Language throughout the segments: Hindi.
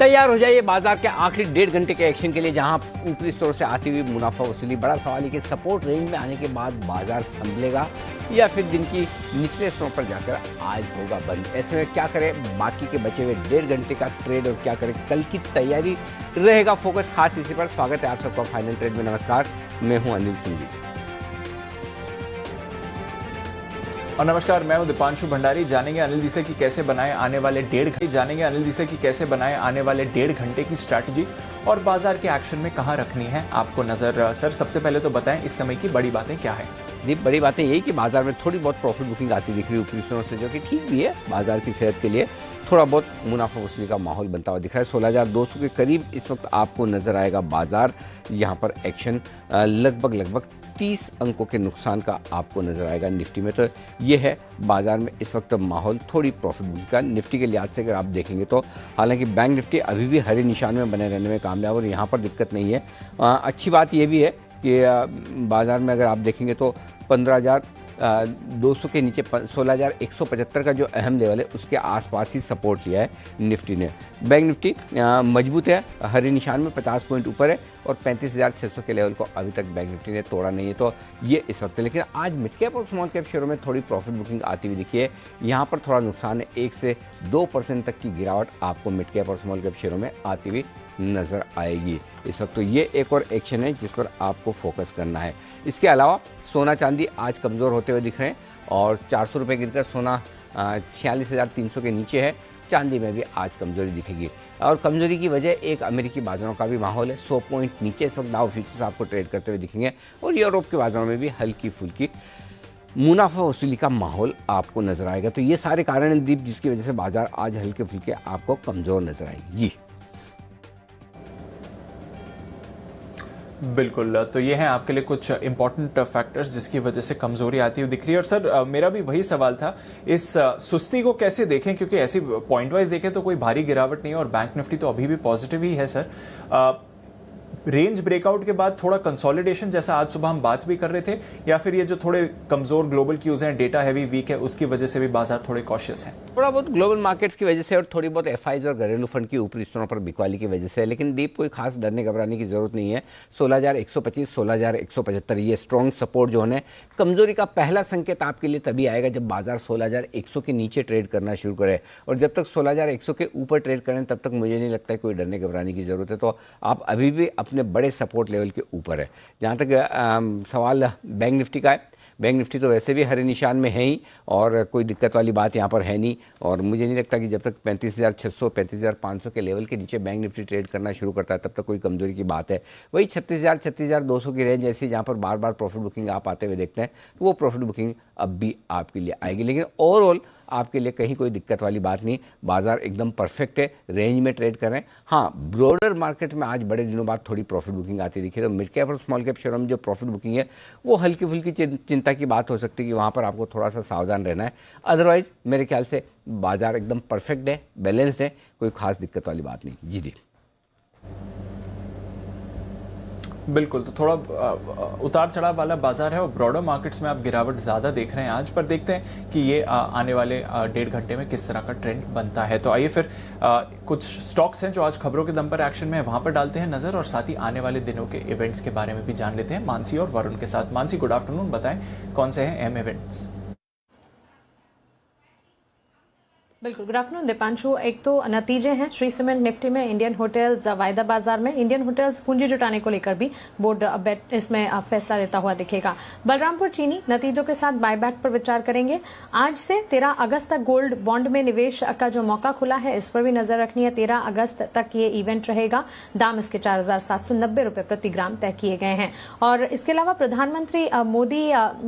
तैयार हो जाइए बाजार के आखिरी 1.5 घंटे के एक्शन के लिए, जहां ऊपरी स्तर से आती हुई मुनाफा वसूली। बड़ा सवाल है कि सपोर्ट रेंज में आने के बाद बाजार संभलेगा या फिर दिन की निचले स्तरों पर जाकर आज होगा बंद। ऐसे में क्या करें बाकी के बचे हुए 1.5 घंटे का ट्रेड, और क्या करें कल की तैयारी रहेगा फोकस खास इसी पर। स्वागत है आप सबका फाइनल ट्रेड में। नमस्कार, मैं हूं अनिल सिंह जी। और नमस्कार, मैं हूं दीपांशु भंडारी। जानेंगे अनिल जी से कि कैसे बनाए आने वाले 1.5 घंटे की स्ट्रैटेजी और बाजार के एक्शन में कहां रखनी है आपको नजर। सर, सबसे पहले तो बताएं इस समय की बड़ी बातें क्या है। जी, बड़ी बातें यही कि बाजार में थोड़ी बहुत प्रॉफिट बुकिंग आती दिख रही है ऊपरी स्तरों से, जो कि ठीक भी है। बाजार की सेहत के लिए थोड़ा बहुत मुनाफा वसूली का माहौल बनता हुआ दिख रहा है। 16,200 के करीब इस वक्त आपको नजर आएगा बाजार। यहाँ पर एक्शन लगभग 30 अंकों के नुकसान का आपको नजर आएगा निफ्टी में। तो ये है बाजार में इस वक्त माहौल थोड़ी प्रॉफिट बुकिंग का। निफ्टी के लिहाज से अगर आप देखेंगे तो हालांकि बैंक निफ्टी अभी भी हरे निशान में बने रहने में कामयाब, और यहाँ पर दिक्कत नहीं है। अच्छी बात ये भी है कि बाजार में अगर आप देखेंगे तो 15,200 के नीचे 16,175 का जो अहम लेवल है उसके आसपास ही सपोर्ट लिया है निफ्टी ने। बैंक निफ्टी मजबूत है, हरे निशान में 50 पॉइंट ऊपर है, और 35,600 के लेवल को अभी तक बैंक निफ्टी ने तोड़ा नहीं है। तो ये इस वक्त है। लेकिन आज मिड कैप और स्मॉल कैप शेयरों में थोड़ी प्रॉफिट बुकिंग आती हुई दिखी है। यहाँ पर थोड़ा नुकसान है, 1 से 2% तक की गिरावट आपको मिड कैप और स्मॉल कैप शेयरों में आती हुई नजर आएगी इस वक्त। तो ये एक और एक्शन है जिस पर आपको फोकस करना है। इसके अलावा सोना चांदी आज कमज़ोर होते हुए दिख रहे हैं, और 400 रुपये गिरकर सोना 46,300 के नीचे है। चांदी में भी आज कमजोरी दिखेगी, और कमजोरी की वजह एक अमेरिकी बाजारों का भी माहौल है। 100 पॉइंट नीचे इस वक्त डाउ फ्यूचर्स आपको ट्रेड करते हुए दिखेंगे, और यूरोप के बाजारों में भी हल्की फुल्की मुनाफा वसूली का माहौल आपको नजर आएगा। तो ये सारे कारण हैं दीप, जिसकी वजह से बाजार आज हल्के फुल्के आपको कमजोर नजर आएगी। जी बिल्कुल, तो ये हैं आपके लिए कुछ इंपॉर्टेंट फैक्टर्स जिसकी वजह से कमजोरी आती हुई दिख रही है। और सर, मेरा भी वही सवाल था, इस सुस्ती को कैसे देखें, क्योंकि ऐसी पॉइंट वाइज देखें तो कोई भारी गिरावट नहीं है, और बैंक निफ्टी तो अभी भी पॉजिटिव ही है। सर, रेंज ब्रेकआउट के बाद थोड़ा कंसोलिडेशन जैसा आज सुबह हम बात भी कर रहे थे, या फिर ये जो थोड़े कमजोर ग्लोबल क्यूज हैं, डेटा हैवी वीक है, उसकी वजह से भी बाजार थोड़े कॉशियस हैं? थोड़ा बहुत ग्लोबल मार्केट्स की वजह से, और थोड़ी बहुत एफआईज और घरेलू फंड की ऊपरी स्तरों पर बिकवाली की वजह से। लेकिन दीप कोई खास डरने घबराने की जरूरत नहीं है। 16,125, 16,175 ये स्ट्रॉन्ग सपोर्ट जो है। कमजोरी का पहला संकेत आपके लिए तभी आएगा जब बाजार 16,100 के नीचे ट्रेड करना शुरू करे, और जब तक 16,100 के ऊपर ट्रेड करें तब तक मुझे नहीं लगता है कोई डरने घबराने की जरूरत है। तो आप अभी भी अपने बड़े सपोर्ट लेवल के ऊपर है। जहाँ तक सवाल बैंक निफ्टी का है, बैंक निफ्टी तो वैसे भी हरे निशान में है ही, और कोई दिक्कत वाली बात यहाँ पर है नहीं। और मुझे नहीं लगता कि जब तक 35,600, 35,500 के लेवल के नीचे बैंक निफ्टी ट्रेड करना शुरू करता है तब तक कोई कमजोरी की बात है। वही 36,000, 36,200 की रेंज ऐसी जहाँ पर बार बार प्रॉफिट बुकिंग आप आते हुए देखते हैं, तो वो प्रॉफिट बुकिंग अब भी आपके लिए आएगी। लेकिन ओवरऑल आपके लिए कहीं कोई दिक्कत वाली बात नहीं, बाजार एकदम परफेक्ट है, रेंज में ट्रेड कर रहे हैं। हाँ, ब्रॉडर मार्केट में आज बड़े दिनों बाद थोड़ी प्रॉफिट बुकिंग आती दिखी, तो मिड कैप और स्मॉल कैप शेयरों में जो प्रॉफिट बुकिंग है वो हल्की फुल्की चिंता की बात हो सकती है कि वहाँ पर आपको थोड़ा सा सावधान रहना है। अदरवाइज मेरे ख्याल से बाजार एकदम परफेक्ट है, बैलेंस्ड है, कोई खास दिक्कत वाली बात नहीं। जी दी बिल्कुल, तो थोड़ा उतार चढ़ाव वाला बाजार है, और ब्रॉडर मार्केट्स में आप गिरावट ज्यादा देख रहे हैं आज। पर देखते हैं कि ये आने वाले 1.5 घंटे में किस तरह का ट्रेंड बनता है। तो आइए फिर कुछ स्टॉक्स हैं जो आज खबरों के दम पर एक्शन में है, वहां पर डालते हैं नजर, और साथ ही आने वाले दिनों के इवेंट्स के बारे में भी जान लेते हैं मानसी और वरुण के साथ। मानसी, गुड आफ्टरनून, बताएं कौन से हैं अहम इवेंट्स? बिल्कुल, गुड आफ्टरनून दीपांशु। एक तो नतीजे हैं श्री सीमेंट निफ्टी में, इंडियन होटल्स वायदा बाजार में। इंडियन होटल्स पूंजी जुटाने को लेकर भी बोर्ड इसमें फैसला लेता हुआ दिखेगा। बलरामपुर चीनी नतीजों के साथ बायबैक पर विचार करेंगे। आज से 13 अगस्त तक गोल्ड बॉन्ड में निवेश का जो मौका खुला है इस पर भी नजर रखनी है। 13 अगस्त तक ये इवेंट रहेगा। दाम इसके 4,790 रुपए प्रति ग्राम तय किए गए हैं। और इसके अलावा प्रधानमंत्री मोदी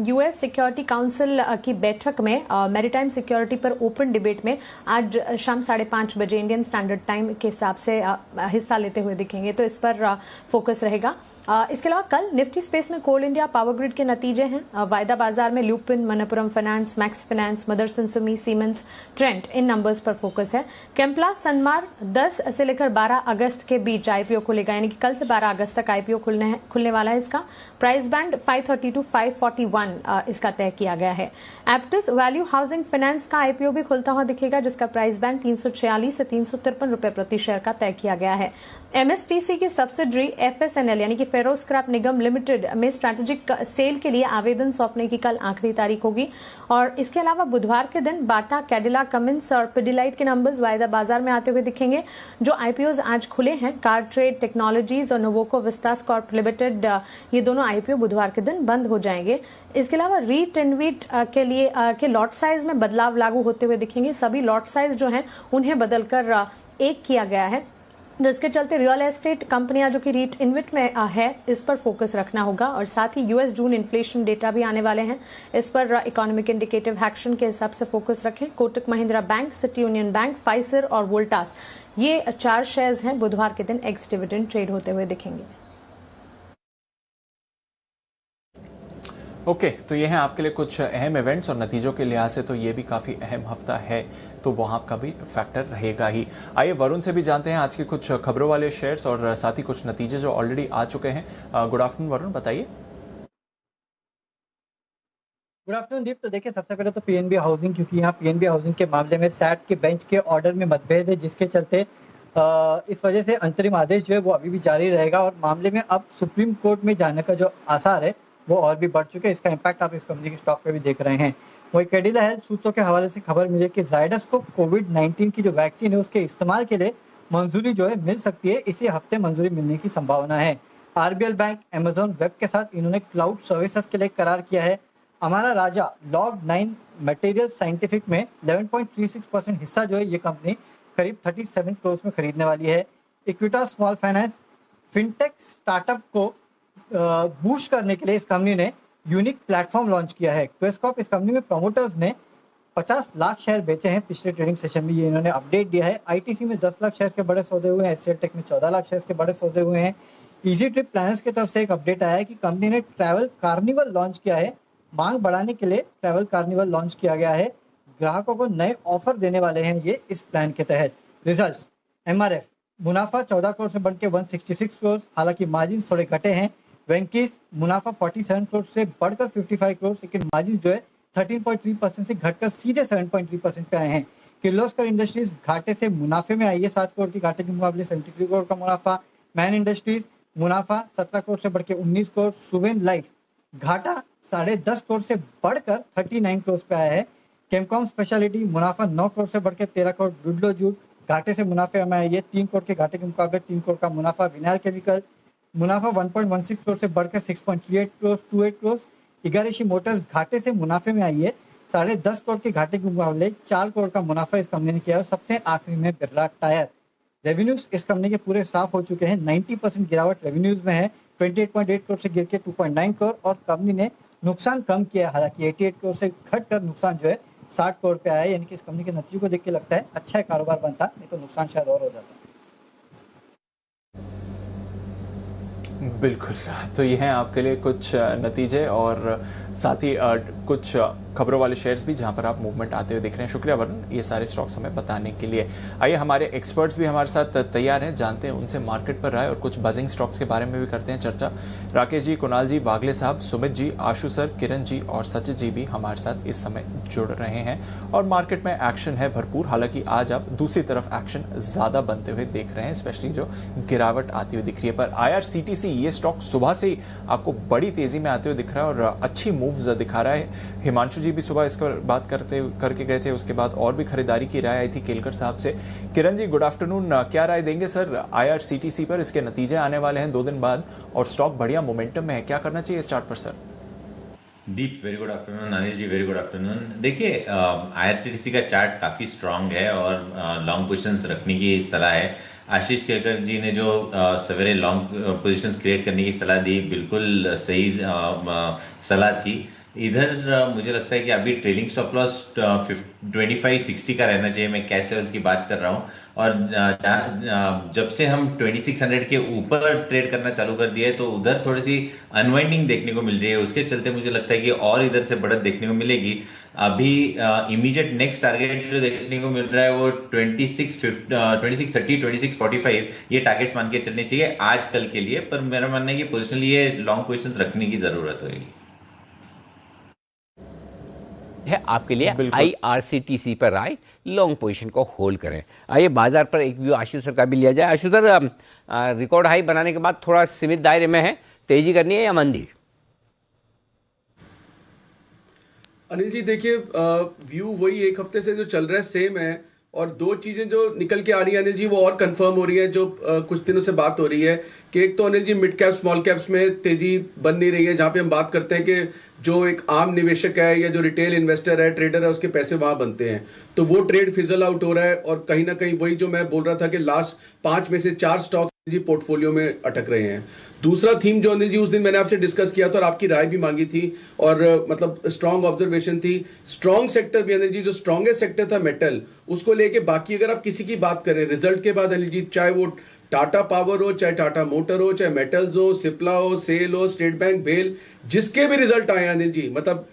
यूएस सिक्योरिटी काउंसिल की बैठक में मैरीटाइम सिक्योरिटी पर ओपन डिबेट में आज शाम 5:30 बजे इंडियन स्टैंडर्ड टाइम के हिसाब से हिस्सा लेते हुए दिखेंगे, तो इस पर फोकस रहेगा। इसके अलावा कल निफ्टी स्पेस में कोल इंडिया, पावर ग्रिड के नतीजे हैं। वायदा बाजार में Lupin, Manappuram finance, Max finance, Motherson Sumi, Siemens, Trent इन नंबर्स पर फोकस है। केम्प्ला सनमार 10 से लेकर 12 अगस्त के बीच आईपीओ खुलेगा, यानी कि कल से 12 अगस्त तक आईपीओ खुलने वाला है। इसका प्राइस बैंड 530 टू 541 इसका तय किया गया है। एप्टिस वैल्यू हाउसिंग फाइनेंस का आईपीओ भी खुलता हुआ दिखेगा, जिसका प्राइस बैंड 346 से 353 रुपए प्रति शेयर का तय किया गया है। एमएसटीसी की सब्सिडरी एफएसएनएल यानी कि फेरो स्क्रैप निगम लिमिटेड में स्ट्रैटेजिक सेल के लिए आवेदन सौंपने की कल आखिरी तारीख होगी। और इसके अलावा बुधवार के दिन बाटा, कैडिला, कमिंस और पिडिलाइट के नंबर्स वायदा बाजार में आते हुए दिखेंगे। जो आईपीओज आज खुले हैं, कार ट्रेड टेक्नोलॉजीज और नोवोको विस्तास कॉर्प लिमिटेड, ये दोनों आईपीओ बुधवार के दिन बंद हो जाएंगे। इसके अलावा रीट इनवीट के लिए के लॉट साइज में बदलाव लागू होते हुए दिखेंगे। सभी लॉट साइज जो हैं उन्हें बदलकर 1 किया गया है, जिसके चलते रियल एस्टेट कंपनियां जो कि रीट इनविट में है, इस पर फोकस रखना होगा। और साथ ही यूएस जून इन्फ्लेशन डेटा भी आने वाले हैं, इस पर इकोनॉमिक इंडिकेटिव एक्शन के हिसाब से फोकस रखें। Kotak Mahindra bank, city union bank, Pfizer और वोल्टास, ये 4 शेयर्स हैं बुधवार के दिन एक्स डिविडेंड ट्रेड होते हुए दिखेंगे। ओके, तो ये हैं आपके लिए कुछ अहम इवेंट्स और नतीजों के लिहाज से तो ये भी काफ़ी अहम हफ्ता है, तो वहाँ का भी फैक्टर रहेगा ही। आइए वरुण से भी जानते हैं आज की कुछ खबरों वाले शेयर्स और साथ ही कुछ नतीजे जो ऑलरेडी आ चुके हैं। गुड आफ्टरनून वरुण, बताइए। गुड आफ्टरनून दीप। तो देखिए, सबसे पहले तो पीएनबी हाउसिंग, क्योंकि यहाँ पीएनबी हाउसिंग के मामले में सैट के बेंच के ऑर्डर में मतभेद है, जिसके चलते इस वजह से अंतरिम आदेश जो है वो अभी भी जारी रहेगा और मामले में अब सुप्रीम कोर्ट में जाने का जो आसार है वो और भी बढ़ चुके हैं। इसका इम्पैक्ट आप इस कंपनी के स्टॉक पे भी देख रहे हैं। वही कैडिला हेल्थ सूत्रों के हवाले से खबर मिली कि जायडस को कोविड-19 की जो वैक्सीन है उसके इस्तेमाल के लिए मंजूरी जो है मिल सकती है। इसी हफ्ते मंजूरी मिलने की संभावना है। आरबीएल बैंक, अमेजॉन वेब के साथ इन्होंने क्लाउड सर्विसेज के लिए करार किया है। हमारा राजा लॉग9 मटेरियल साइंटिफिक में 11.36% हिस्सा जो है ये कंपनी करीब 37 करोड़ में खरीदने वाली है। इक्विटा स्मॉल फाइनेंस फिनटेक स्टार्टअप को बूस्ट करने के लिए इस कंपनी ने यूनिक प्लेटफॉर्म लॉन्च किया है। क्वेस्कॉप, इस कंपनी में प्रमोटर्स ने 50 लाख शेयर बेचे हैं पिछले ट्रेडिंग सेशन में, ये इन्होंने अपडेट दिया है। आईटीसी में 10 लाख शेयर के बड़े सौदे हुए हैं। एचसीएल टेक में 14 लाख शेयर के बड़े सौदे हुए हैं। इजी ट्रिप प्लानर्स की तरफ से एक अपडेट आया है कि कंपनी ने ट्रैवल कार्निवल लॉन्च किया है। मांग बढ़ाने के लिए ट्रैवल कार्निवल लॉन्च किया गया है। ग्राहकों को नए ऑफर देने वाले हैं ये इस प्लान के तहत। रिजल्ट्स, एमआरएफ मुनाफा 14 करोड़ से बढ़ के 166 करोड़, हालांकि मार्जिन थोड़े घटे हैं। वेंकीस मुनाफा 47 करोड़ से बढ़कर 55 करोड़, लेकिन मार्जिन जो है 13.3% से घटकर सीधे 7.3% पे आए हैं। किर्लोस्कर इंडस्ट्रीज घाटे से मुनाफे में आई है, 7 करोड़ के घाटे के मुकाबले 73 करोड़ का मुनाफा। मैन इंडस्ट्रीज मुनाफा 17 करोड़ से बढ़ के 19 करोड़। सुवेन लाइफ घाटा 10.5 करोड़ से बढ़कर 39 करोड़ पे आया है। केमकॉम स्पेशलिटी मुनाफा 9 करोड़ से बढ़कर 13 करोड़। डुडलो जूट घाटे से मुनाफे में आई है, 3 करोड़ के घाटे के मुकाबले 3 करोड़ का मुनाफा। विनाल केमिकल मुनाफा 1.16 करोड़ से बढ़कर 6.28 करोड़। इगारेशी मोटर्स घाटे से मुनाफे में आई है, 10.5 करोड़ के घाटे के मुकाबले 4 करोड़ का मुनाफा इस कंपनी ने किया है। सबसे आखिरी में बिरला टायर। रेवेन्यूज इस कंपनी के पूरे साफ हो चुके हैं, 90% गिरावट रेवेन्यूज में है, 28.8 करोड़ से गिर के 2.9 करोड़ और कंपनी ने नुकसान कम किया है, हालांकि 88 करोड़ से घटकर नुकसान जो है 60 करोड़ पे आया है। यानी कि इस कंपनी के नतीजों को देख के लगता है अच्छा है कारोबार बनता, नहीं तो नुकसान शायद और हो जाता। बिल्कुल, तो ये हैं आपके लिए कुछ नतीजे और साथ ही कुछ खबरों वाले शेयर्स भी जहां पर आप मूवमेंट आते हुए देख रहे हैं। शुक्रिया वरुण, ये सारे स्टॉक्स हमें बताने के लिए। आइए हमारे एक्सपर्ट्स भी हमारे साथ तैयार हैं, जानते हैं उनसे मार्केट पर राय और कुछ बजिंग स्टॉक्स के बारे में भी करते हैं चर्चा। राकेश जी, कुणाल जी, वागले साहब, सुमित जी, आशु सर, किरण जी और सचित जी भी हमारे साथ इस समय जुड़ रहे हैं और मार्केट में एक्शन है भरपूर। हालांकि आज आप दूसरी तरफ एक्शन ज्यादा बनते हुए देख रहे हैं, स्पेशली जो गिरावट आती हुई दिख रही है। पर IRCTC ये स्टॉक सुबह से ही आपको बड़ी तेजी में आते हुए दिख रहा है और अच्छी मूव्स दिखा रहा है। हिमांशु जी भी सुबह इसका बात करके गए थे, उसके बाद और भी खरीदारी की राय आई थी केलकर साहब से। किरण जी, गुड आफ्टरनून, क्या राय देंगे सर IRCTC पर? इसके नतीजे आने वाले हैं 2 दिन बाद और स्टॉक बढ़िया मोमेंटम में है, क्या करना चाहिए स्टार्ट पर सर? दीप, very good afternoon. Anil ji, very good afternoon. देखिए, IRCTC का चार्ट काफ़ी स्ट्रांग है और लॉन्ग पोजीशंस रखने की सलाह है। आशीष केलकर जी ने जो सवेरे लॉन्ग पोजीशंस क्रिएट करने की सलाह दी, बिल्कुल सही सलाह थी। इधर मुझे लगता है कि अभी ट्रेलिंग स्टॉप लॉस 2560 का रहना चाहिए। मैं कैश लेवल्स की बात कर रहा हूँ। और जब से हम 2600 के ऊपर ट्रेड करना चालू कर दिया है तो उधर थोड़ी सी अनवाइंडिंग देखने को मिल रही है। उसके चलते मुझे लगता है कि और इधर से बढ़त देखने को मिलेगी। अभी इमीडिएट नेक्स्ट टारगेट जो देखने को मिल रहा है वो 2630 2645 ये टारगेट्स मान के चलने चाहिए आज कल के लिए। पर मेरा मानना है कि पर्सनली ये लॉन्ग पोजिशंस रखने की जरूरत होगी। है आपके लिए बिल्कुल। IRCTC पर आए लॉन्ग पोजीशन को होल्ड करें। आइए बाजार पर एक व्यू आशु सर का भी लिया जाए। आशु सर, रिकॉर्ड हाई बनाने के बाद थोड़ा सीमित दायरे में है, तेजी करनी है या मंदी? अनिल जी देखिए, व्यू वही एक हफ्ते से जो चल रहा है सेम है, और दो चीजें जो निकल के आ रही है अनिल जी वो और कंफर्म हो रही है जो कुछ दिनों से बात हो रही है कि एक तो अनिल जी मिड कैप स्मॉल कैप्स में तेजी बन नहीं रही है, जहां पे हम बात करते हैं कि जो एक आम निवेशक है या जो रिटेल इन्वेस्टर है, ट्रेडर है, उसके पैसे वहां बनते हैं, तो वो ट्रेड फिजल आउट हो रहा है। और कहीं ना कहीं वही जो मैं बोल रहा था कि लास्ट 5 में से 4 स्टॉक जी पोर्टफोलियो में अटक रहे हैं। दूसरा थीम जो अनिल जी उस दिन मैंने आपसे डिस्कस किया था और आपकी राय भी मांगी थी, और मतलब स्ट्रांग ऑब्जर्वेशन थी, स्ट्रांग सेक्टर भी अनिल जी, जो स्ट्रांगेस्ट सेक्टर था मेटल, उसको लेके बाकी अगर आप किसी की बात करें रिजल्ट के बाद अनिल जी, चाहे वो टाटा पावर हो, चाहे टाटा मोटर हो, चाहे मेटल्स हो, सिप्ला हो, सेल हो, स्टेट बैंक, बेल, जिसके भी रिजल्ट आए अनिल जी, मतलब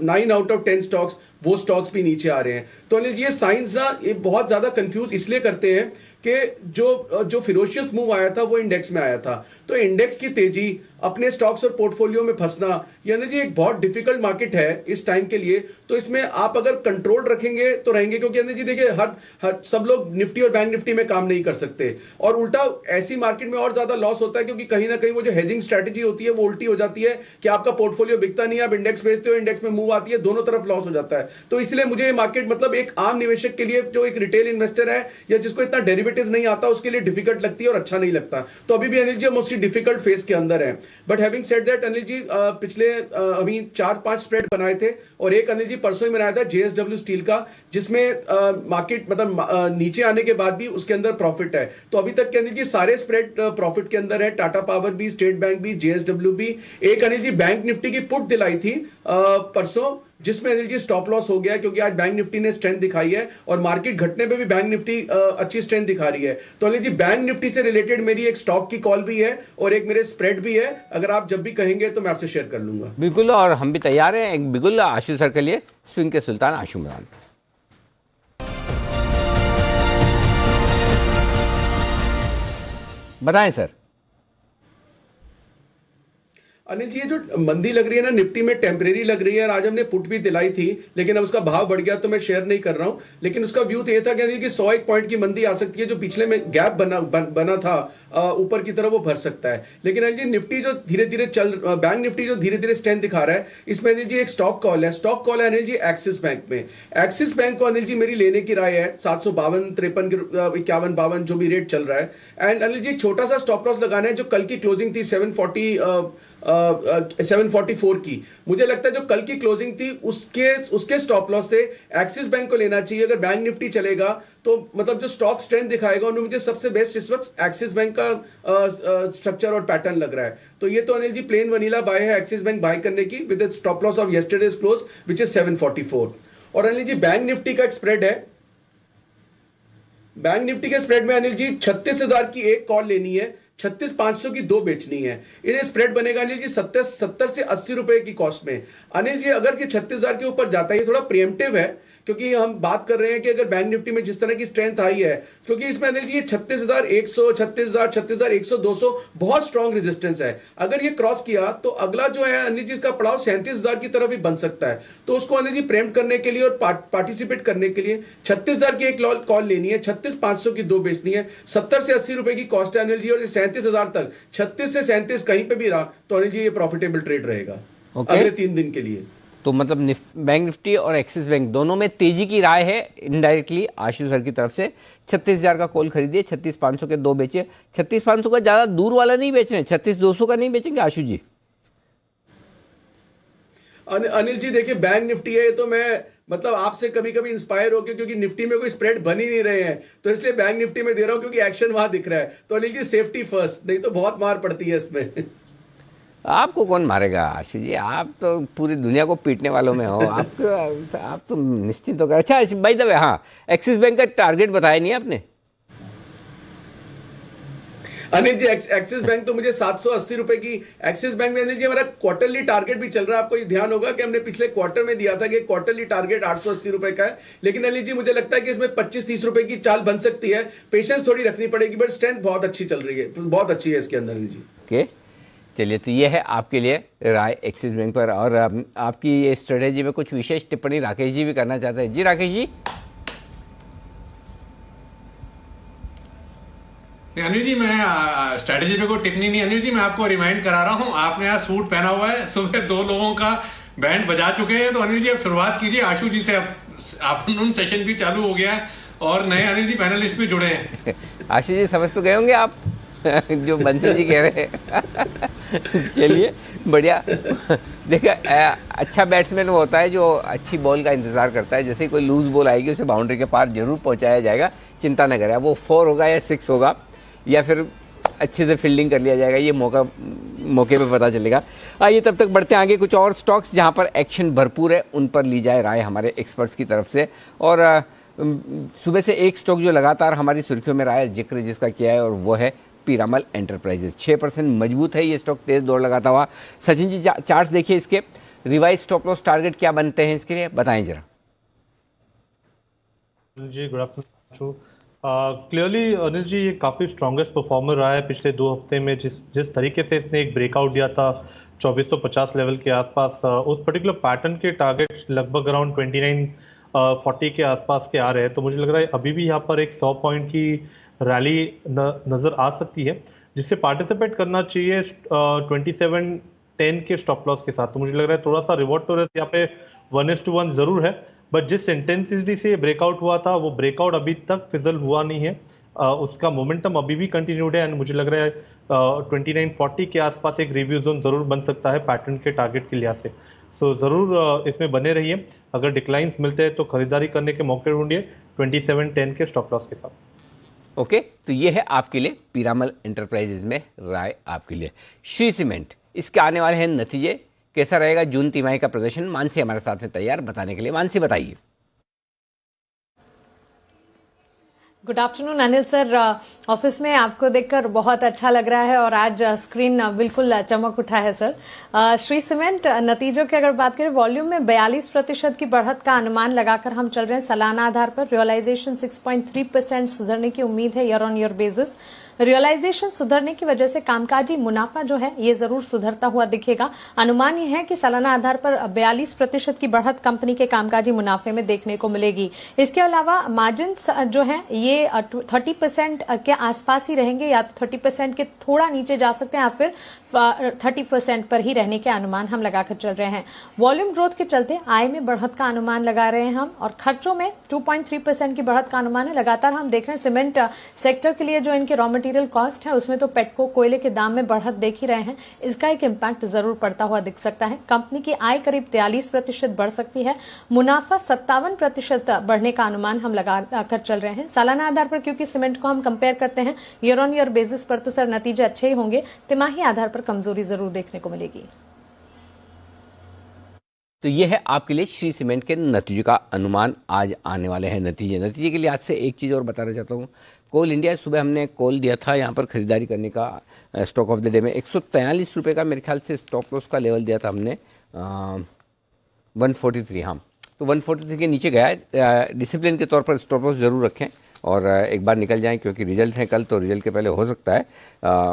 9 आउट ऑफ 10 स्टॉक्स, वो स्टॉक्स भी नीचे आ रहे हैं। तो अनिल जी ये साइंस ना ये बहुत ज्यादा कंफ्यूज इसलिए करते हैं कि जो फिरोशियस मूव आया था वो इंडेक्स में आया था, तो इंडेक्स की तेजी, अपने स्टॉक्स और पोर्टफोलियो में फंसना, यानी जी एक बहुत डिफिकल्ट मार्केट है इस टाइम के लिए। तो इसमें आप अगर कंट्रोल रखेंगे तो रहेंगे, क्योंकि अनिल जी देखिए हर सब लोग निफ्टी और बैंक निफ्टी में काम नहीं कर सकते, और उल्टा ऐसी मार्केट में और ज्यादा लॉस होता है, क्योंकि कहीं ना कहीं वो जो हेजिंग स्ट्रेटेजी होती है वो उल्टी हो जाती है कि आपका पोर्टफोलियो बिकता नहीं है, आप इंडेक्स बेचते हो, इंडेक्स में मूव आती है, दोनों तरफ लॉस हो जाता है। तो इसलिए मुझे ये मार्केट मतलब एक आम निवेशक के लिए, जो एक रिटेल इन्वेस्टर है या जिसको इतना डेरिवेटिव नहीं आता, उसके लिए डिफिकल्ट लगती है और अच्छा नहीं लगता। तो अभी भी Anil ji mostly difficult phase के अंदर है। But having said that Anil ji, पिछले अभी 4-5 स्प्रेड बनाए थे, और एक अनिल जी परसों ही बनाया था JSW स्टील का, जिसमें मार्केट मतलब नीचे आने के बाद भी उसके अंदर प्रॉफिट है। तो अभी तक के अनिल जी सारे स्प्रेड प्रॉफिट के अंदर है, टाटा पावर भी, स्टेट बैंक भी, JSW भी। एक अनिल जी बैंक निफ्टी की पुट दिलाई थी परसों, जिसमें अनिल जी स्टॉप लॉस हो गया, क्योंकि आज बैंक निफ्टी ने स्ट्रेंथ दिखाई है और मार्केट घटने पे भी बैंक निफ्टी अच्छी स्ट्रेंथ दिखा रही है। तो अनिल जी बैंक निफ्टी से रिलेटेड मेरी एक स्टॉक की कॉल भी है और एक मेरे स्प्रेड भी है, अगर आप जब भी कहेंगे तो मैं आपसे शेयर कर लूंगा। बिल्कुल, और हम भी तैयार हैं एक बिल्कुल आशु सर के लिए, स्विंग के सुल्तान आशु इमरान। बताएं सर। अनिल जी ये जो मंदी लग रही है ना निफ्टी में, टेम्परेरी लग रही है, और आज हमने पुट भी दिलाई थी, लेकिन अब उसका भाव बढ़ गया तो मैं शेयर नहीं कर रहा हूं। लेकिन उसका व्यू तो ये था कि अनिल की 101 पॉइंट की मंदी आ सकती है, जो पिछले में गैप बना था ऊपर की तरफ, वो भर सकता है। लेकिन अनिल जी निफ्टी जो धीरे धीरे बैंक निफ्टी जो धीरे धीरे स्ट्रेंथ दिखा रहा है, इसमें अनिल जी एक स्टॉक कॉल है, स्टॉक कॉल है अनिल जी एक्सिस बैंक में। एक्सिस बैंक को अनिल जी मेरी लेने की राय है 752, 53, 51, 52 जो भी रेट चल रहा है। एंड अनिल जी एक छोटा सा स्टॉप लॉस लगाना है, जो कल की क्लोजिंग थी 744 की, मुझे लगता है जो कल की क्लोजिंग थी उसके स्टॉप लॉस से एक्सिस बैंक को लेना चाहिए। अगर बैंक निफ्टी चलेगा तो मतलब जो स्टॉक स्ट्रेंथ दिखाएगा उनमें मुझे सबसे बेस्ट इस वक्त एक्सिस बैंक का स्ट्रक्चर और पैटर्न लग रहा है। तो ये तो अनिल जी प्लेन वनीला बाय है एक्सिस बैंक बाय करने की, with stop loss of yesterday's close which is 744। और अनिल जी बैंक निफ्टी का एक स्प्रेड है, बैंक निफ्टी के स्प्रेड में अनिल जी 36,000 की एक कॉल लेनी है, 36,500 की 2 बेचनी है। ये स्प्रेड बनेगा अनिल जी 70 से 80 रुपए की कॉस्ट में। अनिल जी अगर ये 36,000 के ऊपर जाता है, ये थोड़ा प्रिएम्प्टिव है, क्योंकि हम बात कर रहे हैं कि अगर बैंक निफ्टी में जिस तरह की स्ट्रेंथ आई है, क्योंकि इसमें अनिल जी 36,100, 36,200 200 बहुत स्ट्रॉन्ग रेजिस्टेंस है। अगर ये क्रॉस किया तो अगला जो है अनिल जी इसका पड़ाव 37,000 की तरफ ही बन सकता है। तो उसको अनिल जी प्रेम्प्ट करने के लिए और पार्टिसिपेट करने के लिए 36,000 की एक कॉल लेनी है, 36,500 की 2 बेचनी है, 70 से 80 रुपए की कॉस्ट है अनिल जी, और 37,000 तक, 36 से 37 कहीं पे भी रहा तो अनिल जी ये प्रॉफिटेबल ट्रेड रहेगा अगले 3 दिन के लिए। तो मतलब बैंक निफ्टी और एक्सिस बैंक दोनों में तेजी की राय है इनडायरेक्टली आशु सर की तरफ से। 36,000 का कॉल खरीदिए, 36,500 के 2 बेचे। 36,500 का ज्यादा दूर वाला नहीं बेच रहे, 36,200 का नहीं बेचेंगे आशु जी? अनिल जी देखिए बैंक निफ्टी है तो मैं मतलब आपसे कभी कभी इंस्पायर होकर, क्योंकि निफ्टी में कोई स्प्रेड बन ही नहीं रहे हैं, तो इसलिए बैंक निफ्टी में दे रहा हूं क्योंकि एक्शन वहां दिख रहा है। तो अनिल जी सेफ्टी फर्स्ट, नहीं तो बहुत मार पड़ती है इसमें। आपको कौन मारेगा आशीष जी, आप तो पूरी दुनिया को पीटने वालों में हो। आप तो निश्चिंत होकर। अच्छा बाय द वे, हाँ, एक्सिस बैंक का टारगेट बताया नहीं आपने? अनिल जी, एक्सिस बैंक तो मुझे 780 रुपए की एक्सिस बैंक में अनिल जी हमारा क्वार्टरली टारगेट भी चल रहा है। आपको ये ध्यान होगा कि हमने पिछले क्वार्टर में दिया था कि क्वार्टरली टारगेट 880 रुपए का है, लेकिन अनिल जी मुझे लगता है कि इसमें 25-30 रुपए की चाल बन सकती है। पेशेंस थोड़ी रखनी पड़ेगी, बट स्ट्रेंथ बहुत अच्छी चल रही है, बहुत अच्छी है इसके अंदर अनिल जी। ओके, चलिए, तो ये है आपके लिए राय एक्सिस बैंक पर। और आपकी ये स्ट्रेटेजी में कुछ विशेष टिप्पणी राकेश जी भी करना चाहते हैं। जी राकेश जी। नहीं अनिल जी, मैं स्ट्रेटेजी पे कोई टिप्पणी नहीं। अनिल जी, मैं आपको रिमाइंड करा रहा हूँ, आपने आज सूट पहना हुआ है, सुबह 2 लोगों का बैंड बजा चुके हैं। तो अनिल जी अब शुरुआत कीजिए आशु जी से। अब आफ्टरनून सेशन भी चालू हो गया है और नए अनिल जी पैनलिस्ट भी जुड़े हैं। आशु जी समझ तो गए होंगे आप जो बंसी जी कह रहे हैं। चलिए, बढ़िया। देखिए, अच्छा बैट्समैन वो होता है जो अच्छी बॉल का इंतजार करता है। जैसे ही कोई लूज बॉल आएगी उसे बाउंड्री के पार जरूर पहुंचाया जाएगा, चिंता न करें। वो 4 होगा या 6 होगा या फिर अच्छे से फील्डिंग कर लिया जाएगा, ये मौके पे पता चलेगा। आइए तब तक बढ़ते हैं आगे। कुछ और स्टॉक्स जहां पर एक्शन भरपूर है उन पर ली जाए राय हमारे एक्सपर्ट्स की तरफ से। और सुबह से एक स्टॉक जो लगातार हमारी सुर्खियों में रहा है, जिक्र जिसका किया है, और वो है पीरामल एंटरप्राइजेज। 6% मजबूत है ये स्टॉक, तेज दौड़ लगाता हुआ। सचिन जी, चार्ट्स देखिए इसके, रिवाइज स्टॉप लॉस टारगेट क्या बनते हैं इसके लिए, बताएं जरा। जी good afternoon. Clearly Anil ji, ये काफ़ी स्ट्रॉन्गेस्ट परफॉर्मर रहा है पिछले 2 हफ्ते में। जिस तरीके से इसने एक ब्रेकआउट दिया था 2450 लेवल के आसपास, उस पर्टिकुलर पैटर्न के टारगेट्स लगभग अराउंड 2940 के आसपास के आ रहे हैं। तो मुझे लग रहा है अभी भी यहाँ पर एक 100 पॉइंट की रैली नज़र आ सकती है, जिससे पार्टिसिपेट करना चाहिए 2710 के स्टॉप लॉस के साथ। तो मुझे लग रहा है थोड़ा सा रिवॉर्ड टोरेस यहाँ पे 1:1 ज़रूर है, बट जिस इंटेंसिटी से ये ब्रेकआउट हुआ था वो ब्रेकआउट अभी तक फिजल हुआ नहीं है। उसका मोमेंटम अभी भी कंटिन्यूड है एंड मुझे लग रहा है 2940 के आसपास एक रिव्यू जोन ज़रूर बन सकता है पैटर्न के टारगेट के लिहाज से। सो ज़रूर इसमें बने रहिए। अगर डिक्लाइंस मिलते हैं तो खरीदारी करने के मौके ढूंढिए 2710 के स्टॉप लॉस के साथ। ओके, तो ये है आपके लिए पीरामल एंटरप्राइजेज में राय आपके लिए। श्री सीमेंट, इसके आने वाले हैं नतीजे, कैसा रहेगा जून तिमाही का प्रदर्शन? मानसी हमारे साथ में तैयार बताने के लिए। मानसी बताइए। Good afternoon Anil sir. Office में आपको देखकर बहुत अच्छा लग रहा है और आज स्क्रीन बिल्कुल चमक उठा है सर। श्री सीमेंट नतीजों की अगर बात करें, वॉल्यूम में 42% की बढ़त का अनुमान लगाकर हम चल रहे हैं सालाना आधार पर। रियलाइजेशन 6.3% सुधरने की उम्मीद है year on year basis. Realisation सुधरने की वजह से कामकाजी मुनाफा जो है ये जरूर सुधरता हुआ दिखेगा। अनुमान ये है कि सालाना आधार पर 42% की बढ़त कंपनी के कामकाजी मुनाफे में देखने को मिलेगी। इसके अलावा मार्जिन जो है ये 30% के आसपास ही रहेंगे, या तो 30% के थोड़ा नीचे जा सकते हैं या फिर 30% पर ही रहने के अनुमान हम लगाकर चल रहे हैं। वॉल्यूम ग्रोथ के चलते आय में बढ़त का अनुमान लगा रहे हैं हम, और खर्चों में 2.3% की बढ़त का अनुमान है। लगातार हम देख रहे हैं सीमेंट सेक्टर के लिए जो इनके रॉ मटेरियल कॉस्ट है उसमें तो पेटको कोयले के दाम में बढ़त देख ही रहे हैं, इसका एक इम्पैक्ट जरूर पड़ता हुआ दिख सकता है। कंपनी की आय करीब 43% बढ़ सकती है, मुनाफा 57% बढ़ने का अनुमान हम लगाकर चल रहे हैं सालाना आधार पर। क्योंकि सीमेंट को हम कंपेयर करते हैं ईयर ऑन ईयर बेसिस पर, तो सर नतीजे अच्छे ही होंगे, तिमाही आधार पर कमजोरी जरूर देखने को मिलेगी। तो ये है आपके लिए श्री सीमेंट के नतीजे का अनुमान। आज आने वाले हैं नतीजे के लिए आज से एक चीज़ और बताना चाहता हूँ। कोल इंडिया, सुबह हमने कॉल दिया था यहाँ पर खरीदारी करने का स्टॉक ऑफ द डे में 143 रुपये का मेरे ख्याल से स्टॉप लॉस का लेवल दिया था हमने 143। हाँ, तो 143 के नीचे गया है। डिसिप्लिन के तौर पर स्टॉप लॉस ज़रूर रखें और एक बार निकल जाएं, क्योंकि रिजल्ट हैं कल, तो रिजल्ट के पहले हो सकता है।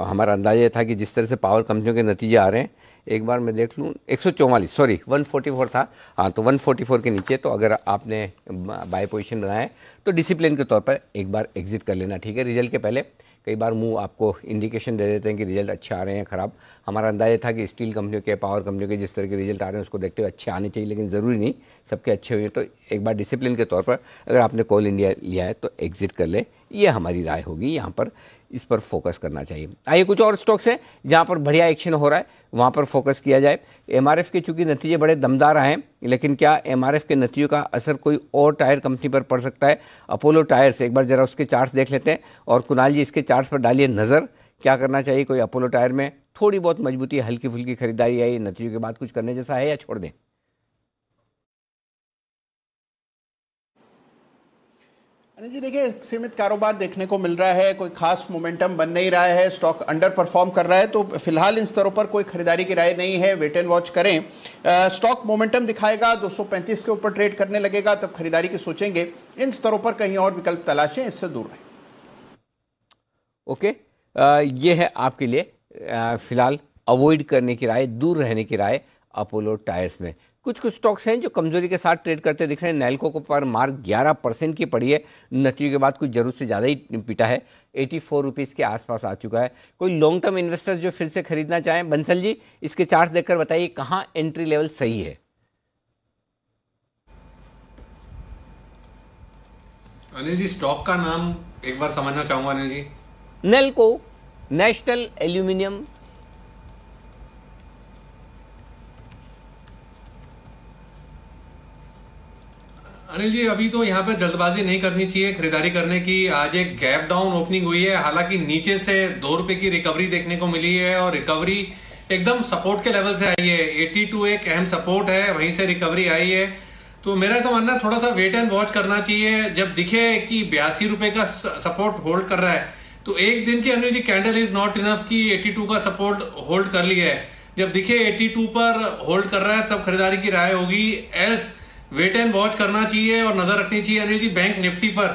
हमारा अंदाजा ये था कि जिस तरह से पावर कंपनियों के नतीजे आ रहे हैं, एक बार मैं देख लूँ, 144 था। हाँ, तो 144 के नीचे, तो अगर आपने बाय पोजीशन बनाया है तो डिसिप्लिन के तौर पर एक बार एग्जिट कर लेना, ठीक है। रिजल्ट के पहले कई बार मुंह आपको इंडिकेशन दे देते हैं कि रिजल्ट अच्छे आ रहे हैं, ख़राब। हमारा अंदाजा था कि स्टील कंपनियों के, पावर कंपनियों के जिस तरह के रिजल्ट आ रहे हैं उसको देखते हुए अच्छे आने चाहिए, लेकिन ज़रूरी नहीं सबके अच्छे हुए। तो एक बार डिसिप्लिन के तौर पर अगर आपने कोल इंडिया लिया है तो एग्जिट कर ले, ये हमारी राय होगी। यहाँ पर इस पर फोकस करना चाहिए। आइए कुछ और स्टॉक्स हैं जहाँ पर बढ़िया एक्शन हो रहा है, वहाँ पर फोकस किया जाए। एमआरएफ के चूंकि नतीजे बड़े दमदार आए हैं, लेकिन क्या एमआरएफ के नतीजों का असर कोई और टायर कंपनी पर पड़ सकता है? अपोलो टायर्स, एक बार जरा उसके चार्ट्स देख लेते हैं। और कुणाल जी, इसके चार्ट्स पर डालिए नज़र, क्या करना चाहिए? कोई अपोलो टायर में थोड़ी बहुत मजबूती, हल्की फुल्की खरीदारी आई, नतीजों के बाद कुछ करने जैसा है या छोड़ दें? अनिल जी देखिए, सीमित कारोबार देखने को मिल रहा है, कोई खास मोमेंटम बन नहीं रहा है, स्टॉक अंडर परफॉर्म कर रहा है, तो फिलहाल इन स्तरों पर कोई खरीदारी की राय नहीं है, वेट एंड वॉच करें। स्टॉक मोमेंटम दिखाएगा, 235 के ऊपर ट्रेड करने लगेगा तब खरीदारी की सोचेंगे। इन स्तरों पर कहीं और विकल्प तलाशें, इससे दूर रहें। ओके, ये है आपके लिए फिलहाल अवॉइड करने की राय, दूर रहने की राय अपोलो टायर्स में। कुछ स्टॉक्स हैं जो कमजोरी के साथ ट्रेड करते दिख रहे हैं। नैल्को को पर मार्क 11% की पड़ी है, नतीजों के बाद कुछ जरूरत से ज़्यादा ही पीटा है, 84 रुपीज़ के आसपास आ चुका है। कोई लॉन्ग टर्म इन्वेस्टर्स जो फिर से खरीदना चाहें, बंसल जी इसके चार्ट देखकर बताइए कहाँ एंट्री लेवल सही है। अनिल जी स्टॉक का नाम एक बार समझना चाहूंगा अनिल जी। Nalco, national aluminium. अनिल जी अभी तो यहाँ पे जल्दबाजी नहीं करनी चाहिए खरीदारी करने की। आज एक गैप डाउन ओपनिंग हुई है, हालांकि नीचे से 2 रुपए की रिकवरी देखने को मिली है और रिकवरी एकदम सपोर्ट के लेवल से आई है। 82 एक अहम सपोर्ट है, वहीं से रिकवरी आई है। तो मेरा ऐसा मानना है थोड़ा सा वेट एंड वॉच करना चाहिए। जब दिखे कि 82 रुपए का सपोर्ट होल्ड कर रहा है तो एक दिन की Anil ji candle is not enough कि 82 का सपोर्ट होल्ड कर लिया है। जब दिखे 82 पर होल्ड कर रहा है तब खरीदारी की राय होगी, एल्स वेट एंड वॉच करना चाहिए और नजर रखनी चाहिए अनिल जी बैंक निफ्टी पर।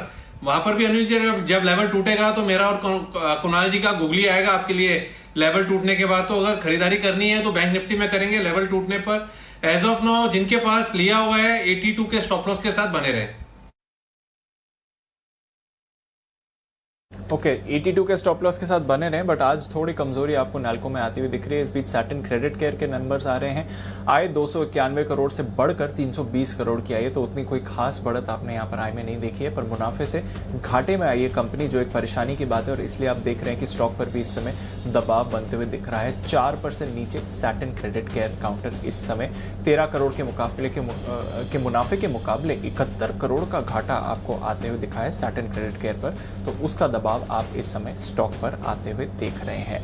वहां पर भी अनिल जी जब लेवल टूटेगा तो मेरा और कुणाल जी का गूगली आएगा आपके लिए लेवल टूटने के बाद। तो अगर खरीदारी करनी है तो बैंक निफ्टी में करेंगे लेवल टूटने पर। एज ऑफ नाउ जिनके पास लिया हुआ है 82 के स्टॉप लॉस के साथ बने रहे। ओके, 82 के स्टॉप लॉस के साथ बने रहे, बट आज थोड़ी कमजोरी आपको नैल्को में आती हुई दिख रही है। इस बीच सैटिन क्रेडिट केयर के नंबर्स आ रहे हैं। आय 291 करोड़ से बढ़कर 320 करोड़ की आई है, तो उतनी कोई खास बढ़त आपने यहाँ पर आय में नहीं देखी है, पर मुनाफे से घाटे में आई है कंपनी, जो एक परेशानी की बात है। और इसलिए आप देख रहे हैं कि स्टॉक पर भी इस समय दबाव बनते हुए दिख रहा है। 4% नीचे सैटिन क्रेडिट केयर काउंटर इस समय 13 करोड़ के मुकाबले के मुनाफे के मुकाबले 71 करोड़ का घाटा आपको आते हुए दिखा है सैटिन क्रेडिट केयर पर। तो उसका दबाव आप इस समय स्टॉक पर आते हुए देख रहे हैं।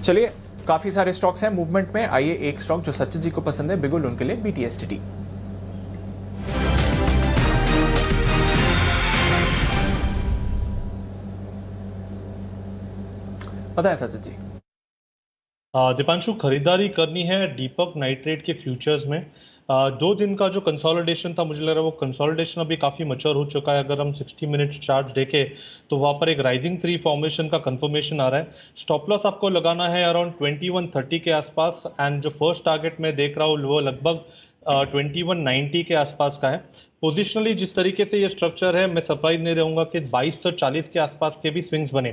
चलिए, काफी सारे स्टॉक्स हैं मूवमेंट में। आइए एक स्टॉक जो सचिन जी को पसंद है बिगुल, उनके लिए BTSTT। बताएं सचिन जी। दीपांशु, खरीदारी करनी है दीपक नाइट्रेट के फ्यूचर्स में। 2 दिन का जो कंसोलिडेशन था, मुझे लग रहा है वो कंसोलिडेशन अभी काफ़ी मैच्योर हो चुका है। अगर हम 60 मिनट चार्ट देखें तो वहाँ पर एक राइजिंग 3 फॉर्मेशन का कंफर्मेशन आ रहा है। स्टॉप लॉस आपको लगाना है अराउंड 2130 के आसपास, एंड जो फर्स्ट टारगेट मैं देख रहा हूँ वो लगभग 2190 के आसपास का है। पोजिशनली जिस तरीके से ये स्ट्रक्चर है, मैं सरप्राइज नहीं रहूंगा कि 2240 के आसपास के भी स्विंग्स बने।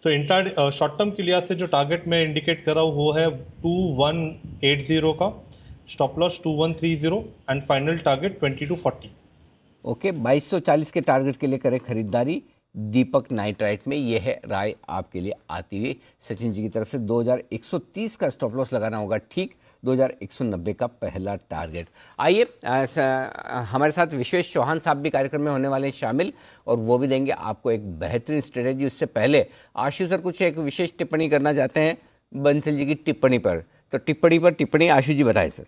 तो इंटर शॉर्ट टर्म के लिहाज से जो टारगेट मैं इंडिकेट कर रहा हूँ वो है 2180 का, stop loss 2130 and final target 2240। Okay, 2240 के टारगेट के लिए करें खरीदारी दीपक नाइट्राइट में। यह है राय आपके लिए आती हुई सचिन जी की तरफ से। 2130 का स्टॉप लॉस लगाना होगा, ठीक 2190 का पहला टारगेट। आइए, हमारे साथ विश्वेश चौहान साहब भी कार्यक्रम में होने वाले हैं शामिल, और वो भी देंगे आपको एक बेहतरीन स्ट्रेटेजी। उससे पहले आशु सर कुछ एक विशेष टिप्पणी करना चाहते हैं बंसल जी की टिप्पणी पर, तो टिप्पणी आशु जी बताएं सर।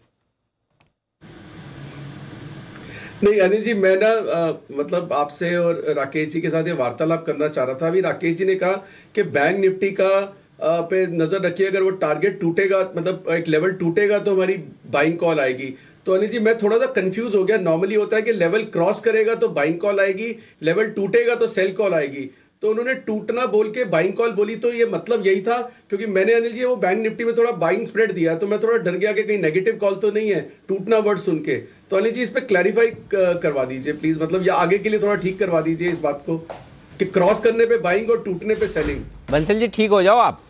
नहीं अनिल जी, मैं ना मतलब आपसे और राकेश जी के साथ ये वार्तालाप करना चाह रहा था। अभी राकेश जी ने कहा कि बैंक निफ्टी का पे नजर रखिए, अगर वो टारगेट टूटेगा, मतलब एक लेवल टूटेगा तो हमारी बाइंग कॉल आएगी। तो अनिल जी मैं थोड़ा सा कंफ्यूज हो गया। नॉर्मली होता है कि लेवल क्रॉस करेगा तो बाइंग कॉल आएगी, लेवल टूटेगा तो सेल कॉल आएगी। तो उन्होंने टूटना बोल के बाइंग कॉल बोली, तो ये मतलब यही था? क्योंकि मैंने अनिल जी वो बैंक निफ्टी में थोड़ा बाइंग स्प्रेड दिया, तो मैं थोड़ा डर गया कि कहीं नेगेटिव कॉल तो नहीं है टूटना वर्ड सुन के। तो अनिल जी इस पे क्लैरिफाई करवा दीजिए प्लीज, मतलब या आगे के लिए थोड़ा ठीक करवा दीजिए इस बात को कि क्रॉस करने पे बाइंग और टूटने पे सेलिंग। बंसल जी ठीक हो जाओ आप।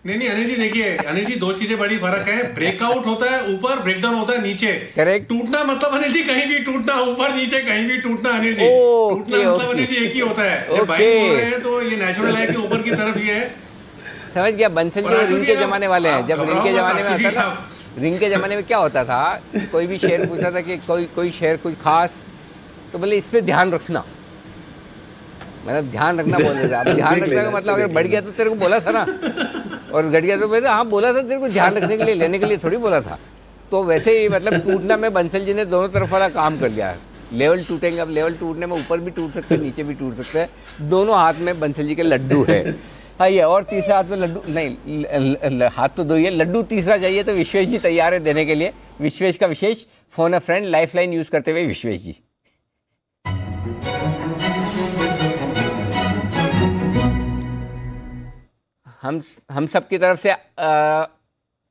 नहीं अनिल जी देखिए, अनिल जी 2 चीजें बड़ी फर्क है। ब्रेकआउट होता है ऊपर, ब्रेकडाउन होता है नीचे। करेक्ट। टूटना मतलब अनिल जी कहीं भी टूटना, ऊपर नीचे कहीं भी टूटना अनिल जी। टूटना मतलब अनिल जी एक ही होता है। जब बाइंग बोल रहे हैं तो ये नेचुरल है कि ऊपर की तरफ ही है। समझ गया। बंसल जी रिंग के जमाने वाले हैं। जब रिंग के जमाने में होता था, रिंग के जमाने में क्या होता था, कोई भी शेयर पूछा था कि कोई शेयर कुछ खास, तो बोले इस पे ध्यान रखना। मतलब ध्यान रखना बोल रहे थे आप। ध्यान रखने का मतलब अगर बढ़ गया तो तेरे को बोला था ना, और घट गया तो मैंने हाँ बोला था तेरे को, ध्यान रखने के लिए, लेने के लिए थोड़ी बोला था। तो वैसे ही मतलब टूटना में बंसल जी ने दोनों तरफ वाला काम कर लिया है। लेवल टूटेंगे, अब लेवल टूटने में ऊपर भी टूट सकते हैं, नीचे भी टूट सकते हैं। दोनों हाथ में बंसल जी के लड्डू है। आइए, और तीसरा हाथ में लड्डू नहीं, हाथ तो दो ही है, लड्डू तीसरा चाहिए तो विश्वेश जी तैयार है देने के लिए। विश्वेश का विशेष phone a friend lifeline use करते हुए विश्वेश जी। हम सब की तरफ से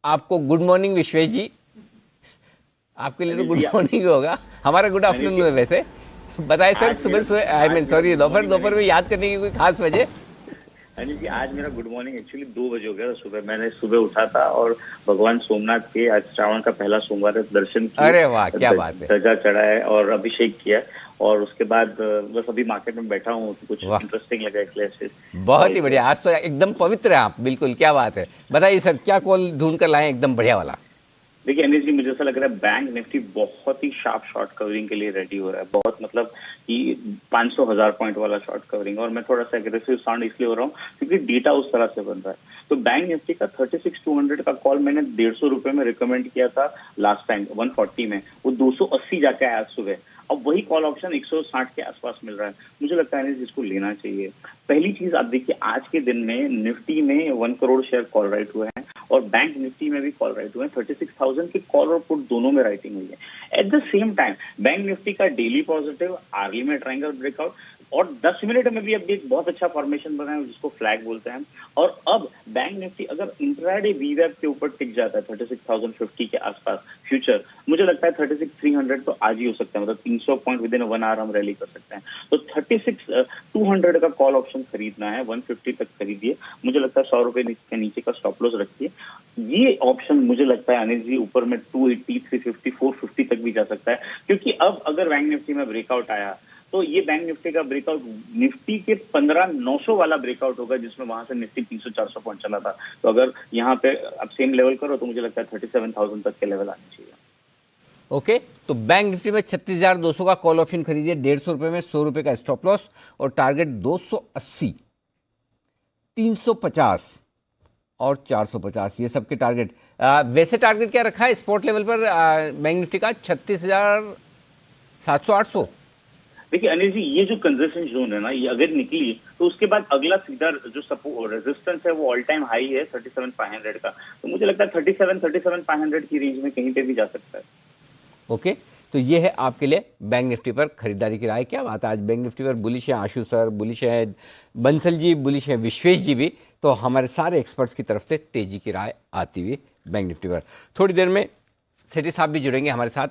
आपको गुड मॉर्निंग विश्वेश जी। आपके लिए तो गुड मॉर्निंग होगा, हमारा गुड आफ्टरनून है वैसे। बताए सर, सुबह आई मीन सॉरी दोपहर में याद करने की कोई खास वजह? अनिल जी, आज मेरा गुड मॉर्निंग एक्चुअली 2 बजे हो गया था सुबह। मैंने सुबह उठा था और भगवान सोमनाथ के, आज श्रावण का पहला सोमवार है, दर्शन किए। अरे वाह, क्या बात है। ध्वजा चढ़ाया और अभिषेक किया, और उसके बाद बस अभी मार्केट में बैठा हूँ तो कुछ इंटरेस्टिंग लगा इसलिए। बहुत ही बढ़िया, आज तो एकदम पवित्र है आप, बिल्कुल, क्या बात है। बताइए सर, क्या कॉल ढूंढ कर लाए एकदम बढ़िया वाला? देखिए अनिल जी, मुझे ऐसा लग रहा है बैंक निफ्टी बहुत ही शार्प शॉर्ट कवरिंग के लिए रेडी हो रहा है। बहुत मतलब कि 500,000 पॉइंट वाला शॉर्ट कवरिंग, और मैं थोड़ा सा एग्रेसिव साउंड इसलिए हो रहा हूँ क्योंकि डेटा उस तरह से बन रहा है। तो बैंक निफ्टी का 36,200 का कॉल मैंने 150 रुपए में रिकमेंड किया था लास्ट टाइम 140 में, वो 280 जाके आया आज सुबह। अब वही कॉल ऑप्शन 160 के आसपास मिल रहा है। मुझे लगता है जिसको लेना चाहिए। पहली चीज आप देखिए, आज के दिन में निफ्टी में 1 करोड़ शेयर कॉल राइट हुए हैं और बैंक निफ्टी में भी कॉल राइट हुए हैं। 36,000 के कॉल और पुट दोनों में राइटिंग हुई है। At the same time bank Nifty का डेली पॉजिटिव, आर्ली में ट्रायंगल ब्रेकआउट, और 10 मिनट में भी अभी एक बहुत अच्छा फॉर्मेशन बना है जिसको फ्लैग बोलते हैं। और अब बैंक निफ्टी अगर इंट्राडे वीवैप के ऊपर टिक जाता है 36,050 के आसपास फ्यूचर, मुझे लगता है 36,300 तो आज ही हो सकता है। मतलब 300 पॉइंट विद इन 1 आवर हम रैली कर सकते हैं। तो 36,200 का कॉल ऑप्शन खरीदना है, 150 तक खरीदिए। मुझे लगता है 100 रुपए के नीचे का स्टॉप लॉस रखिए। ये ऑप्शन मुझे लगता है अनिल जी ऊपर में 280, 350, 450 तक भी जा सकता है, क्योंकि अब अगर बैंक निफ्टी में ब्रेकआउट आया तो ये बैंक निफ्टी का ब्रेकआउट निफ्टी के 15,900 वाला ब्रेकआउट होगा, जिसमें वहां से निफ्टी 300-400 पॉइंट चला था। तो अगर यहाँ पे अब सेम लेवल करो तो मुझे लगता है 37,000 तक के लेवल आने चाहिए। ओके, तो बैंक निफ्टी में 36,200 का कॉल ऑप्शन खरीदिए 150 रुपए में, 100 रुपए का स्टॉप लॉस, और टारगेट 280, 350 और 450, ये सबके टारगेट। वैसे टारगेट क्या रखा है स्पॉट लेवल पर बैंक निफ्टी का? 36,700, 800। देखिए अनिल जी, ये जो कंजर्वेशन जोन है ना, ये अगर निकली तो उसके बाद अगला सीधा जो सपोर्ट रेजिस्टेंस है वो ऑल टाइम हाई है 37,500 का। तो मुझे लगता है 37,500 की रेंज में कहीं पे भी जा सकता है। ओके, तो ये है आपके लिए बैंक निफ्टी पर खरीदारी की राय। क्या बात है, आज बैंक निफ्टी पर बुलिश है आशु सर, बुलिश है बंसल जी, बुलिश है विश्वेश जी भी। तो हमारे सारे एक्सपर्ट्स की तरफ से तेजी की राय आती हुई बैंक निफ्टी पर। थोड़ी देर में सेठी साहब भी जुड़ेंगे हमारे साथ।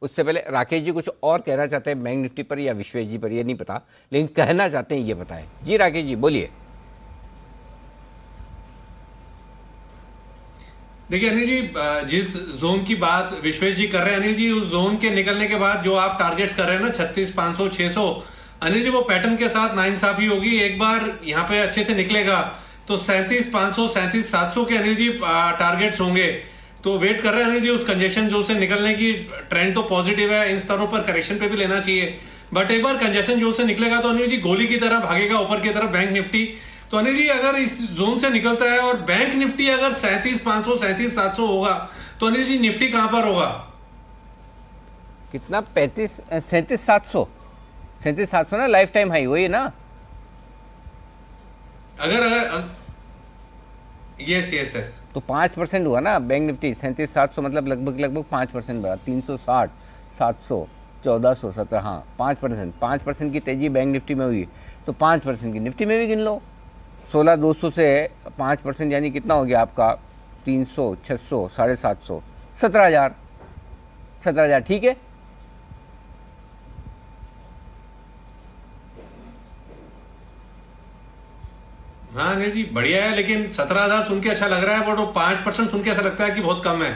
उससे पहले राकेश जी कुछ और कहना चाहते हैं बैंक निफ्टी पर या विश्वेश जी पर, ये नहीं पता, लेकिन कहना चाहते हैं ये बताएं। जी राकेश जी बोलिए। देखिए अनिल जी, जिस जोन की बात विश्वेश जी कर रहे हैं अनिल जी, उस जोन के निकलने के बाद जो आप टारगेट्स कर रहे हैं ना 36,500, 600, अनिल जी वो पैटर्न के साथ नाइंसाफी होगी। एक बार यहाँ पे अच्छे से निकलेगा तो 37,500, 37,700 के अनिल जी टारगेट्स होंगे। तो वेट कर रहे हैं अनिल जी उस कंजेशन जोन से निकलने की। ट्रेंड तो पॉजिटिव है, इन स्तरों पर करेक्शन पे भी लेना चाहिए, बट एक बार कंजेशन जोन से निकलेगा तो अनिल जी गोली की तरह भागेगा ऊपर की तरफ बैंक निफ्टी। तो अनिल जी अगर इस जोन से निकलता है और बैंक निफ्टी अगर 37,500, 37,700 होगा तो अनिल जी निफ्टी कहां पर होगा? कितना? 37,700, 37,700 ना लाइफ टाइम हाई, वही ना? अगर यस तो 5% हुआ ना बैंक निफ्टी। 37,700 मतलब लगभग 5% बढ़ा। 360, 700, 1400, 17, हाँ 5% की तेजी बैंक निफ्टी में हुई, तो 5% की निफ्टी में भी गिन लो। 16,200 से 5% यानी कितना हो गया आपका? 300, 600, 750, 17,000, ठीक है। हाँ अनिल जी बढ़िया है, लेकिन 17,000 सुन के अच्छा लग रहा है, बट वो 5% सुन के ऐसा लगता है कि बहुत कम है।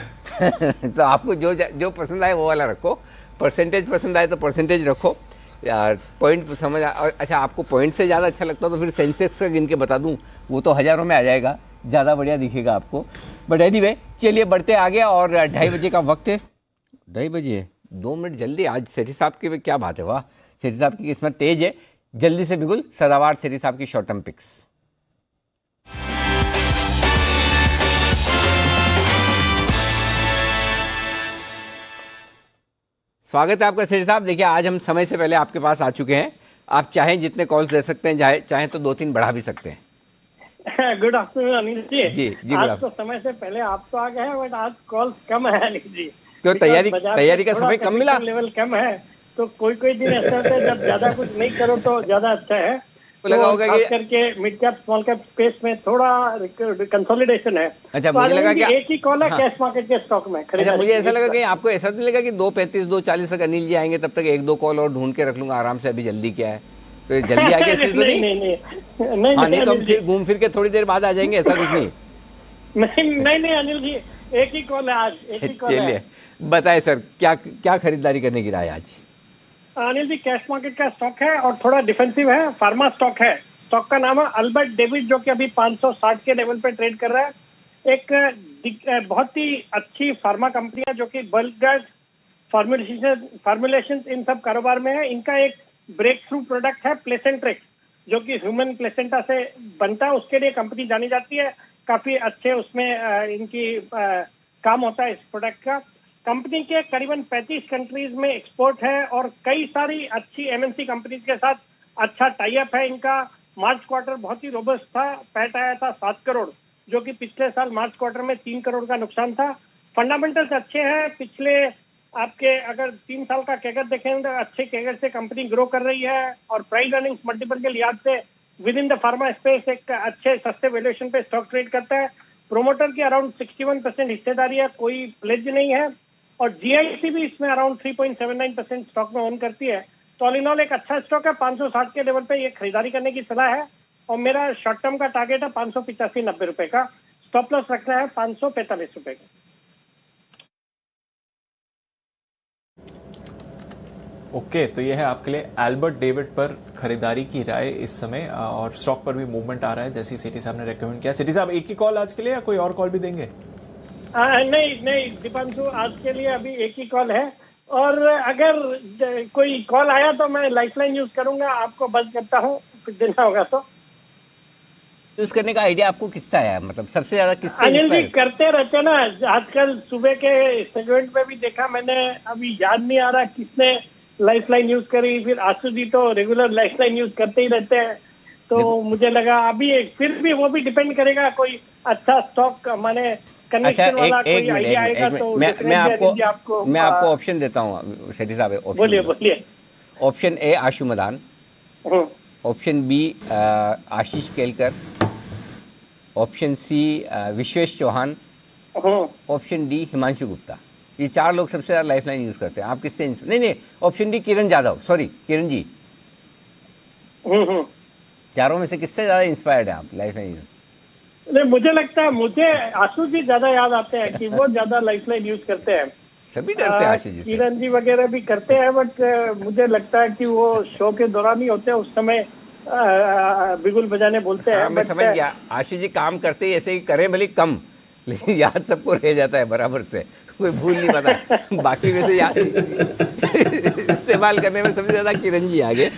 तो आपको जो पसंद आए वो वाला रखो। परसेंटेज पसंद आए तो परसेंटेज रखो यार, पॉइंट समझ अच्छा आपको पॉइंट से ज़्यादा अच्छा लगता हो तो फिर सेंसेक्स का गिन के बता दूं, वो तो हज़ारों में आ जाएगा, ज़्यादा बढ़िया दिखेगा आपको। बट एनीवे चलिए बढ़ते आगे, और 2:30 बजे का वक्त है। 2:30 बजे 2 मिनट जल्दी। आज सेठी साहब की क्या बात है, वाह सेठी साहब की किस्मत तेज है। जल्दी से बिगुल सदाबहार सेठी साहब की शॉर्ट टर्म पिक्स। स्वागत है आपका सेठी साहब। देखिए आज हम समय से पहले आपके पास आ चुके हैं। आप चाहें जितने कॉल्स ले सकते हैं, चाहें तो 2-3 बढ़ा भी सकते हैं। Good afternoon Anil ji. जी आज तो समय से पहले आप तो आ गए हैं, बट आज कॉल्स कम है अनिल जी। क्यों तैयारी का समय कम मिला? लेवल कम है तो कोई दिन ऐसा होता है जब ज्यादा कुछ नहीं करो तो ज्यादा अच्छा है। लगा होगा खास करके mid cap small cap space में थोड़ा कंसोलिडेशन है। अच्छा, तो मुझे लगा कि एक ही कॉल है कैश मार्केट के स्टॉक में। अच्छा, मुझे ऐसा लगा कि आपको ऐसा नहीं लगा कि 2:35 2:40 तक अनिल जी आएंगे, तब तक 1-2 कॉल और ढूंढ के रख लूंगा आराम से, अभी जल्दी क्या है, तो जल्दी आके ऐसे तो नहीं नहीं तो हम फिर घूम फिर के थोड़ी देर बाद आ जाएंगे, ऐसा कुछ नहीं। नहीं अनिल जी, एक ही कॉल है आज, एक ही कॉल है। चलिए बताए सर, क्या खरीदारी करने की राय आज? अनिल जी कैश मार्केट का स्टॉक है और थोड़ा डिफेंसिव है, फार्मा स्टॉक है। स्टॉक का नाम है अल्बर्ट डेविड, जो कि अभी 560 के लेवल पे ट्रेड कर रहा है। एक बहुत ही अच्छी फार्मा कंपनी है जो कि बल्क ड्रग फॉर्मुलेशन इन सब कारोबार में है। इनका एक ब्रेक थ्रू प्रोडक्ट है प्लेसेंट्रिक्स, जो कि ह्यूमन प्लेसेंटा से बनता है, उसके लिए कंपनी जानी जाती है। काफी अच्छे उसमें इनकी काम होता है इस प्रोडक्ट का। कंपनी के करीबन 35 कंट्रीज में एक्सपोर्ट है और कई सारी अच्छी एमएनसी कंपनीज के साथ अच्छा टाई अप है इनका। मार्च क्वार्टर बहुत ही रोबस्ट था, पैट आया था 7 करोड़, जो कि पिछले साल मार्च क्वार्टर में 3 करोड़ का नुकसान था। फंडामेंटल्स अच्छे हैं, पिछले आपके अगर 3 साल का कैगर देखेंगे तो अच्छे कैगर से कंपनी ग्रो कर रही है और प्राइस अर्निंग्स मल्टीपल के लिहाज से with in the pharma space एक अच्छे सस्ते वैल्यूएशन पे स्टॉक ट्रेड करता है। प्रोमोटर की अराउंड 61% हिस्सेदारी है, कोई प्लेज नहीं है और जीआईसी भी इसमें अराउंड 3.79% स्टॉक में ओन करती है। तो ऑल इन ऑल एक अच्छा स्टॉक है। 560 के लेवल पे ये खरीदारी करने की सलाह है और मेरा शॉर्ट टर्म का टारगेट है 585-90 रुपए का। स्टॉप लॉस रखना है 545 रुपए का। ओके, तो ये है आपके लिए अल्बर्ट डेविड पर खरीदारी की राय इस समय, और स्टॉक पर भी मूवमेंट आ रहा है जैसी सेठी साहब ने रेकमेंड किया। सेठी साहब एक ही कॉल आज के लिए या कोई और कॉल भी देंगे? नहीं दीपांशु, आज के लिए अभी एक ही कॉल है और अगर कोई कॉल आया तो मैं लाइफलाइन यूज करूंगा, आपको बस करता हूँ, फिर देना होगा तो। यूज करने का आइडिया आपको किससे आया, मतलब सबसे ज्यादा किससे? अनिल जी करते रहते ना, आजकल सुबह के सेगमेंट में भी देखा मैंने, अभी याद नहीं आ रहा किसने लाइफलाइन यूज करी, फिर आशु जी तो रेगुलर लाइफलाइन यूज करते ही रहते हैं, तो मुझे लगा अभी फिर भी वो भी डिपेंड करेगा कोई अच्छा स्टॉक माने कनेक्शन वाला कोई आइडिया आएगा तो मैं आपको ऑप्शन देता हूँ सेठी साहब। बोलिए। Option A Ashu Madan, option B Ashish Kelkar, option C Vishwesh Chauhan, option D Himanshu Gupta. ये 4 लोग सबसे ज्यादा लाइफलाइन यूज करते हैं। आप किससे? नहीं, option D Kiran Yadav, sorry Kiran ji. चारों में से किससे ज्यादा इंस्पायर्ड है आप लाइफलाइन यूज? नहीं, मुझे लगता है मुझे आशु जी ज्यादा याद आते हैं कि वो ज्यादा लाइफलाइन यूज करते हैं। सभी करते हैं आशु जी, किरण जी वगैरह भी करते हैं, बट मुझे लगता है कि वो शो के दौरान ही होते हैं, उस समय बिगुल बजाने बोलते हैं। मैं समझ गया, आशु जी काम करते ही ऐसे ही करें भले कम, लेकिन याद सबको रह जाता है बराबर से, कोई भूल नहीं पाता। बाकी में से याद इस्तेमाल करने में सबसे ज्यादा किरण जी आगे।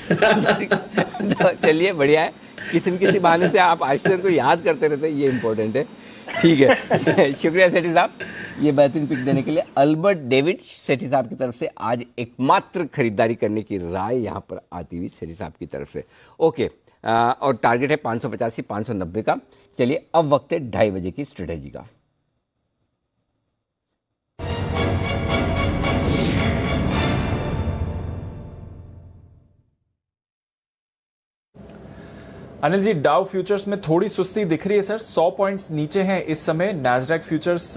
चलिए बढ़िया है, किसी बहाने से आप आश्चर्य को याद करते रहते हैं, ये इंपॉर्टेंट है। ठीक है, शुक्रिया सेठी साहब ये बेहतरीन पिक देने के लिए। अल्बर्ट डेविड सेठी साहब की तरफ से आज एकमात्र खरीदारी करने की राय यहाँ पर आती हुई सेठी साहब की तरफ से। ओके, और टारगेट है 585-590 का। चलिए अब वक्त है 2:30 बजे की स्ट्रेटेजी का। अनिल जी, डाउ फ्यूचर्स में थोड़ी सुस्ती दिख रही है सर, 100 पॉइंट्स नीचे हैं इस समय। नैस्डैक फ्यूचर्स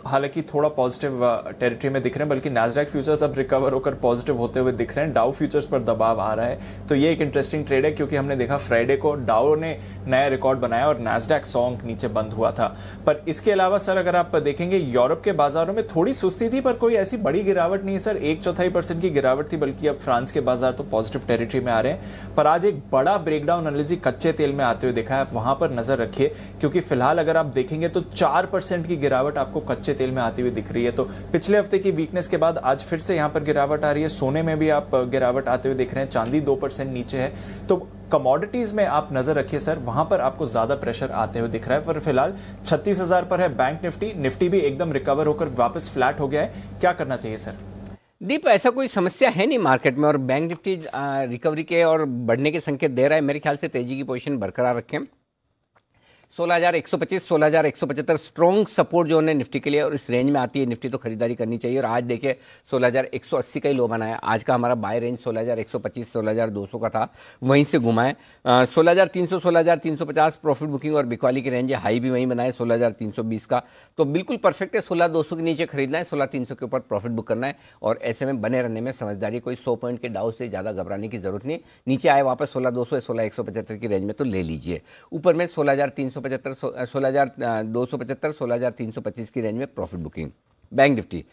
हालांकि थोड़ा पॉजिटिव टेरिटरी में दिख रहे हैं, बल्कि नैस्डैक फ्यूचर्स अब रिकवर होकर पॉजिटिव होते हुए दिख रहे हैं। डाउ फ्यूचर्स पर दबाव आ रहा है, तो ये एक इंटरेस्टिंग ट्रेड है, क्योंकि हमने देखा फ्राइडे को डाउ ने नया रिकॉर्ड बनाया और नैस्डैक 100 अंक नीचे बंद हुआ था। पर इसके अलावा सर अगर आप देखेंगे यूरोप के बाजारों में थोड़ी सुस्ती थी, पर कोई ऐसी बड़ी गिरावट नहीं है सर। 1/4% की गिरावट थी, बल्कि अब फ्रांस के बाजार तो पॉजिटिव टेरिटरी में आ रहे हैं। पर आज एक बड़ा ब्रेकडाउन अनिल जी कच्चे तेल में आते हुए देखा है, आप वहां पर नजर रखिए, क्योंकि फिलहाल अगर आप देखेंगे तो 4% की गिरावट आपको कच्चे कच्चे तेल में आती हुई दिख रही है। तो पिछले हफ्ते की वीकनेस के बाद आज फिर से यहाँ पर गिरावट आ रही है। सोने में भी आप गिरावट आते हुए दिख रहे हैं, चांदी 2% नीचे है। तो कमोडिटीज में आप नजर रखिए सर, वहां पर आपको ज्यादा प्रेशर आते हुए दिख रहा है। पर फिलहाल 36,000 पर है बैंक निफ्टी। निफ्टी भी एकदम रिकवर होकर वापस फ्लैट हो गया है। क्या करना चाहिए सर? दीप, ऐसा कोई समस्या है नहीं मार्केट में, और बैंक निफ्टी रिकवरी के और बढ़ने के संकेत दे रहा है। मेरे ख्याल से तेजी की पोजीशन बरकरार रखें। 16,125, 16,175 स्ट्रॉन्ग सपोर्ट जो है निफ्टी के लिए, और इस रेंज में आती है निफ्टी तो खरीदारी करनी चाहिए। और आज देखिए 16,180 का ही लो बनाया। आज का हमारा बाय रेंज 16,125, 16,200 का था, वहीं से घुमाए। 16,300, 16,350 प्रॉफिट बुकिंग और बिकवाली की रेंज है। हाई भी वहीं बनाए 16,320 का, तो बिल्कुल परफेक्ट है। 16,200 के नीचे खरीदना है, 16,300 के ऊपर प्रॉफिट बुक करना है, और ऐसे में बने रहने में समझदारी। कोई 100 पॉइंट के डाउन से ज़्यादा घबराने की जरूरत नहीं। नीचे आए वापस 16,200 या 16,175 की रेंज में तो ले लीजिए। ऊपर में 16,375, 16,275, 16,325 की रेंज में profit booking. Bank Nifty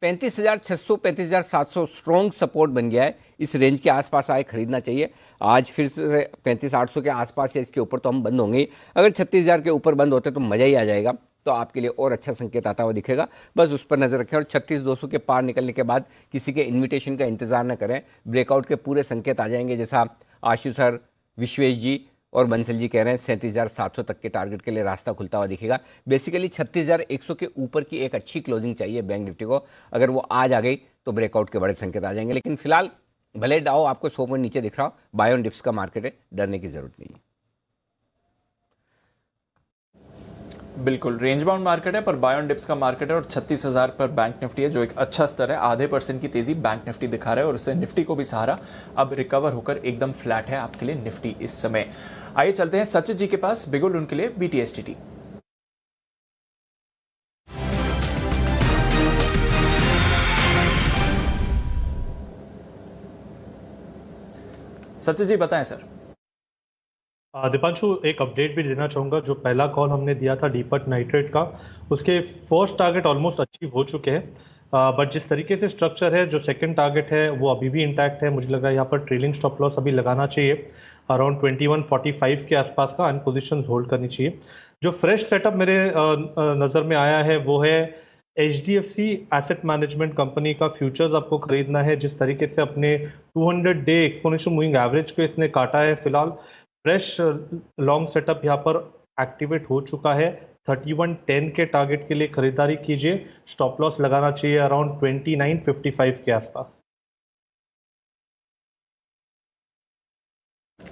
35,600, 35,700 strong support बन गया है। इस रेंज के आसपास आए खरीदना चाहिए। आज फिर से 35,800 के आसपास या इसके ऊपर तो हम बंद होंगे। अगर 36,000 के ऊपर बंद होते तो मज़ा ही आ जाएगा, तो आपके लिए और अच्छा संकेत आता हुआ दिखेगा। बस उस पर नजर रखें, और 36,200 के पार निकलने के बाद किसी के इन्विटेशन का इंतजार न करें। ब्रेकआउट के पूरे संकेत आ जाएंगे, जैसा आशु सर, विश्वेश जी और बंसल जी कह रहे हैं। 37,700 तक के टारगेट के लिए रास्ता खुलता हुआ दिखेगा। बेसिकली 36,100 के ऊपर की एक अच्छी क्लोजिंग चाहिए बैंक निफ्टी को। अगर वो आज आ गई तो ब्रेकआउट के बड़े संकेत आ जाएंगे। लेकिन फिलहाल भले डाउ आपको 100 पॉइंट नीचे दिख रहा हो, बाय ऑन डिप्स का मार्केट है, डरने की जरूरत नहीं है। बिल्कुल रेंज बाउंड मार्केट है, पर बाय ऑन डिप्स का मार्केट है, और 36,000 पर बैंक निफ्टी है, जो एक अच्छा स्तर है। आधे % की तेजी बैंक निफ्टी दिखा रहा है, और उससे निफ्टी को भी सहारा। अब रिकवर होकर एकदम फ्लैट है आपके लिए निफ्टी इस समय। आइए चलते हैं सचिन जी के पास, बिगुल उनके लिए BTSTT। सचिन जी बताएं सर। दीपांशु, एक अपडेट भी देना चाहूँगा। जो पहला कॉल हमने दिया था दीपक नाइट्रेट का, उसके फर्स्ट टारगेट ऑलमोस्ट अचीव हो चुके हैं, बट जिस तरीके से स्ट्रक्चर है, जो सेकंड टारगेट है वो अभी भी इंटैक्ट है। मुझे लगा यहाँ पर ट्रेलिंग स्टॉप लॉस अभी लगाना चाहिए अराउंड 2145 के आसपास का, एंड पोजीशंस होल्ड करनी चाहिए। जो फ्रेश सेटअप मेरे नज़र में आया है वो है HDFC एसेट मैनेजमेंट कंपनी का फ्यूचर्स आपको खरीदना है। जिस तरीके से अपने 200 डे एक्सपोनेंशियल मूविंग एवरेज को इसने काटा है, फिलहाल फ्रेश लॉन्ग सेटअप यहाँ पर एक्टिवेट हो चुका है। 3110 के टारगेट के लिए खरीदारी कीजिए। स्टॉप लॉस लगाना चाहिए अराउंड 2955 के आसपास।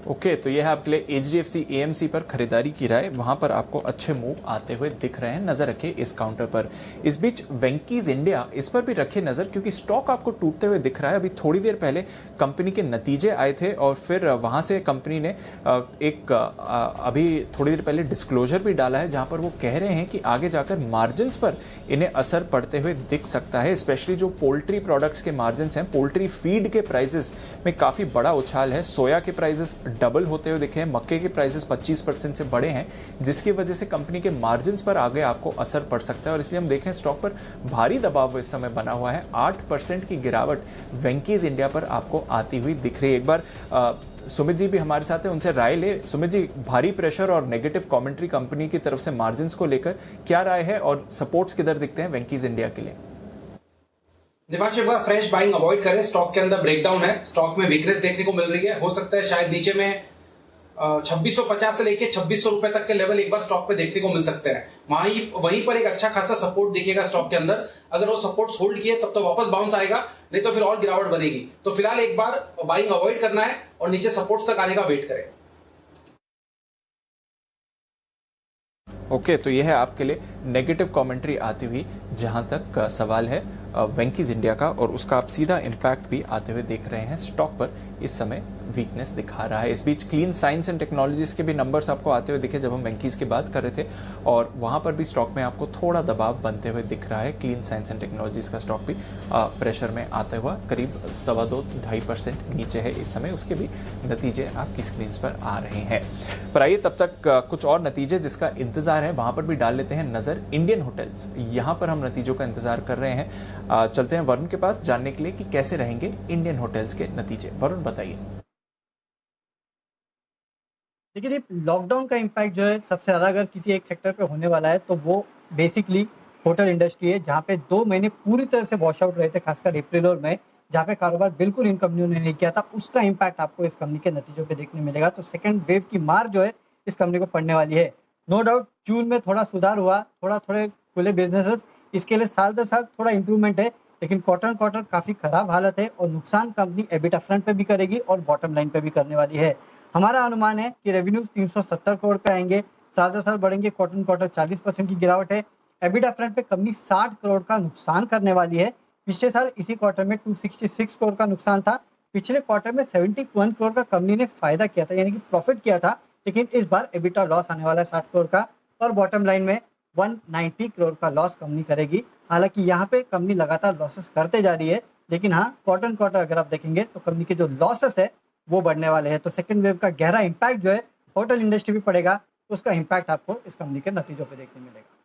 ओके, तो यह है आपके लिए HDFC AMC पर खरीदारी की राय। वहां पर आपको अच्छे मूव आते हुए दिख रहे हैं, नजर रखिए इस काउंटर पर। इस बीच वेंकीज इंडिया, इस पर भी रखिए नजर, क्योंकि स्टॉक आपको टूटते हुए दिख रहा है। अभी थोड़ी देर पहले कंपनी के नतीजे आए थे, और फिर वहां से कंपनी ने अभी थोड़ी देर पहले डिस्क्लोजर भी डाला है, जहां पर वो कह रहे हैं कि आगे जाकर मार्जिन पर इन्हें असर पड़ते हुए दिख सकता है। स्पेशली जो पोल्ट्री प्रोडक्ट्स के मार्जिन हैं, पोल्ट्री फीड के प्राइसेस में काफी बड़ा उछाल है। सोया के प्राइसेस डबल होते हुए दिखे हैं, मक्के के प्राइसेस 25% से बढ़े हैं, जिसकी वजह से कंपनी के मार्जिन्स पर आगे आपको असर पड़ सकता है। और इसलिए हम देखें स्टॉक पर भारी दबाव इस समय बना हुआ है। 8% की गिरावट वेंकीज इंडिया पर आपको आती हुई दिख रही है। एक बार सुमित जी भी हमारे साथ हैं, उनसे राय ले। सुमित जी, भारी प्रेशर और नेगेटिव कमेंट्री कंपनी की तरफ से मार्जिन्स को लेकर क्या राय है, और सपोर्ट्स किधर दिखते हैं वेंकीज इंडिया के लिए? दिपांशु, एक बार फ्रेश बाइंग अवॉइड करें। स्टॉक के अंदर ब्रेकडाउन है, स्टॉक में वीकनेस देखने को मिल रही है। हो सकता है शायद नीचे में 2650 से लेके 2600 रुपए तक के लेवल एक बार स्टॉक पे देखने को मिल सकते हैं। वहीं पर एक अच्छा खासा सपोर्ट दिखेगा स्टॉक के अंदर। अगर वो सपोर्ट्स होल्ड किए तब तो वापस बाउंस आएगा, नहीं तो फिर और गिरावट बनेगी। तो फिलहाल एक बार बाइंग अवॉइड करना है और नीचे सपोर्ट्स तक आने का वेट करें। ओके, तो यह है आपके लिए नेगेटिव कमेंट्री आती हुई, जहां तक सवाल है वेंकीज इंडिया का, और उसका आप सीधा इंपैक्ट भी आते हुए देख रहे हैं। स्टॉक पर इस समय वीकनेस दिखा रहा है। इस बीच क्लीन साइंस एंड टेक्नोलॉजीज के भी नंबर्स आपको आते हुए दिखे जब हम वेंकीज की बात कर रहे थे, और वहां पर भी स्टॉक में आपको थोड़ा दबाव बनते हुए दिख रहा है। क्लीन साइंस एंड टेक्नोलॉजीज का स्टॉक भी प्रेशर में आता हुआ करीब 2.25-2.5% नीचे है इस समय। उसके भी नतीजे आपकी स्क्रीन पर आ रहे हैं। पर आइए तब तक कुछ और नतीजे जिसका इंतजार है वहां पर भी डाल लेते हैं नजर। इंडियन होटल्स, यहां पर हम नतीजों का इंतजार कर रहे हैं। चलते हैं वरुण के पास जानने के लिए कि कैसे रहेंगे इंडियन होटल्स के नतीजे। वरुण बताइए। देखिए, लॉकडाउन का इम्पैक्ट जो है सबसे ज़्यादा अगर किसी एक सेक्टर पे होने वाला है तो वो बेसिकली होटल इंडस्ट्री है, जहाँ पे 2 महीने पूरी तरह से वॉश आउट रहे थे, खासकर अप्रैल और मई, जहाँ पे कारोबार बिल्कुल इन कंपनियों ने नहीं किया था, उसका इम्पैक्ट आपको इस कंपनी के नतीजों पे देखने मिलेगा। तो सेकंड वेव की मार जो है इस कंपनी को पड़ने वाली है। नो डाउट जून में थोड़ा सुधार हुआ, थोड़े खुले बिजनेसेस, इसके लिए साल दर साल थोड़ा इंप्रूवमेंट है, लेकिन क्वार्टर काफ़ी खराब हालत है और नुकसान कंपनी एबिटा फ्रंट पे भी करेगी और बॉटम लाइन पे भी करने वाली है। हमारा अनुमान है कि रेवेन्यूज 370 करोड़ पे आएंगे, साल दर साल बढ़ेंगे, क्वार्टर 40% की गिरावट है। एबिटा फ्रंट पे कंपनी 60 करोड़ का नुकसान करने वाली है। पिछले साल इसी क्वार्टर में 266 करोड़ का नुकसान था, पिछले क्वार्टर में 71 करोड़ का कंपनी ने फायदा किया था, यानी कि प्रॉफिट किया था, लेकिन इस बार एबिटा लॉस आने वाला है 60 करोड़ का और बॉटम लाइन में 190 करोड़ का लॉस कंपनी करेगी। हालांकि यहाँ पे कंपनी लगातार लॉसेस करते जा रही है, लेकिन हाँ क्वार्टर अगर आप देखेंगे तो कंपनी के जो लॉसेस है वो बढ़ने वाले हैं। तो सेकंड वेव का गहरा इम्पैक्ट जो है होटल इंडस्ट्री भी पड़ेगा, उसका इम्पैक्ट आपको इस कंपनी के नतीजों पे देखने मिलेगा।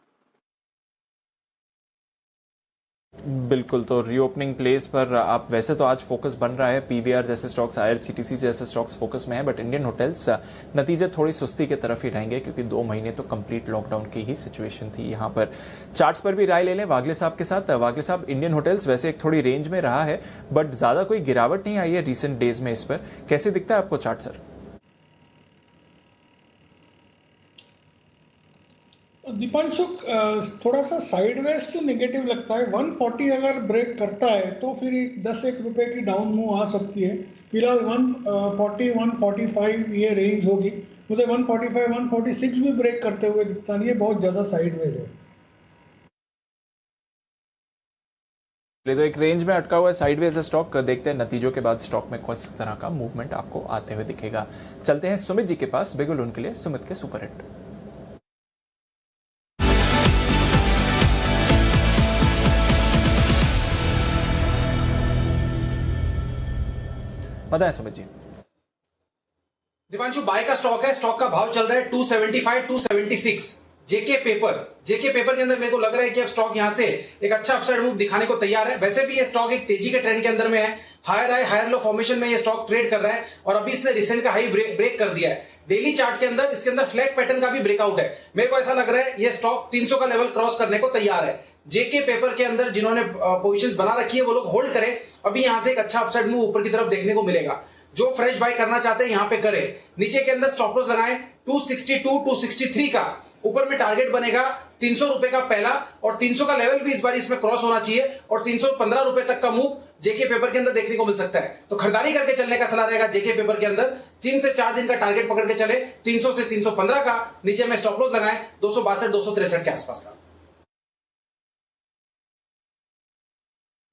बिल्कुल, तो रीओपनिंग प्लेस पर आप वैसे तो आज फोकस बन रहा है, पीवीआर जैसे स्टॉक्स, आईआरसीटीसी जैसे स्टॉक्स फोकस में है, बट इंडियन होटल्स नतीजे थोड़ी सुस्ती की तरफ ही रहेंगे क्योंकि 2 महीने तो कंप्लीट लॉकडाउन की ही सिचुएशन थी। यहाँ पर चार्ट्स पर भी राय ले लें वागले साहब के साथ। वागले साहब, इंडियन होटल्स वैसे एक थोड़ी रेंज में रहा है बट ज्यादा कोई गिरावट नहीं आई है रिसेंट डेज में, इस पर कैसे दिखता है आपको चार्ट सर? दीपांशु, थोड़ा सा साइडवेज तो नेगेटिव लगता है। 140 अगर ब्रेक करता है तो फिर 10-1 रुपए की डाउन मूव आ सकती है। फिलहाल 140 145 ये रेंज होगी। मुझे 145 146 भी ब्रेक करते हुए दिखता नहीं है, बहुत ज़्यादा साइडवेज है। तो एक रेंज में अटका हुआ है, साइडवेज स्टॉक। देखते हैं नतीजों के बाद स्टॉक में किस तरह का मूवमेंट आपको आते हुए दिखेगा। चलते हैं सुमित जी के पास, बिगुल उनके लिए सुमित के सुपर हिट। बताएं सुमित जी। दीपांशु, बाय का स्टॉक है, स्टॉक का भाव चल रहा है 275 276। जेके पेपर के अंदर मेरे को लग रहा है कि अब स्टॉक यहां से एक अच्छा अपसाइड मूव दिखाने को तैयार है। वैसे भी ये स्टॉक एक तेजी के ट्रेंड के अंदर में है, higher high higher low formation में ये स्टॉक ट्रेड कर रहा है और अभी इसने रिसेंट का हाई ब्रेक कर दिया है। डेली चार्ट के अंदर इसके अंदर फ्लैग पैटर्न का भी ब्रेकआउट है। मेरे को ऐसा लग रहा है ये स्टॉक 300 का लेवल क्रॉस करने को तैयार है। जेके पेपर के अंदर जिन्होंने पोजीशंस बना रखी है वो लोग होल्ड करें, अभी यहां से एक अच्छा अपसाइड मूव ऊपर की तरफ देखने को मिलेगा। जो फ्रेश बाय करना चाहते हैं यहां पे करें। नीचे के अंदर स्टॉप लॉस लगाएं 262 263 का, ऊपर में टारगेट बनेगा 300 रुपए का पहला और 300 का लेवल भी इस बार इसमें क्रॉस होना चाहिए और 315 रुपए तक का मूव जेके पेपर के अंदर देखने को मिल सकता है। तो खरीदारी करके चलने का सलाह रहेगा जेके पेपर के अंदर। 3 से 4 दिन का टारगेट पकड़ के चले 300 से 315 का, नीचे में स्टॉप लॉस लगाएं 262 263 के आसपास का।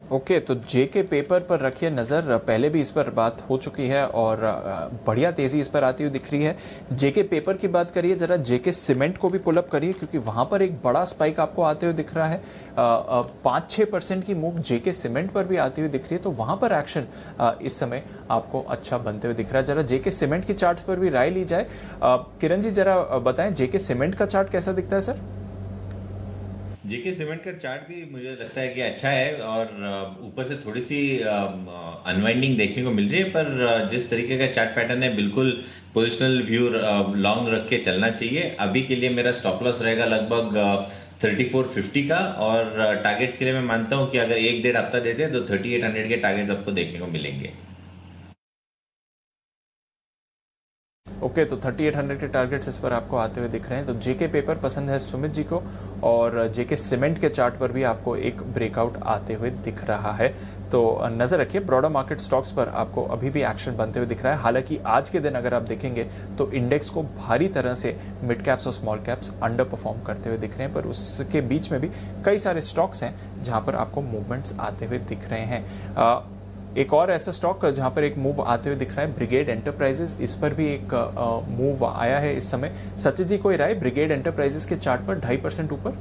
ओके, तो जेके पेपर पर रखिए नजर, पहले भी इस पर बात हो चुकी है और बढ़िया तेजी इस पर आती हुई दिख रही है। जेके पेपर की बात करिए जरा, जेके सीमेंट को भी पुल अप करिए क्योंकि वहां पर एक बड़ा स्पाइक आपको आते हुए दिख रहा है। 5-6% की मूव जेके सीमेंट पर भी आती हुई दिख रही है, तो वहां पर एक्शन इस समय आपको अच्छा बनते हुए दिख रहा है। जरा जेके सीमेंट की चार्ट पर भी राय ली जाए। किरण जी जरा बताएं जेके सीमेंट का चार्ट कैसा दिखता है सर? जेके सीमेंट का चार्ट भी मुझे लगता है कि अच्छा है और ऊपर से थोड़ी सी अनवाइंडिंग देखने को मिल रही है, पर जिस तरीके का चार्ट पैटर्न है बिल्कुल पोजिशनल व्यू लॉन्ग रख के चलना चाहिए। अभी के लिए मेरा स्टॉप लॉस रहेगा लगभग 3450 का और टारगेट्स के लिए मैं मानता हूं कि अगर 1-1.5 हफ्ता देते हैं तो 3800 के टारगेट्स आपको देखने को मिलेंगे। ओके, तो 3800 के टारगेट्स इस पर आपको आते हुए दिख रहे हैं। तो जेके पेपर पसंद है सुमित जी को और जेके सीमेंट के चार्ट पर भी आपको एक ब्रेकआउट आते हुए दिख रहा है। तो नजर रखिए, ब्रॉडर मार्केट स्टॉक्स पर आपको अभी भी एक्शन बनते हुए दिख रहा है। हालांकि आज के दिन अगर आप देखेंगे तो इंडेक्स को भारी तरह से मिड कैप्स और स्मॉल कैप्स अंडर परफॉर्म करते हुए दिख रहे हैं, पर उसके बीच में भी कई सारे स्टॉक्स हैं जहां पर आपको मूवमेंट्स आते हुए दिख रहे हैं। एक और ऐसा स्टॉक जहां पर एक मूव आते हुए दिख रहा है ब्रिगेड एंटरप्राइजेस, इस पर भी एक मूव आया है इस समय। सचिन जी कोई राय ब्रिगेड एंटरप्राइजेस के चार्ट पर 2.5% ऊपर?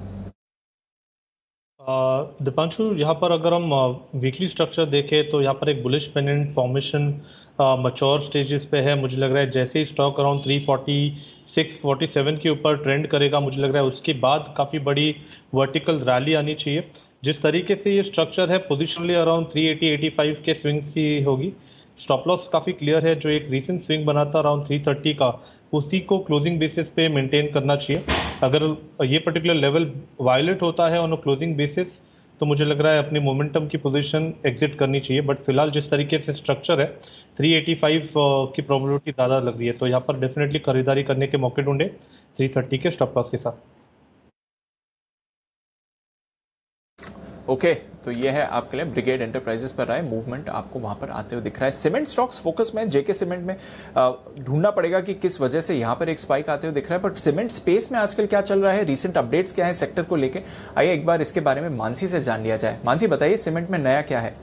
दीपांशु, यहाँ पर अगर हम वीकली स्ट्रक्चर देखें तो यहाँ पर एक bullish pendant formation mature stages पे है। मुझे लग रहा है जैसे ही स्टॉक अराउंड 346-47 के ऊपर ट्रेंड करेगा, मुझे लग रहा है उसके बाद काफ़ी बड़ी वर्टिकल रैली आनी चाहिए। जिस तरीके से ये स्ट्रक्चर है पोजिशनली अराउंड 380-85 के स्विंग्स की होगी। स्टॉप लॉस काफ़ी क्लियर है, जो एक रीसेंट स्विंग बना था अराउंड 330 का, उसी को क्लोजिंग बेसिस पे मेंटेन करना चाहिए। अगर ये पर्टिकुलर लेवल वायलेट होता है ऑन अ क्लोजिंग बेसिस तो मुझे लग रहा है अपनी मोमेंटम की पोजीशन एग्जिट करनी चाहिए, बट फिलहाल जिस तरीके से स्ट्रक्चर है 385 की प्रोबेबिलिटी ज़्यादा लग रही है, तो यहाँ पर डेफिनेटली खरीदारी करने के मौके ढूंढे 330 के स्टॉप लॉस के साथ। ओके तो ये है आपके लिए ब्रिगेड एंटरप्राइजेस पर आए मूवमेंट आपको वहां पर आते हुए दिख रहा है। सीमेंट स्टॉक्स फोकस में, जेके सीमेंट में ढूंढना पड़ेगा कि किस वजह से यहां पर एक स्पाइक आते हुए दिख रहा है, बट सीमेंट स्पेस में आजकल क्या चल रहा है, रीसेंट अपडेट्स क्या है सेक्टर को लेके, आइए एक बार इसके बारे में मानसी से जान लिया जाए। मानसी बताइए सीमेंट में नया क्या है?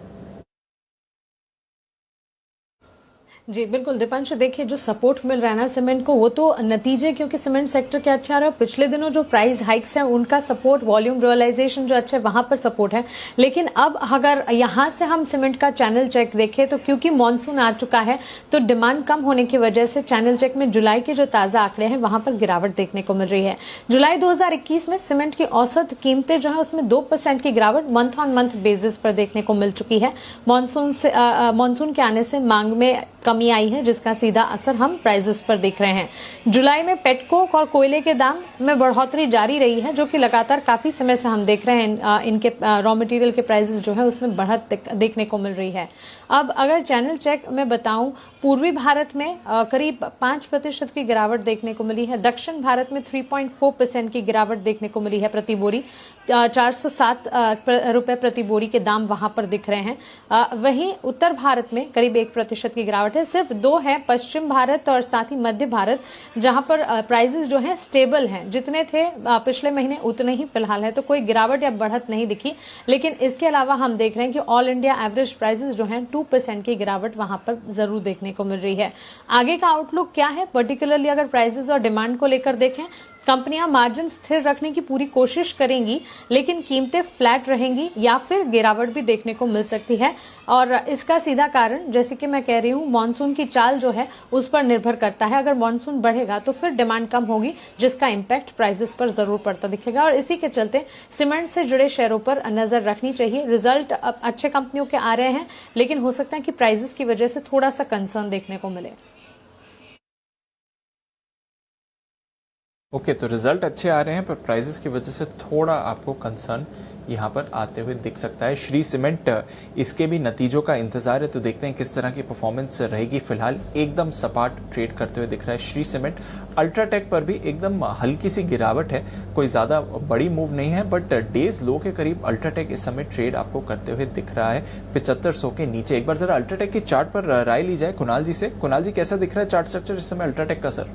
जी बिल्कुल दीपांशु, देखिए जो सपोर्ट मिल रहा है ना सीमेंट को, वो तो नतीजे क्योंकि सीमेंट सेक्टर के अच्छा रहा है। पिछले दिनों जो प्राइस हाइक्स हैं उनका सपोर्ट, वॉल्यूम रियलाइजेशन जो अच्छा है वहां पर सपोर्ट है। लेकिन अब अगर यहां से हम सीमेंट का चैनल चेक देखें तो क्योंकि मानसून आ चुका है तो डिमांड कम होने की वजह से चैनल चेक में जुलाई के जो ताजा आंकड़े हैं वहां पर गिरावट देखने को मिल रही है। जुलाई 2021 में सीमेंट की औसत कीमतें जो है उसमें 2% की गिरावट मंथ ऑन मंथ बेसिस पर देखने को मिल चुकी है। मानसून के आने से मांग में कमी आई है, जिसका सीधा असर हम प्राइसेस पर देख रहे हैं। जुलाई में पेटकोक और कोयले के दाम में बढ़ोतरी जारी रही है, जो कि लगातार काफी समय से हम देख रहे हैं। इनके रॉ मटेरियल के प्राइसेस जो है उसमें बढ़त देखने को मिल रही है। अब अगर चैनल चेक में बताऊं, पूर्वी भारत में करीब 5% की गिरावट देखने को मिली है। दक्षिण भारत में 3.4% की गिरावट देखने को मिली है प्रति बोरी। 407 रुपए प्रति बोरी के दाम वहां पर दिख रहे हैं। वहीं उत्तर भारत में करीब 1% की गिरावट है। सिर्फ 2 है पश्चिम भारत और साथ ही मध्य भारत, जहां पर प्राइसेस जो है स्टेबल हैं, जितने थे पिछले महीने उतने ही फिलहाल है, तो कोई गिरावट या बढ़त नहीं दिखी। लेकिन इसके अलावा हम देख रहे हैं कि ऑल इंडिया एवरेज प्राइसेस जो है 2% की गिरावट वहां पर जरूर देखने को मिल रही है। आगे का आउटलुक क्या है, पर्टिकुलरली अगर प्राइसेस और डिमांड को लेकर देखें, कंपनियां मार्जिन स्थिर रखने की पूरी कोशिश करेंगी, लेकिन कीमतें फ्लैट रहेंगी या फिर गिरावट भी देखने को मिल सकती है। और इसका सीधा कारण, जैसे कि मैं कह रही हूं, मानसून की चाल जो है उस पर निर्भर करता है। अगर मानसून बढ़ेगा तो फिर डिमांड कम होगी, जिसका इंपैक्ट प्राइसेस पर जरूर पड़ता दिखेगा। और इसी के चलते सीमेंट से जुड़े शेयरों पर नजर रखनी चाहिए। रिजल्ट अच्छे कंपनियों के आ रहे हैं, लेकिन हो सकता है कि प्राइसेस की वजह से थोड़ा सा कंसर्न देखने को मिले। ओके तो रिजल्ट अच्छे आ रहे हैं पर प्राइसेस की वजह से थोड़ा आपको कंसर्न यहाँ पर आते हुए दिख सकता है। श्री सीमेंट, इसके भी नतीजों का इंतजार है, तो देखते हैं किस तरह की परफॉर्मेंस रहेगी। फिलहाल एकदम सपाट ट्रेड करते हुए दिख रहा है श्री सीमेंट। अल्ट्राटेक पर भी एकदम हल्की सी गिरावट है, कोई ज्यादा बड़ी मूव नहीं है, बट डेज लो के करीब अल्ट्राटेक इस समय ट्रेड आपको करते हुए दिख रहा है 7500 के नीचे। एक बार जरा अल्ट्राटेक की चार्ट पर राय ली जाए कुणाल जी से। कुणाल जी, कैसा दिख रहा है चार्ट स्ट्रक्चर इस समय अल्ट्राटेक का? सर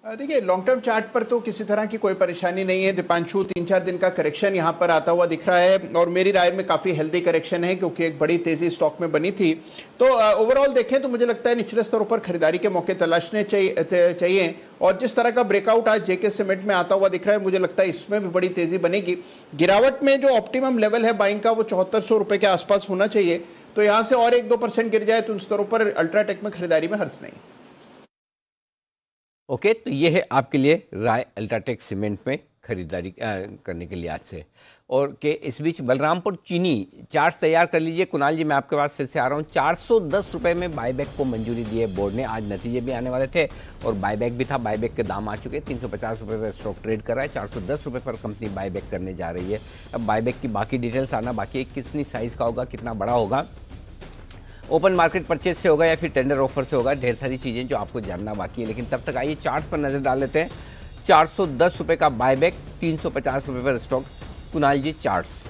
देखिए, लॉन्ग टर्म चार्ट पर तो किसी तरह की कोई परेशानी नहीं है दीपांशु। 3-4 दिन का करेक्शन यहाँ पर आता हुआ दिख रहा है और मेरी राय में काफ़ी हेल्दी करेक्शन है, क्योंकि एक बड़ी तेजी स्टॉक में बनी थी। तो ओवरऑल देखें तो मुझे लगता है निचले स्तरों पर खरीदारी के मौके तलाशने चाहिए। और जिस तरह का ब्रेकआउट आज जेके सीमेंट में आता हुआ दिख रहा है, मुझे लगता है इसमें भी बड़ी तेजी बनेगी। गिरावट में जो ऑप्टिमम लेवल है बाइंग का, वो 7400 रुपये के आसपास होना चाहिए। तो यहाँ से और 1-2% गिर जाए तो उन स्तरों पर अल्ट्राटेक में खरीदारी में हर्ज नहीं। ओके तो ये है आपके लिए राय अल्ट्राटेक सीमेंट में खरीदारी करने के लिए आज से। और के इस बीच बलरामपुर चीनी चार्ट्स तैयार कर लीजिए। कुणाल जी, मैं आपके पास फिर से आ रहा हूँ। 410 रुपये में बायबैक को मंजूरी दी है बोर्ड ने। आज नतीजे भी आने वाले थे और बायबैक भी था। बायबैक के दाम आ चुके हैं। 350 रुपये पर स्टॉक ट्रेड कर रहा है। 410 रुपये पर कंपनी बायबैक करने जा रही है। अब बायबैक की बाकी डिटेल्स आना बाकी है, कितनी साइज़ का होगा, कितना बड़ा होगा, ओपन मार्केट परचेज से होगा या फिर टेंडर ऑफर से होगा, ढेर सारी चीज़ें जो आपको जानना बाकी है। लेकिन तब तक आइए चार्ट्स पर नजर डाल लेते हैं। 410 रुपये का बायबैक, 350 रुपये पर स्टॉक। कुणाल जी, चार्ट्स।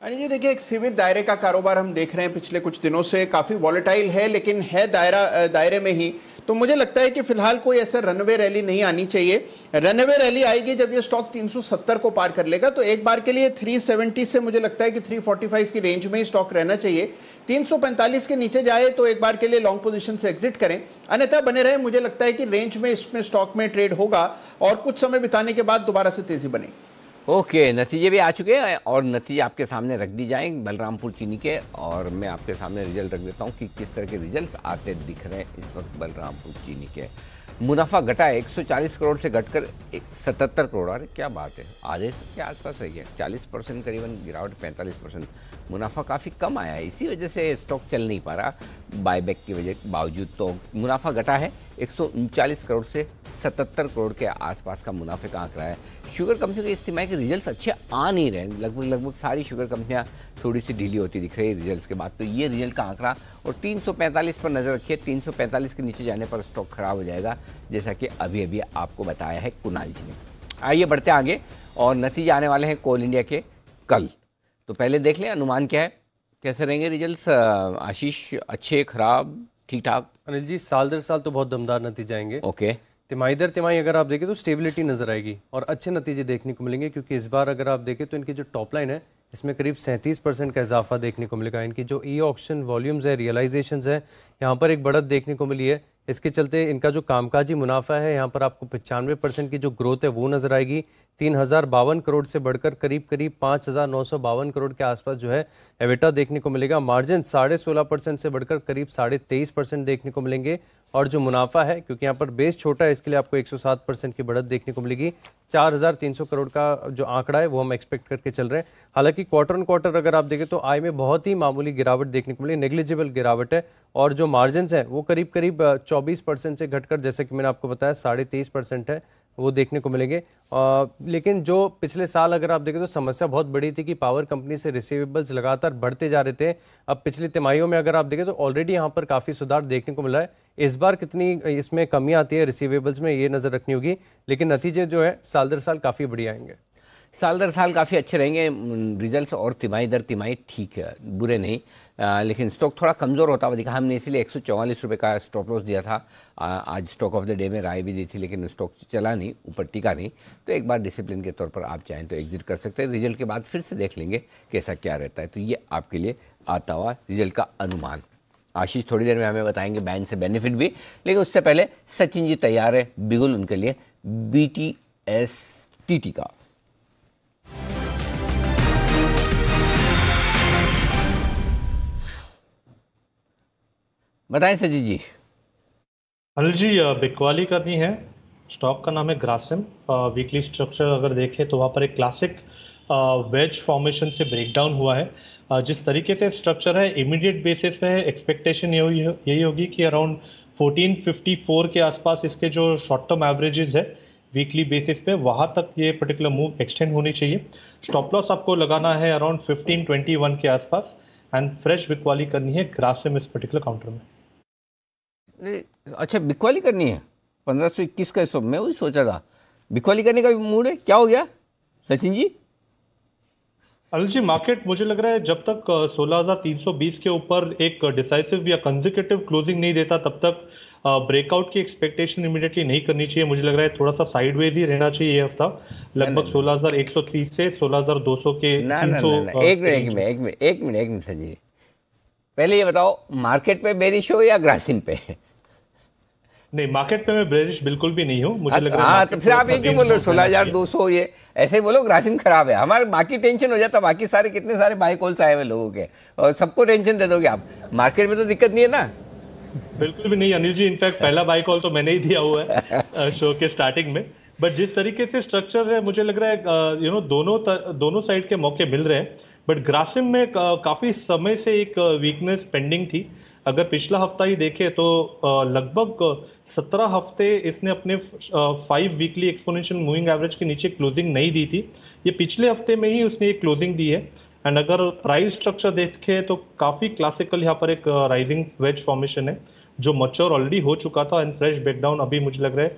अनिल जी, देखिए, एक सीमित दायरे का कारोबार हम देख रहे हैं पिछले कुछ दिनों से। काफ़ी वॉलेटाइल है, लेकिन है दायरे में ही। तो मुझे लगता है कि फिलहाल कोई ऐसा रनवे रैली नहीं आनी चाहिए। रनवे रैली आएगी जब ये स्टॉक 370 को पार कर लेगा। तो एक बार के लिए 370 से मुझे लगता है कि 345 की रेंज में ही स्टॉक रहना चाहिए। 345 के नीचे जाए तो एक बार के लिए लॉन्ग पोजीशन से एग्जिट करें, अन्यथा बने रहे। मुझे लगता है कि रेंज में इसमें स्टॉक में ट्रेड होगा और कुछ समय बिताने के बाद दोबारा से तेजी बनेगी। ओके, नतीजे भी आ चुके हैं और नतीजे आपके सामने रख दी जाएं बलरामपुर चीनी के, और मैं आपके सामने रिजल्ट रख देता हूं कि किस तरह के रिजल्ट्स आते दिख रहे हैं इस वक्त बलरामपुर चीनी के। मुनाफा घटा है 140 करोड़ से घटकर 77 करोड़। अरे क्या बात है, आधे के आसपास रही है, 40% करीबन गिरावट, 45%। मुनाफा काफ़ी कम आया है, इसी वजह से स्टॉक चल नहीं पा रहा बायबैक की वजह के बावजूद। तो मुनाफा घटा है 139 करोड़ से 77 करोड़ के आसपास का मुनाफे का आंकड़ा है। शुगर कंपनियों के इस तिमाही के रिजल्ट्स अच्छे आ नहीं रहे, लगभग सारी शुगर कंपनियां थोड़ी सी ढीली होती दिख रही है रिजल्ट्स के बाद। तो ये रिजल्ट का आंकड़ा, और 345 पर नज़र रखिए, 345 के नीचे जाने पर स्टॉक खराब हो जाएगा, जैसा कि अभी आपको बताया है कुणाल जी ने। आइए बढ़ते आगे, और नतीजे आने वाले हैं कोल इंडिया के कल। तो पहले देख लें अनुमान क्या है, कैसे रहेंगे रिजल्ट्स। आशीष, अच्छे, खराब, ठीक ठाक? अनिल जी, साल दर साल तो बहुत दमदार नतीजे आएंगे। ओके, तिमाही दर तिमाही अगर आप देखें तो स्टेबिलिटी नजर आएगी और अच्छे नतीजे देखने को मिलेंगे, क्योंकि इस बार अगर आप देखें तो इनकी जो टॉप लाइन है इसमें करीब 37% का इजाफा देखने को मिलेगा। इनकी जो ई ऑक्शन वॉल्यूम्स है, रियलाइजेशंस है, यहाँ पर एक बढ़त देखने को मिली है। इसके चलते इनका जो कामकाजी मुनाफा है यहाँ पर आपको 95% की जो ग्रोथ है वो नजर आएगी। 3052 करोड़ से बढ़कर करीब 5952 करोड़ के आसपास जो है एबिटा देखने को मिलेगा। मार्जिन 16.5% से बढ़कर करीब 23.5% देखने को मिलेंगे। और जो मुनाफा है, क्योंकि यहाँ पर बेस छोटा है, इसके लिए आपको 107% की बढ़त देखने को मिलेगी। 4300 करोड़ का जो आंकड़ा है वो हम एक्सपेक्ट करके चल रहे हैं। हालांकि क्वार्टर ऑन क्वार्टर अगर आप देखें तो आय में बहुत ही मामूली गिरावट देखने को मिली, नेग्लिजिबल गिरावट है। और जो मार्जिन है वो करीब 24% से घटकर, जैसे कि मैंने आपको बताया, 23.5% है, वो देखने को मिलेंगे। लेकिन जो पिछले साल अगर आप देखें तो समस्या बहुत बड़ी थी कि पावर कंपनी से रिसीवेबल्स लगातार बढ़ते जा रहे थे। अब पिछली तिमाहियों में अगर आप देखें तो ऑलरेडी यहाँ पर काफ़ी सुधार देखने को मिला है। इस बार कितनी इसमें कमी आती है रिसीवेबल्स में, ये नज़र रखनी होगी। लेकिन नतीजे जो है साल दर साल काफ़ी बढ़िया आएंगे, साल दर साल काफ़ी अच्छे रहेंगे रिजल्ट्स, और तिमाही दर तिमाही ठीक है, बुरे नहीं। लेकिन स्टॉक थोड़ा कमज़ोर होता हुआ दिखा। हमने इसीलिए 144 रुपये का स्टॉप लॉस दिया था। आज स्टॉक ऑफ द डे में राय भी दी थी, लेकिन स्टॉक चला नहीं, ऊपर टिका नहीं। तो एक बार डिसिप्लिन के तौर पर आप चाहें तो एग्जिट कर सकते हैं। रिजल्ट के बाद फिर से देख लेंगे कैसा क्या रहता है। तो ये आपके लिए आता हुआ रिजल्ट का अनुमान। आशीष थोड़ी देर में हमें बताएंगे बैन से बेनिफिट भी, लेकिन उससे पहले सचिन जी तैयार है बिगुल उनके लिए BTSTT का। बताएं सचिन जी। अनिल जी, बिकवाली करनी है। स्टॉक का नाम है ग्रासिम। वीकली स्ट्रक्चर अगर देखें तो वहाँ पर एक क्लासिक वेज फॉर्मेशन से ब्रेकडाउन हुआ है। जिस तरीके से स्ट्रक्चर है, इमीडिएट बेसिस पे एक्सपेक्टेशन यही होगी कि अराउंड 1454 के आसपास इसके जो शॉर्ट टर्म एवरेजेस है वीकली बेसिस पे, वहाँ तक ये पर्टिकुलर मूव एक्सटेंड होनी चाहिए। स्टॉप लॉस आपको लगाना है अराउंड 1521 के आसपास, एंड फ्रेश बिकवाली करनी है ग्रासिम इस पर्टिकुलर काउंटर में। अच्छा, बिकवाली करनी है 1521 का स्टॉप। मैं वही सोचा था बिकवाली करने का भी मूड है, क्या हो गया सचिन जी? अनिल जी, मार्केट मुझे लग रहा है जब तक 16,320 के ऊपर एक डिसाइसिव या कंसेक्यूटिव क्लोजिंग नहीं देता तब तक ब्रेकआउट की एक्सपेक्टेशन इमीडिएटली नहीं करनी चाहिए। मुझे लग रहा है थोड़ा सा साइडवेज ही रहना चाहिए ये हफ्ता, लगभग 16,130 से 16,200 के। एक मिनट सचिन जी, पहले ये बताओ मार्केट पे बेरिश हो या ग्रासिम पे? नहीं, मार्केट पे मैं बेरिश बिल्कुल भी नहीं हूँ। मुझे लग रहा है तो फिर आप ये क्यों बोलो 16,200? ये ऐसे ही बोलो ग्रासिम खराब है, हमारे बाकी टेंशन हो जाता। बाकी सारे कितने सारे बाई कॉल्स आए हुए लोगों के, और सबको टेंशन दे दोगे आप। मार्केट में तो दिक्कत नहीं है ना? बिल्कुल भी नहीं अनिल जी, इनफैक्ट पहला बाई कॉल तो मैंने ही दिया हुआ है शो के स्टार्टिंग में। बट जिस तरीके से स्ट्रक्चर है, मुझे लग रहा है दोनों साइड के मौके मिल रहे हैं। बट ग्रासिम में काफी समय से एक वीकनेस पेंडिंग थी। अगर पिछला हफ्ता ही देखें तो लगभग 17 हफ्ते इसने अपने 5 वीकली एक्सपोनेंशियल मूविंग एवरेज के नीचे क्लोजिंग नहीं दी थी। ये पिछले हफ्ते में ही उसने एक क्लोजिंग दी है। एंड अगर प्राइस स्ट्रक्चर देखें तो काफ़ी क्लासिकल यहाँ पर एक राइजिंग वेज फॉर्मेशन है जो मच्योर ऑलरेडी हो चुका था, एंड फ्रेश ब्रेकडाउन अभी मुझे लग रहा है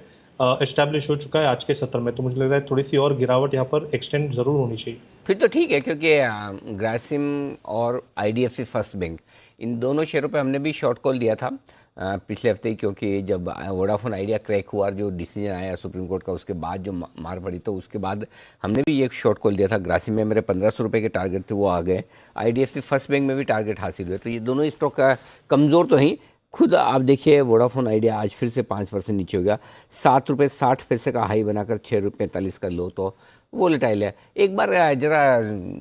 एस्टैब्लिश हो चुका है आज के सत्र में। तो मुझे लग रहा है थोड़ी सी और गिरावट यहाँ पर एक्सटेंड जरूर होनी चाहिए। फिर तो ठीक है, क्योंकि ग्रासिम और IDFC फर्स्ट बैंक, इन दोनों शेयरों पे हमने भी शॉर्ट कॉल दिया था पिछले हफ्ते ही, क्योंकि जब वोडाफोन आइडिया क्रैक हुआ, जो डिसीजन आया सुप्रीम कोर्ट का, उसके बाद जो मार पड़ी, तो उसके बाद हमने भी एक शॉर्ट कॉल दिया था। ग्रासिम में मेरे 1500 रुपये के टारगेट थे, वो आ गए। IDFC फर्स्ट बैंक में भी टारगेट हासिल हुए। तो ये दोनों स्टॉक कमज़ोर तो ही, खुद आप देखिए वोडाफोन आइडिया आज फिर से 5% नीचे हो गया, 7 रुपये 60 पैसे का हाई बनाकर 6 रुपये 45 का लो, तो वोलेटाइल है। एक बार जरा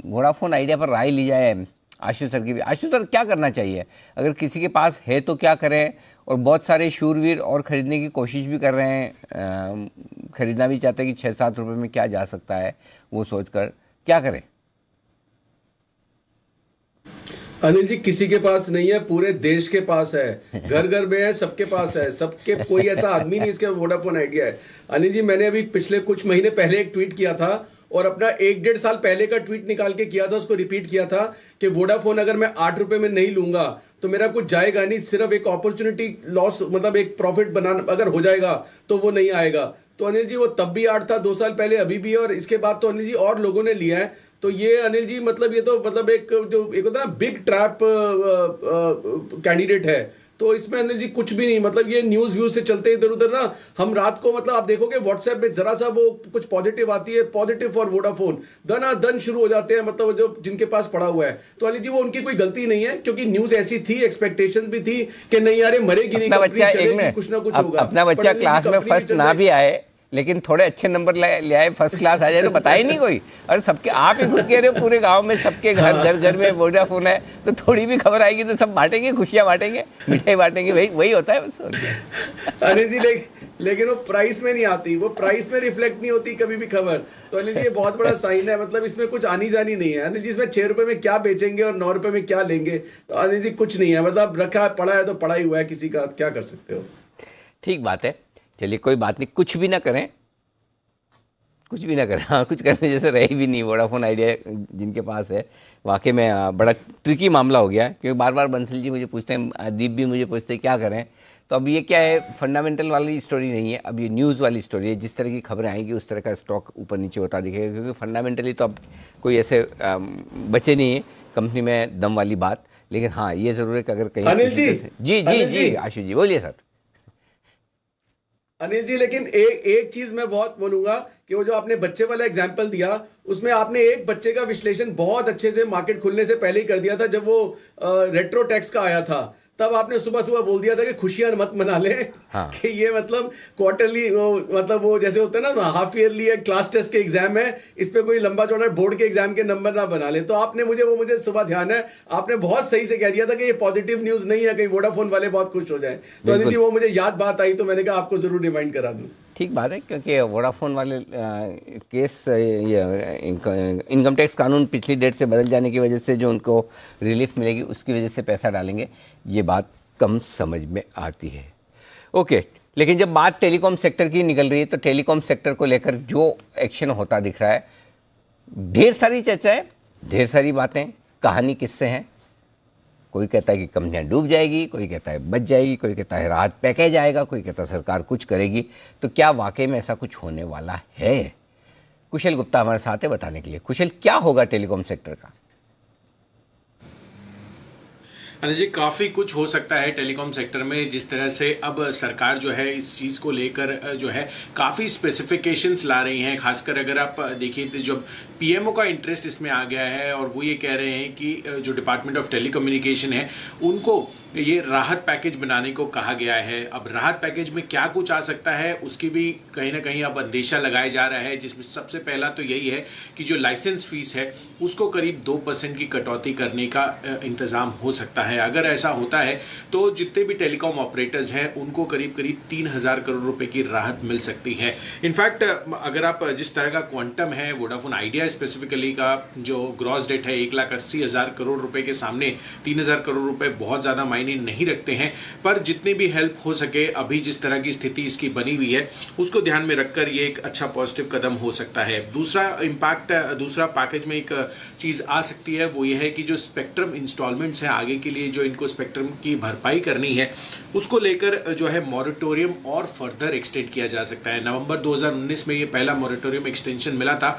वोडाफोन आइडिया पर राय ली जाए आशु सर की भी। आशु सर, क्या करना चाहिए अगर किसी के पास है तो क्या करें, और बहुत सारे शूरवीर और ख़रीदने की कोशिश भी कर रहे हैं, ख़रीदना भी चाहते हैं कि 6-7 रुपये में क्या जा सकता है, वो सोचकर क्या करें? अनिल जी, किसी के पास नहीं है, पूरे देश के पास है, घर घर में है, सबके पास है, सबके, कोई ऐसा आदमी नहीं इसके वोडाफोन आइडिया है। अनिल जी, मैंने अभी पिछले कुछ महीने पहले एक ट्वीट किया था और अपना 1-1.5 साल पहले का ट्वीट निकाल के किया था, उसको रिपीट किया था कि वोडाफोन अगर मैं 8 रुपए में नहीं लूंगा तो मेरा कुछ जाएगा नहीं, सिर्फ एक अपॉर्चुनिटी लॉस, मतलब एक प्रॉफिट बनाना अगर हो जाएगा तो वो नहीं आएगा। तो अनिल जी, वो तब भी 8 था, 2 साल पहले, अभी भी, और इसके बाद तो अनिल जी और लोगों ने लिया है। तो ये अनिल जी, मतलब ये तो मतलब एक जो एक होता है ना बिग ट्रैप कैंडिडेट है, तो इसमें अनिल जी कुछ भी नहीं, मतलब ये न्यूज व्यूज से चलते इधर उधर ना, हम रात को, मतलब आप देखोगे व्हाट्सएप में जरा सा वो कुछ पॉजिटिव आती है, पॉजिटिव फॉर वोडाफोन, दन शुरू हो जाते हैं, मतलब जो जिनके पास पड़ा हुआ है। तो अनिल जी, वो उनकी कोई गलती नहीं है, क्योंकि न्यूज ऐसी थी, एक्सपेक्टेशन भी थी कि नहीं यार मरेगी नहीं, कुछ ना कुछ होगा। अपना बच्चा क्लास में फर्स्ट ना भी आए लेकिन थोड़े अच्छे नंबर ले आए, फर्स्ट क्लास आ जाए तो बताए नहीं कोई। और सबके, आप ही खुद कह रहे हो पूरे गांव में सबके घर में वोडाफोन है, तो थोड़ी भी खबर आएगी तो सब बांटेंगे, खुशियां बांटेंगे, मिठाई बांटेंगे, वही होता है बस। अनिल जी, लेकिन वो प्राइस में नहीं आती, वो प्राइस में रिफ्लेक्ट नहीं होती कभी भी खबर। तो अनिल जी, ये बहुत बड़ा साइन है, मतलब इसमें कुछ आनी जानी नहीं है। अनिल जी, इसमें 6 रुपए में क्या बेचेंगे और 9 रुपए में क्या लेंगे, तो अनिल जी कुछ नहीं है, मतलब रखा पड़ा है तो पड़ा ही हुआ है, किसी का क्या कर सकते हो। ठीक बात है, चलिए कोई बात नहीं, कुछ भी ना करें, कुछ भी ना करें। हाँ, कुछ करने जैसे रही भी नहीं। वोडाफोन आइडिया जिनके पास है, वाकई में बड़ा ट्रिकी मामला हो गया, क्योंकि बार बार बंसल जी मुझे पूछते हैं, दीप भी मुझे पूछते हैं क्या करें। तो अब ये क्या है, फंडामेंटल वाली स्टोरी नहीं है, अब ये न्यूज़ वाली स्टोरी है। जिस तरह की खबरें आएंगी उस तरह का स्टॉक ऊपर नीचे होता दिखेगा, क्योंकि फंडामेंटली तो अब कोई ऐसे बचे नहीं है कंपनी में दम वाली बात। लेकिन हाँ, ये ज़रूर है कि अगर कहीं अनिल जी, जी आशु जी बोलिए सर। अनिल जी, लेकिन एक चीज मैं बहुत बोलूंगा कि वो जो आपने बच्चे वाला एग्जाम्पल दिया, उसमें आपने एक बच्चे का विश्लेषण बहुत अच्छे से मार्केट खुलने से पहले ही कर दिया था। जब वो रेट्रो टैक्स का आया था, तब आपने सुबह सुबह बोल दिया था कि खुशियां मत मना लें। हाँ। कि ये मतलब क्वार्टरली, मतलब वो जैसे होता है ना, हाफ ईयरली है, क्लास टेस्ट के एग्जाम है, इस पे कोई लंबा चौड़ा बोर्ड के एग्जाम के नंबर ना बना ले। तो आपने मुझे सुबह ध्यान है, आपने बहुत सही से कह दिया था कि ये पॉजिटिव न्यूज नहीं है, कहीं वोडाफोन वाले बहुत खुश हो जाए। तो अनिल जी, वो मुझे याद बात आई, तो मैंने कहा आपको जरूर रिमाइंड करा दूं। ठीक बात है, क्योंकि वोडाफोन वाले केस, ये इनकम टैक्स कानून पिछली डेट से बदल जाने की वजह से जो उनको रिलीफ मिलेगी, उसकी वजह से पैसा डालेंगे, ये बात कम समझ में आती है। ओके, लेकिन जब बात टेलीकॉम सेक्टर की निकल रही है, तो टेलीकॉम सेक्टर को लेकर जो एक्शन होता दिख रहा है, ढेर सारी चर्चाएं, ढेर सारी बातें, कहानी किससे हैं। कोई कहता है कि कंपनियां डूब जाएगी, कोई कहता है बच जाएगी, कोई कहता है राहत पैकेज आएगा, कोई कहता है सरकार कुछ करेगी। तो क्या वाकई में ऐसा कुछ होने वाला है? कुशल गुप्ता हमारे साथ है बताने के लिए। कुशल, क्या होगा टेलीकॉम सेक्टर का? अनिल जी, काफ़ी कुछ हो सकता है टेलीकॉम सेक्टर में, जिस तरह से अब सरकार जो है इस चीज़ को लेकर जो है काफ़ी स्पेसिफिकेशंस ला रही हैं। खासकर अगर आप देखिए तो जब पीएमओ का इंटरेस्ट इसमें आ गया है, और वो ये कह रहे हैं कि जो डिपार्टमेंट ऑफ टेलीकम्युनिकेशन है उनको ये राहत पैकेज बनाने को कहा गया है। अब राहत पैकेज में क्या कुछ आ सकता है, उसकी भी कहीं ना कहीं अब अंदेशा लगाया जा रहा है, जिसमें सबसे पहला तो यही है कि जो लाइसेंस फीस है उसको करीब 2% की कटौती करने का इंतज़ाम हो सकता है। अगर ऐसा होता है तो जितने भी टेलीकॉम ऑपरेटर्स हैं उनको करीब 3,000 करोड़ रुपए की राहत मिल सकती है। इनफैक्ट अगर आप जिस तरह का क्वांटम है वोडाफोन आइडिया स्पेसिफिकली का जो ग्रॉस डेट है 1,80,000 करोड़ रुपए के सामने 3,000 करोड़ रुपए बहुत ज़्यादा मायने नहीं रखते हैं, पर जितनी भी हेल्प हो सके अभी जिस तरह की स्थिति इसकी बनी हुई है उसको ध्यान में रखकर ये एक अच्छा पॉजिटिव कदम हो सकता है। दूसरा इम्पैक्ट, दूसरा पैकेज में एक चीज़ आ सकती है, वो ये है कि जो स्पेक्ट्रम इंस्टॉलमेंट्स हैं आगे के लिए जो इनको स्पेक्ट्रम की भरपाई करनी है उसको लेकर जो है मॉरेटोरियम और फर्दर एक्सटेंड किया जा सकता है। नवंबर 2019 में ये पहला मॉरेटोरियम एक्सटेंशन मिला था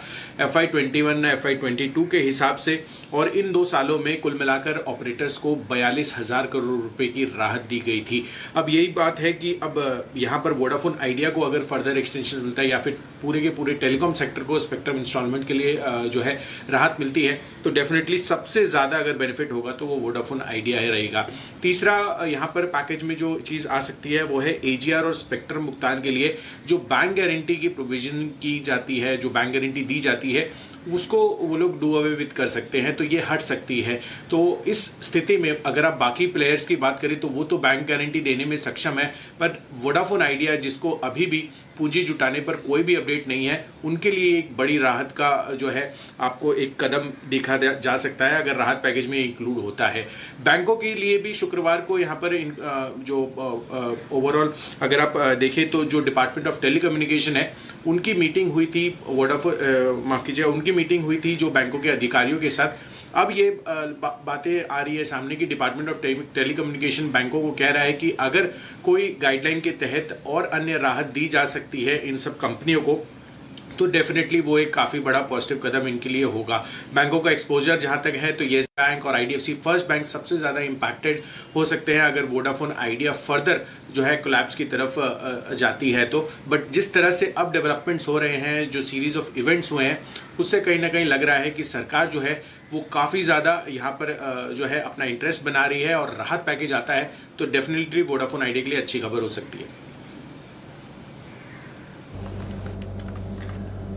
FY21 FY22 के हिसाब से, और इन 2 सालों में कुल मिलाकर ऑपरेटर्स को 42,000 करोड़ रुपए की राहत दी गई थी। अब यही बात है कि अब यहाँ पर वोडाफोन आइडिया को अगर फर्दर एक्सटेंशन मिलता है या फिर पूरे के पूरे टेलीकॉम सेक्टर को स्पेक्ट्रम इंस्टॉलमेंट के लिए जो है राहत मिलती है, तो डेफिनेटली सबसे ज़्यादा अगर बेनिफिट होगा तो वो वोडाफोन आइडिया आइडिया रहेगा। तीसरा यहाँ पर पैकेज में जो चीज़ आ सकती है वो है AGR और स्पेक्ट्रम भुगतान के लिए जो बैंक गारंटी की प्रोविजन की जाती है, जो बैंक गारंटी दी जाती है, उसको वो लोग डू अवे विद कर सकते हैं, तो ये हट सकती है। तो इस स्थिति में अगर आप बाकी प्लेयर्स की बात करें तो वो तो बैंक गारंटी देने में सक्षम है, बट वोडाफोन आइडिया जिसको अभी भी पूंजी जुटाने पर कोई भी अपडेट नहीं है, उनके लिए एक बड़ी राहत का जो है आपको एक कदम देखा जा सकता है अगर राहत पैकेज में इंक्लूड होता है। बैंकों के लिए भी शुक्रवार को यहाँ पर जो ओवरऑल अगर आप देखें तो जो डिपार्टमेंट ऑफ टेलीकम्युनिकेशन है उनकी मीटिंग हुई थी, वोडाफोन माफ़ कीजिए, उनकी मीटिंग हुई थी जो बैंकों के अधिकारियों के साथ। अब ये बातें आ रही है सामने कि डिपार्टमेंट ऑफ टेलीकम्युनिकेशन बैंकों को कह रहा है कि अगर कोई गाइडलाइन के तहत और अन्य राहत दी जा सकती है इन सब कंपनियों को, तो डेफिनेटली वो एक काफ़ी बड़ा पॉजिटिव कदम इनके लिए होगा। बैंकों का एक्सपोजर जहाँ तक है तो येस बैंक और IDFC फर्स्ट बैंक सबसे ज़्यादा इम्पैक्टेड हो सकते हैं अगर वोडाफोन आइडिया फर्दर जो है कोलैप्स की तरफ जाती है तो। बट जिस तरह से अब डेवलपमेंट्स हो रहे हैं, जो सीरीज ऑफ इवेंट्स हुए हैं, उससे कहीं ना कहीं लग रहा है कि सरकार जो है वो काफ़ी ज़्यादा यहाँ पर जो है अपना इंटरेस्ट बना रही है और राहत पैकेज आता है तो डेफिनेटली वोडाफोन आइडिया के लिए अच्छी खबर हो सकती है।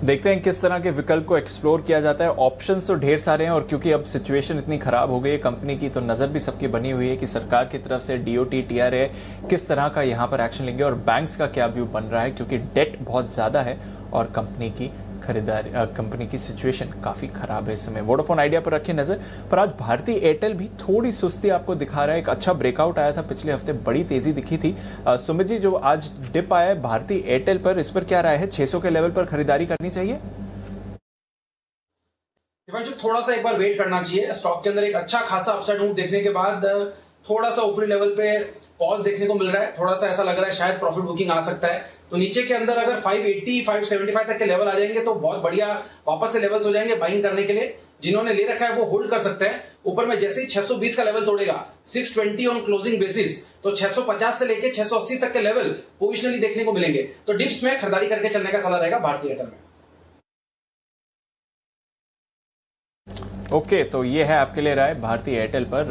देखते हैं किस तरह के विकल्प को एक्सप्लोर किया जाता है। ऑप्शंस तो ढेर सारे हैं और क्योंकि अब सिचुएशन इतनी खराब हो गई है कंपनी की, तो नज़र भी सबकी बनी हुई है कि सरकार की तरफ से DOT, TRA किस तरह का यहाँ पर एक्शन लेंगे और बैंक्स का क्या व्यू बन रहा है, क्योंकि डेट बहुत ज़्यादा है और कंपनी की खरीदारी, कंपनी की सिचुएशन काफ़ी खराब है इस समय। वोडाफोन आइडिया पर रखिए नज़र, पर आज भारती एयरटेल भी थोड़ी सुस्ती आपको दिखा रहा है। एक अच्छा ब्रेकआउट आया था पिछले हफ्ते, बड़ी तेज़ी दिखी थी। सुमित जी, जो आज डिप आया है भारती एयरटेल पर, इस पर क्या राय है? 600 के लेवल पर खरीदारी करनी चाहिए? थोड़ा सा एक बार वेट करना चाहिए। स्टॉक के अंदर एक अच्छा खासा अपसाइड मूव देखने के बाद थोड़ा सा ऊपरी लेवल पे पॉज देखने को मिल रहा है। थोड़ा सा ऐसा लग रहा है शायद प्रॉफिट बुकिंग आ सकता है। तो नीचे के अंदर अगर 580, 575 तक के लेवल आ जाएंगे तो बहुत बढ़िया वापस से लेवल्स हो जाएंगे बाइंग करने के लिए। जिन्होंने ले रखा है वो होल्ड कर सकते हैं। ऊपर में जैसे ही 620 का लेवल तोड़ेगा 620 ऑन क्लोजिंग बेसिस, तो 650 से लेके 680 तक के लेवल पोजिशनली देखने को मिलेंगे। तो डिप्स में खरीदारी करके चलने का सलाह रहेगा भारतीय एयरटेल में। ओके, तो ये है आपके लिए राय भारतीय एयरटेल पर।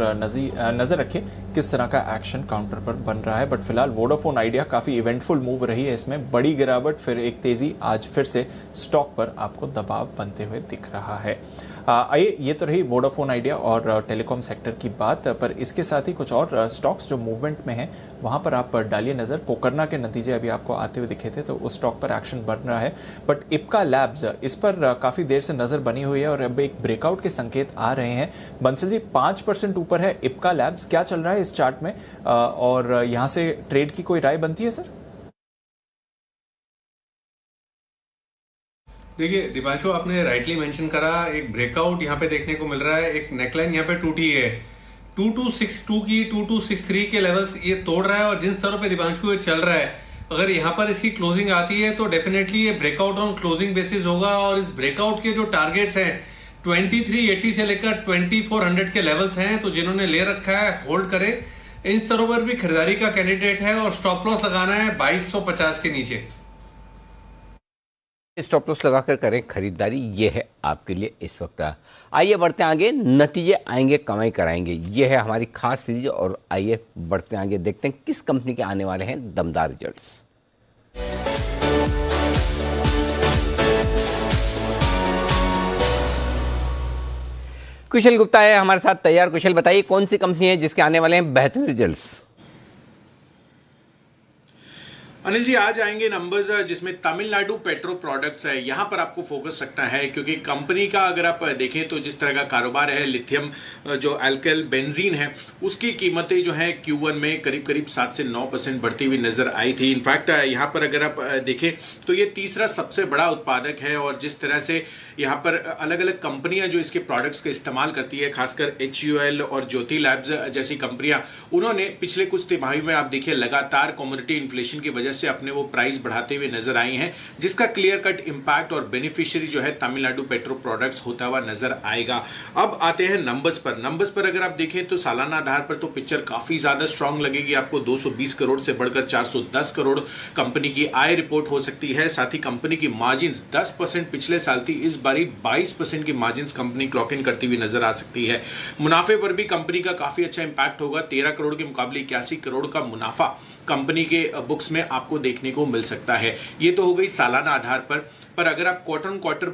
नजर रखिए किस तरह का एक्शन काउंटर पर बन रहा है। बट फिलहाल वोडाफोन आइडिया काफी इवेंटफुल मूव रही है, इसमें बड़ी गिरावट, फिर एक तेजी, आज फिर से स्टॉक पर आपको दबाव बनते हुए दिख रहा है। आइए, ये तो रही वोडाफोन आइडिया और टेलीकॉम सेक्टर की बात, पर इसके साथ ही कुछ और स्टॉक्स जो मूवमेंट में हैं वहां पर आप डालिए नजर। पोकरना के नतीजे अभी आपको आते हुए दिखे थे तो उस स्टॉक पर एक्शन बन रहा है। बट इप्का लैब्स, इस पर काफी देर से नजर बनी हुई है और अब एक ब्रेकआउट के संकेत आ रहे हैं। बंसल जी, 5% ऊपर है इप्का लैब्स, क्या चल रहा है इस चार्ट में और यहां से ट्रेड की कोई राय बनती है सर? देखिए दीपांशु, आपने राइटली मेंशन करा, एक ब्रेकआउट यहाँ पे देखने को मिल रहा है। एक नेकलाइन यहाँ पे टूटी है 2262 की, 2263 के लेवल्स ये तोड़ रहा है और जिन स्तरों पे दीपांशु ये चल रहा है, अगर यहाँ पर इसकी क्लोजिंग आती है तो डेफिनेटली ये ब्रेकआउट ऑन क्लोजिंग बेसिस होगा। और इस ब्रेकआउट के जो टारगेट्स हैं 2380 से लेकर 2400 के लेवल्स हैं, तो जिन्होंने ले रखा है होल्ड करें। इन स्तरों पर भी खरीदारी का कैंडिडेट है और स्टॉप लॉस लगाना है 2250 के नीचे। स्टॉप लॉस लगाकर करें खरीदारी, ये है आपके लिए इस वक्त। आइए बढ़ते आगे, नतीजे आएंगे कमाई कराएंगे, ये है हमारी खास सीरीज। और आइए बढ़ते आगे, देखते हैं किस कंपनी के आने वाले हैं दमदार रिजल्ट्स। कुशल गुप्ता है हमारे साथ तैयार। कुशल, बताइए कौन सी कंपनी है जिसके आने वाले हैं बेहतरीन रिजल्ट्स? अनिल जी, आज आएंगे नंबर्स जिसमें तमिलनाडु पेट्रो प्रोडक्ट्स है, यहाँ पर आपको फोकस रखना है क्योंकि कंपनी का अगर आप देखें तो जिस तरह का कारोबार है, लिथियम जो अल्काइल बेंजीन है उसकी कीमतें जो है Q1 में करीब करीब 7 से 9% बढ़ती हुई नजर आई थी। इनफैक्ट यहाँ पर अगर आप देखें तो ये तीसरा सबसे बड़ा उत्पादक है और जिस तरह से यहाँ पर अलग अलग कंपनियां जो इसके प्रोडक्ट्स का इस्तेमाल करती है, खासकर HUL और ज्योति लैब्स जैसी कंपनियां, उन्होंने पिछले कुछ तिमाही में आप देखिए लगातार कमोडिटी इन्फ्लेशन की वजह से अपने वो प्राइस बढ़ाते हुए नजर आई हैं, जिसका क्लियर कट इंपैक्ट और बेनिफिशियरी जो है तमिलनाडु पेट्रो प्रोडक्ट्स होता हुआ नजर आएगा। अब आते हैं नंबर्स पर अगर आप देखें तो सालाना आधार पर तो पिक्चर काफी ज्यादा स्ट्रांग लगेगी आपको। 220 करोड़ से बढ़कर 410 करोड़ कंपनी की आय रिपोर्ट हो सकती है। साथ ही कंपनी की मार्जिन 10% पिछले साल थी, इस बारी 22% की मार्जिन कंपनी क्लॉक इन करती हुई नजर आ सकती है। मुनाफे पर भी कंपनी का काफी अच्छा इंपैक्ट होगा। 13 करोड़ के मुकाबले 81 करोड़ का मुनाफा कंपनी के बुक्स में आपको देखने को मिल सकता है। ये तो हो गई सालाना आधार पर अगर आप क्वार्टर ऑन क्वार्टर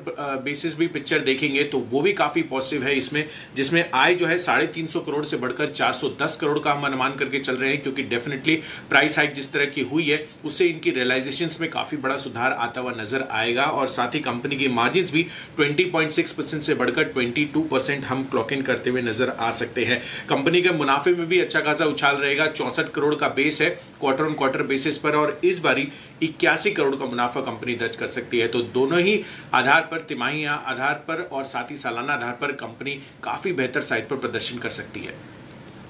बेसिस भी पिक्चर देखेंगे तो वो भी काफी पॉजिटिव है इसमें, जिसमें आय जो है 350 करोड़ से बढ़कर 410 करोड़ का हम अनुमान करके चल रहे हैं, क्योंकि डेफिनेटली प्राइस हाइक जिस तरह की हुई है उससे इनकी रियलाइजेशंस में काफी बड़ा सुधार आता हुआ नजर आएगा। और साथ ही कंपनी की मार्जिन भी 20.6% से बढ़कर 22% हम क्लॉक इन करते हुए नजर आ सकते हैं। कंपनी के मुनाफे में भी अच्छा खासा उछाल रहेगा। 64 करोड़ का बेस है क्वार्टर ऑन क्वार्टर बेसिस पर, और इस बारी 81 करोड़ का मुनाफा कंपनी दर्ज कर सकती है। तो दोनों ही आधार पर, तिमाही आधार पर और साथ ही सालाना आधार पर कंपनी काफी बेहतर साइड पर प्रदर्शन कर सकती है।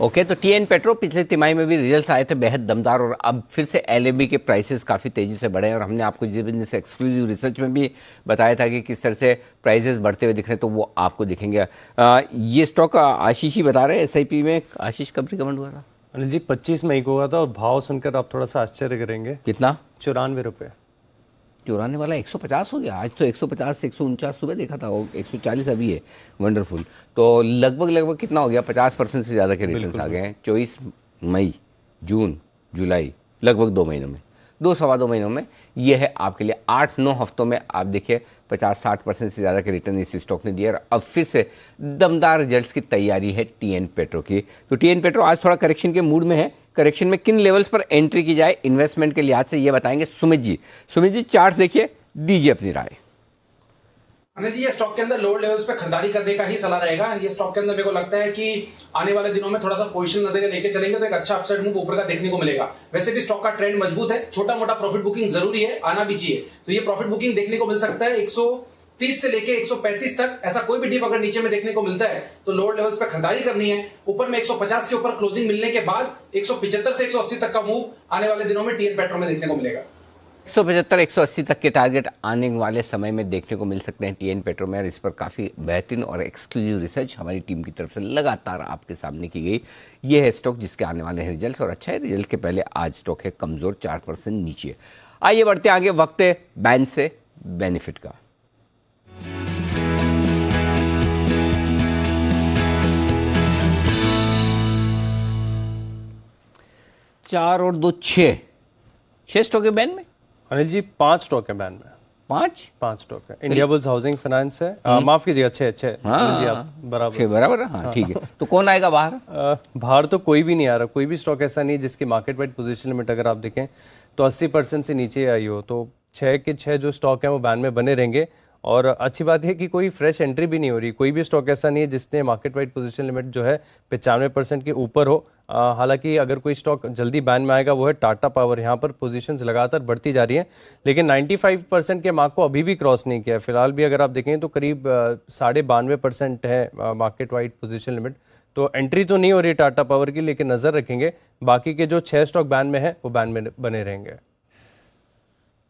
ओके, तो टीएन पेट्रो पिछले तिमाही में भी रिजल्ट्स आए थे बेहद दमदार, और अब फिर से एलएमबी के प्राइसेस काफ़ी तेज़ी से बढ़े हैं। और हमने आपको बिजनेस एक्सक्लूसिव रिसर्च में भी बताया था कि किस तरह से प्राइसेस बढ़ते हुए दिख रहे हैं, तो वो आपको दिखेंगे। ये स्टॉक आशीष ही बता रहे हैं एसआईपी में। आशीष कब रिकमेंड हुआ था? अनिल जी 25 मई को हुआ था, और भाव सुनकर आप थोड़ा सा आश्चर्य करेंगे। कितना? 94 रुपये। 94 वाला 150 हो गया। आज तो 150 से 149 सुबह देखा था, वो 140 अभी है। वंडरफुल। तो लगभग कितना हो गया? 50% से ज़्यादा के रिटर्न्स आ गए हैं 24 मई, जून, जुलाई, लगभग 2 महीनों में, 2-2.25 महीनों में। ये है आपके लिए 8-9 हफ्तों में आप देखिए 50-60% से ज़्यादा के रिटर्न इस स्टॉक ने दिया। और अब फिर से दमदार रिजल्ट्स की तैयारी है टीएन पेट्रो की। तो टीएन पेट्रो आज थोड़ा करेक्शन के मूड में है। करेक्शन में किन लेवल्स पर एंट्री की जाए इन्वेस्टमेंट के लिहाज से, ये बताएंगे सुमित जी। सुमित जी चार्ट देखिए, दीजिए अपनी राय। अनिल जी, ये स्टॉक के अंदर लोअर लेवल्स पे खरीदारी करने का ही सलाह रहेगा। ये स्टॉक के अंदर मेरे को लगता है कि आने वाले दिनों में थोड़ा सा पोजीशन नजरिया लेके चलेंगे तो एक अच्छा अपसाइड मूव ऊपर का देखने को मिलेगा। वैसे भी स्टॉक का ट्रेंड मजबूत है, छोटा मोटा प्रॉफिट बुकिंग जरूरी है, आना भी चाहिए। तो ये प्रॉफिट बुकिंग देखने को मिल सकता है 130 से लेके 135 तक। ऐसा कोई भी डिप अगर नीचे में देखने को मिलता है तो लोअर लेवल्स पे खरीदारी करनी है। ऊपर में 150 के ऊपर क्लोजिंग मिलने के बाद 175 से 180 तक का मूव आने वाले दिनों में टीएन पेट्रो में देखने को मिलेगा। 175-180 तक के टारगेट आने वाले समय में देखने को मिल सकते हैं टीएन पेट्रो में। और इस पर काफ़ी बेहतरीन और एक्सक्लूसिव रिसर्च हमारी टीम की तरफ से लगातार आपके सामने की गई। ये है स्टॉक जिसके आने वाले हैं रिजल्ट्स, और अच्छा है रिजल्ट के पहले आज स्टॉक है कमज़ोर 4% नीचे। आइए बढ़ते आगे, वक्त है बैन से बेनिफिट का। 4 और 2 6 स्टॉक है बैन में। अनिल जी 5 स्टॉक है बैन में। 5 स्टॉक है। इंडिया बुल्स हाउसिंग फाइनेंस है, माफ कीजिएगा 6। हाँ जी आप बराबर बराबर। हाँ ठीक है। तो कौन आएगा बाहर? बाहर तो कोई भी नहीं आ रहा। कोई भी स्टॉक ऐसा नहीं जिसकी मार्केट वाइड पोजीशन लिमिट अगर आप देखें तो 80% से नीचे आई हो। तो 6 के 6 जो स्टॉक हैं वो बैन में बने रहेंगे। और अच्छी बात है कि कोई फ्रेश एंट्री भी नहीं हो रही। कोई भी स्टॉक ऐसा नहीं है जिसने मार्केट वाइड पोजीशन लिमिट जो है 95% के ऊपर हो। हालांकि अगर कोई स्टॉक जल्दी बैन में आएगा वो है टाटा पावर। यहाँ पर पोजीशंस लगातार बढ़ती जा रही हैं, लेकिन 95% के मार्क को अभी भी क्रॉस नहीं किया। फिलहाल भी अगर आप देखें तो करीब 92.5% है मार्केट वाइड पोजीशन लिमिट। तो एंट्री तो नहीं हो रही टाटा पावर की, लेकिन नज़र रखेंगे बाकी के जो 6 स्टॉक बैन में है वो बैन में बने रहेंगे।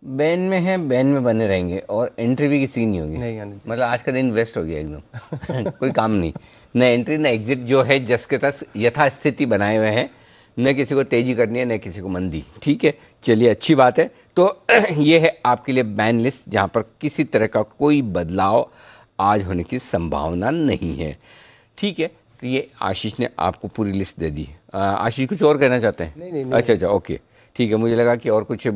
बैन में है, बैन में बने रहेंगे, और एंट्री भी किसी की नहीं होगी। नहीं मतलब आज का दिन वेस्ट हो गया एकदम। कोई काम नहीं, न एंट्री न एग्जिट, जो है जस के तस यथास्थिति बनाए हुए हैं। न किसी को तेजी करनी है न किसी को मंदी। ठीक है, चलिए अच्छी बात है। तो ये है आपके लिए बैन लिस्ट, जहाँ पर किसी तरह का कोई बदलाव आज होने की संभावना नहीं है। ठीक है, तो ये आशीष ने आपको पूरी लिस्ट दे दी। आशीष कुछ और कहना चाहते हैं? नहीं। अच्छा ओके ठीक है। मुझे लगा कि और कुछ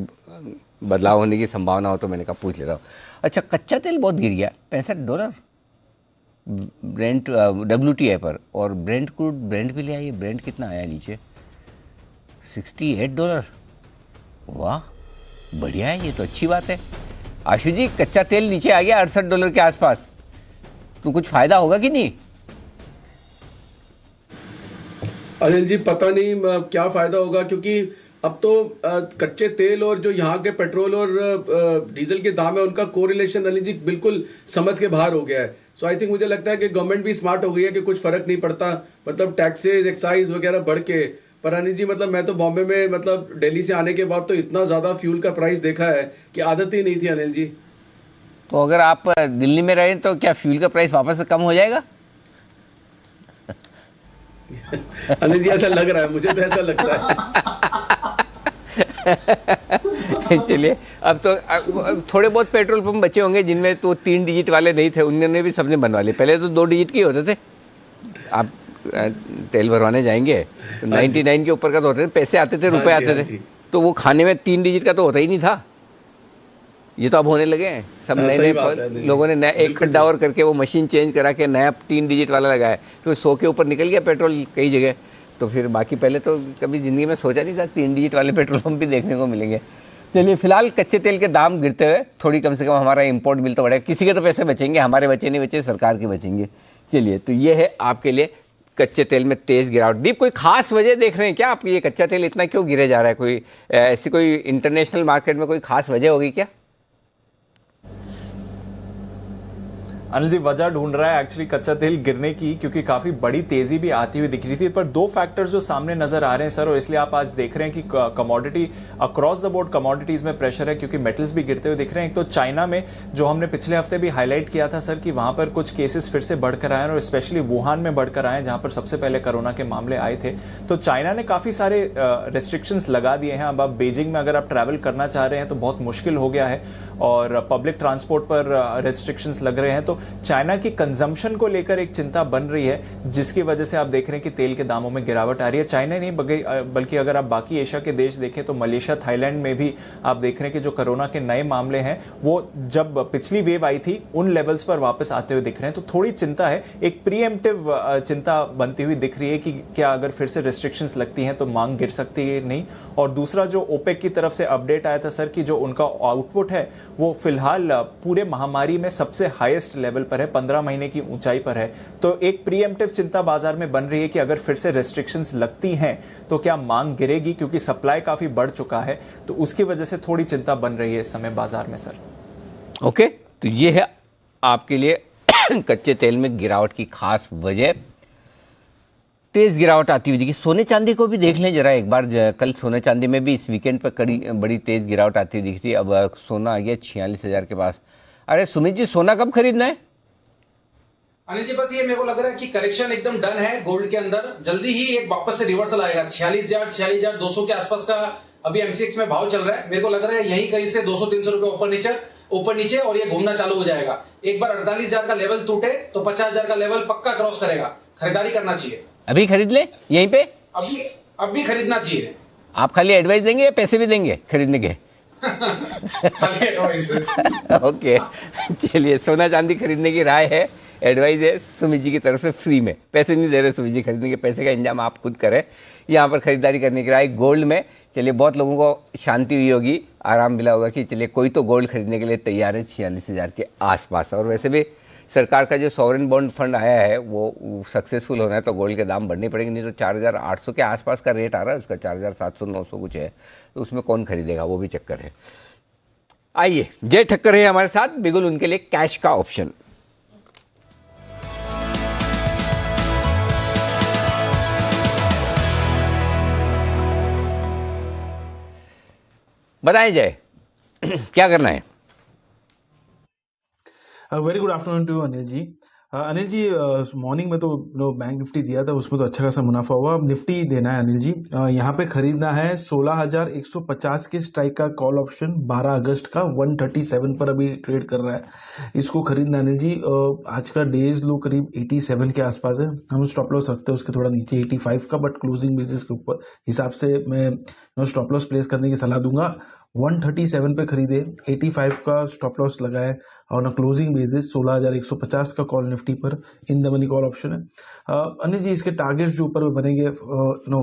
बदलाव होने की संभावना हो, तो मैंने कहा पूछ लेता हूँ। अच्छा, कच्चा तेल बहुत गिर गया, $65 ब्रेंट WTI पर, और ब्रेंट भी ले आइए। ब्रेंट कितना आया नीचे? $68। वाह बढ़िया है, ये तो अच्छी बात है। आशु जी कच्चा तेल नीचे आ गया $68 के आसपास, तो कुछ फायदा होगा कि नहीं? अनिल जी पता नहीं क्या फायदा होगा, क्योंकि अब तो कच्चे तेल और जो यहाँ के पेट्रोल और डीजल के दाम है उनका कोरिलेशन अनिल जी बिल्कुल समझ के बाहर हो गया है। सो आई थिंक मुझे लगता है कि गवर्नमेंट भी स्मार्ट हो गई है कि कुछ फर्क नहीं पड़ता, मतलब टैक्सेस एक्साइज वगैरह बढ़ के पर अनिल जी मतलब मैं तो बॉम्बे में मतलब दिल्ली से आने के बाद तो इतना ज्यादा फ्यूल का प्राइस देखा है कि आदत ही नहीं थी अनिल जी। तो अगर आप दिल्ली में रहें तो क्या फ्यूल का प्राइस वापस से कम हो जाएगा? अनिल जी ऐसा लग रहा है, मुझे तो ऐसा लगता है। चलिए, अब तो थोड़े बहुत पेट्रोल पंप बचे होंगे जिनमें तो 3 डिजिट वाले नहीं थे, उन्होंने भी सबने बनवा लिए। पहले तो 2 डिजिट के होते थे। आप तेल भरवाने जाएंगे तो 99 के ऊपर का तो होते थे, पैसे आते थे, रुपए आते थे, तो वो खाने में 3 डिजिट का तो होता ही नहीं था। ये तो अब होने लगे हैं सब नए नए लोगों ने नया एक खड्डा और करके वो मशीन चेंज करा के नया 3 डिजिट वाला लगाया, तो 100 के ऊपर निकल गया पेट्रोल कई जगह। तो फिर बाकी पहले तो कभी ज़िंदगी में सोचा नहीं था 3 डिजिट वाले पेट्रोल पंप भी देखने को मिलेंगे। चलिए, फिलहाल कच्चे तेल के दाम गिरते हुए थोड़ी कम से कम हमारा इंपोर्ट बिल तो बढ़ेगा। किसी के तो पैसे बचेंगे, हमारे बचे नहीं बचे, सरकार के बचेंगे। चलिए, तो ये है आपके लिए कच्चे तेल में तेज़ गिरावट। दीप, कोई खास वजह देख रहे हैं क्या आप? ये कच्चा तेल इतना क्यों गिरे जा रहा है? कोई ऐसी कोई इंटरनेशनल मार्केट में कोई खास वजह होगी क्या? अनिल जी वजह ढूंढ रहा है एक्चुअली कच्चा तेल गिरने की, क्योंकि काफी बड़ी तेजी भी आती हुई दिख रही थी। पर 2 फैक्टर्स जो सामने नजर आ रहे हैं सर, और इसलिए आप आज देख रहे हैं कि commodity across the board commodities में प्रेशर है, क्योंकि मेटल्स भी गिरते हुए दिख रहे हैं। एक तो चाइना में जो हमने पिछले हफ्ते भी हाईलाइट किया था सर कि वहां पर कुछ केसेस फिर से बढ़कर आए और स्पेशली वुहान में बढ़कर आए, जहां पर सबसे पहले कोरोना के मामले आए थे। तो चाइना ने काफी सारे रेस्ट्रिक्शंस लगा दिए हैं। अब आप बीजिंग में अगर आप ट्रैवल करना चाह रहे हैं तो बहुत मुश्किल हो गया है, और पब्लिक ट्रांसपोर्ट पर रेस्ट्रिक्शंस लग रहे हैं। तो चाइना की कंजम्पशन को लेकर एक चिंता बन रही है, जिसकी वजह से आप देख रहे हैं कि तेल के दामों में गिरावट आ रही है। चाइना नहीं बल्कि अगर आप बाकी एशिया के देश देखें तो मलेशिया, थाईलैंड में भी आप देख रहे हैं कि जो कोरोना के नए मामले हैं वो जब पिछली वेव आई थी उन लेवल्स पर वापस आते हुए दिख रहे हैं। तो थोड़ी चिंता है, एक प्रीएम्प्टिव चिंता बनती हुई दिख रही है कि क्या अगर फिर से रिस्ट्रिक्शंस लगती हैं तो मांग गिर सकती है नहीं। और दूसरा जो ओपेक की तरफ से अपडेट आया था सर कि जो उनका आउटपुट है वो फिलहाल पूरे महामारी में सबसे हाईएस्ट लेवल पर है, 15 महीने की ऊंचाई पर है। तो एक प्रीएम्प्टिव चिंता बाजार में बन रही है कि अगर फिर से रेस्ट्रिक्शंस लगती हैं तो क्या मांग गिरेगी, क्योंकि सप्लाई काफी बढ़ चुका है। तो उसकी वजह से थोड़ी चिंता बन रही है इस समय बाजार में सर। ओके, तो ये है आपके लिए कच्चे तेल में गिरावट की खास वजह। तेज गिरावट आती हुई देखिए, सोने चांदी को भी देख लें जरा एक बार। कल सोने चांदी में भी इस वीकेंड पर बड़ी तेज गिरावट आती हुई दिख रही है। अब सोना आ गया 46,000 के पास। अरे सुमित जी, सोना कब खरीदना है? अनिल जी बस ये मेरे को लग रहा है कि करेक्शन एकदम डन है गोल्ड के अंदर, जल्दी ही एक वापस से रिवर्सल आएगा। 46,200 के आसपास का अभी MCX में भाव चल रहा है। मेरे को लग रहा है यही कहीं से 200-300 रुपए ऊपर नीचे और ये घूमना चालू हो जाएगा। एक बार 48,000 का लेवल टूटे तो 50,000 का लेवल पक्का क्रॉस करेगा। खरीदारी करना चाहिए। अभी खरीद ले यहीं पे? अभी खरीदना चाहिए। आप खाली एडवाइस देंगे या पैसे भी देंगे खरीदने के? ओके, चलिए, सोना चांदी खरीदने की राय है, एडवाइस है सुमित जी की तरफ से फ्री में। पैसे नहीं दे रहे सुमित जी खरीदने के, पैसे का इंतजाम आप खुद करें। यहाँ पर खरीदारी करने की राय गोल्ड में। चलिए, बहुत लोगों को शांति हुई होगी, आराम मिला होगा कि चलिए कोई तो गोल्ड खरीदने के लिए तैयार है 46,000 के आसपास। और वैसे भी सरकार का जो सॉवरेन बॉन्ड फंड आया है वो सक्सेसफुल होना है तो गोल्ड के दाम बढ़ने पड़ेंगे, नहीं तो 4,800 के आसपास का रेट आ रहा है उसका, 4,700-900 कुछ है, तो उसमें कौन खरीदेगा, वो भी चक्कर है। आइए, जय ठक्कर है हमारे साथ, बिल्कुल उनके लिए कैश का ऑप्शन। बताएं जय, क्या करना है? Very good afternoon to Anil ji. Anil ji, morning में तो बैंक निफ्टी दिया था, उसमें तो अच्छा खासा मुनाफा हुआ। अब निफ्टी देना है अनिल जी। यहाँ पे खरीदना है 16,150 के स्ट्राइक का कॉल ऑप्शन 12 अगस्त का 137 पर अभी ट्रेड कर रहा है। इसको खरीदना है अनिल जी। आज का डेज लो करीब 87 के आसपास है। हम स्टॉप लॉस रखते हैं उसके थोड़ा नीचे 85 का, बट क्लोजिंग बेसिस के ऊपर हिसाब से मैं स्टॉप लॉस प्लेस करने की सलाह दूंगा। 137 पे खरीदे, 85 का स्टॉप लॉस लगाए और ना क्लोजिंग बेसिस 16,150 का कॉल निफ्टी पर in the money call option है। अनिल जी, इसके टारगेट जो ऊपर बनेंगे,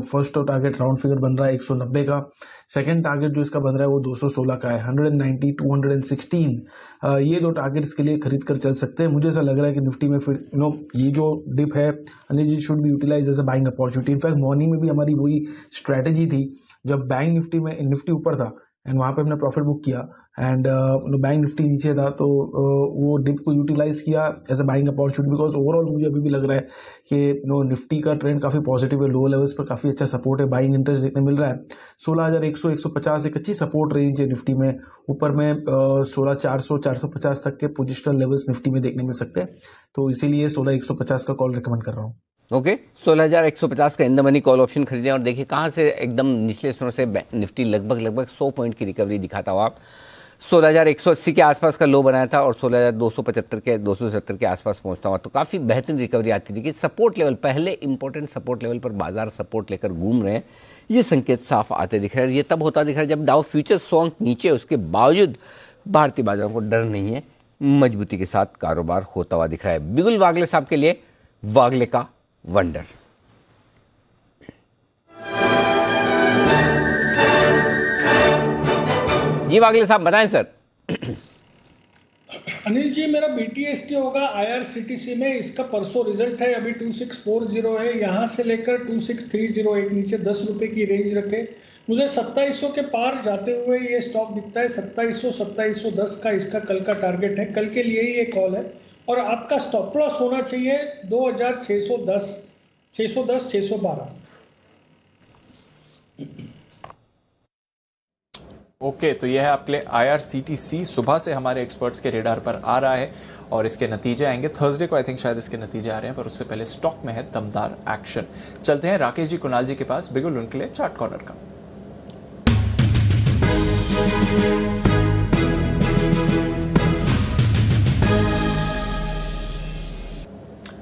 फर्स्ट टारगेट राउंड फिगर बन रहा है 190 का, सेकंड टारगेट जो इसका बन रहा है वो 216 का है, 190, 216। ये 2 टारगेट्स के लिए खरीद कर चल सकते हैं। मुझे ऐसा लग रहा है कि निफ्टी में फिर ये जो डिप है Anil ji should be utilise as a buying opportunity. In fact morning में भी हमारी वही स्ट्रैटेजी थी, जब बैंक निफ्टी ऊपर था एंड वहाँ पे हमने प्रॉफिट बुक किया एंड बैंक निफ्टी नीचे था तो वो डिप को यूटिलाइज किया as a buying opportunity because overall मुझे अभी भी लग रहा है कि निफ्टी का ट्रेंड काफ़ी पॉजिटिव है, लो लेवल्स पर काफ़ी अच्छा सपोर्ट है, बाइंग इंटरेस्ट देखने मिल रहा है। 16,100 150 एक अच्छी सपोर्ट रेंज है निफ्टी में, ऊपर में 16,400 450 तक के पोजिशनल लेवल्स निफ्टी में देखने मिल सकते हैं, तो इसीलिए 16,150 का कॉल रिकमेंड कर रहा हूँ। ओके 16,150 का in the money call option खरीदें और देखिए कहाँ से एकदम निचले स्तरों से निफ्टी लगभग 100 पॉइंट की रिकवरी दिखाता हुआ आप 16,180 के आसपास का लो बनाया था और 16,275 के 270 के आसपास पहुंचता हुआ तो काफ़ी बेहतरीन रिकवरी आती थी कि सपोर्ट लेवल, पहले इंपॉर्टेंट सपोर्ट लेवल पर बाजार सपोर्ट लेकर घूम रहे हैं, ये संकेत साफ आते दिख रहे हैं। ये तब होता दिख रहा है जब डाउ फ्यूचर 100 अंक नीचे, उसके बावजूद भारतीय बाजारों को डर नहीं है, मजबूती के साथ कारोबार होता हुआ दिख रहा है। बिगुल वागले साहब के लिए वागले का वंडर। जी वागले साहब बताएं सर। अनिल जी, मेरा BTST होगा IRCTC में, इसका परसों रिजल्ट है, अभी 2640 है, यहाँ से लेकर 2630 एक नीचे 10 रुपए की रेंज रखे। मुझे 2700 के पार जाते हुए ये स्टॉक दिखता है, 2700 2710 का इसका कल का टारगेट है, कल के लिए ही ये कॉल है। और आपका स्टॉप लॉस होना चाहिए 2610 612। ओके तो यह है आपके लिए IRCTC, सुबह से हमारे एक्सपर्ट्स के रेडार पर आ रहा है और इसके नतीजे आएंगे थर्सडे को, आई थिंक शायद इसके नतीजे आ रहे हैं, पर उससे पहले स्टॉक में है दमदार एक्शन। चलते हैं राकेश जी कुणाल जी के पास, बिगुल उनके लिए चार्ट कॉर्नर का।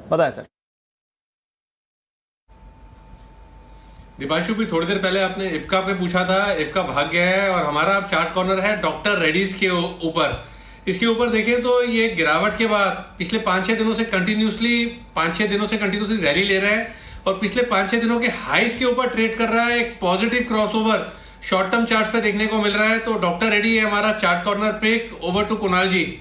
बताएं सर। दीपांशु भी थोड़ी देर पहले आपने इप्का पे पूछा था, इप्का भाग गया है और हमारा अब चार्ट कॉर्नर है डॉक्टर रेड्डीज के ऊपर। इसके ऊपर देखें तो ये गिरावट के बाद पिछले 5-6 दिनों से कंटिन्यूसली रैली ले रहा है और पिछले 5-6 दिनों के हाईज के ऊपर ट्रेड कर रहा है। एक positive crossover short term charts पे देखने को मिल रहा है। तो डॉक्टर रेड्डी है हमारा chart corner pick. Over to Kunal ji.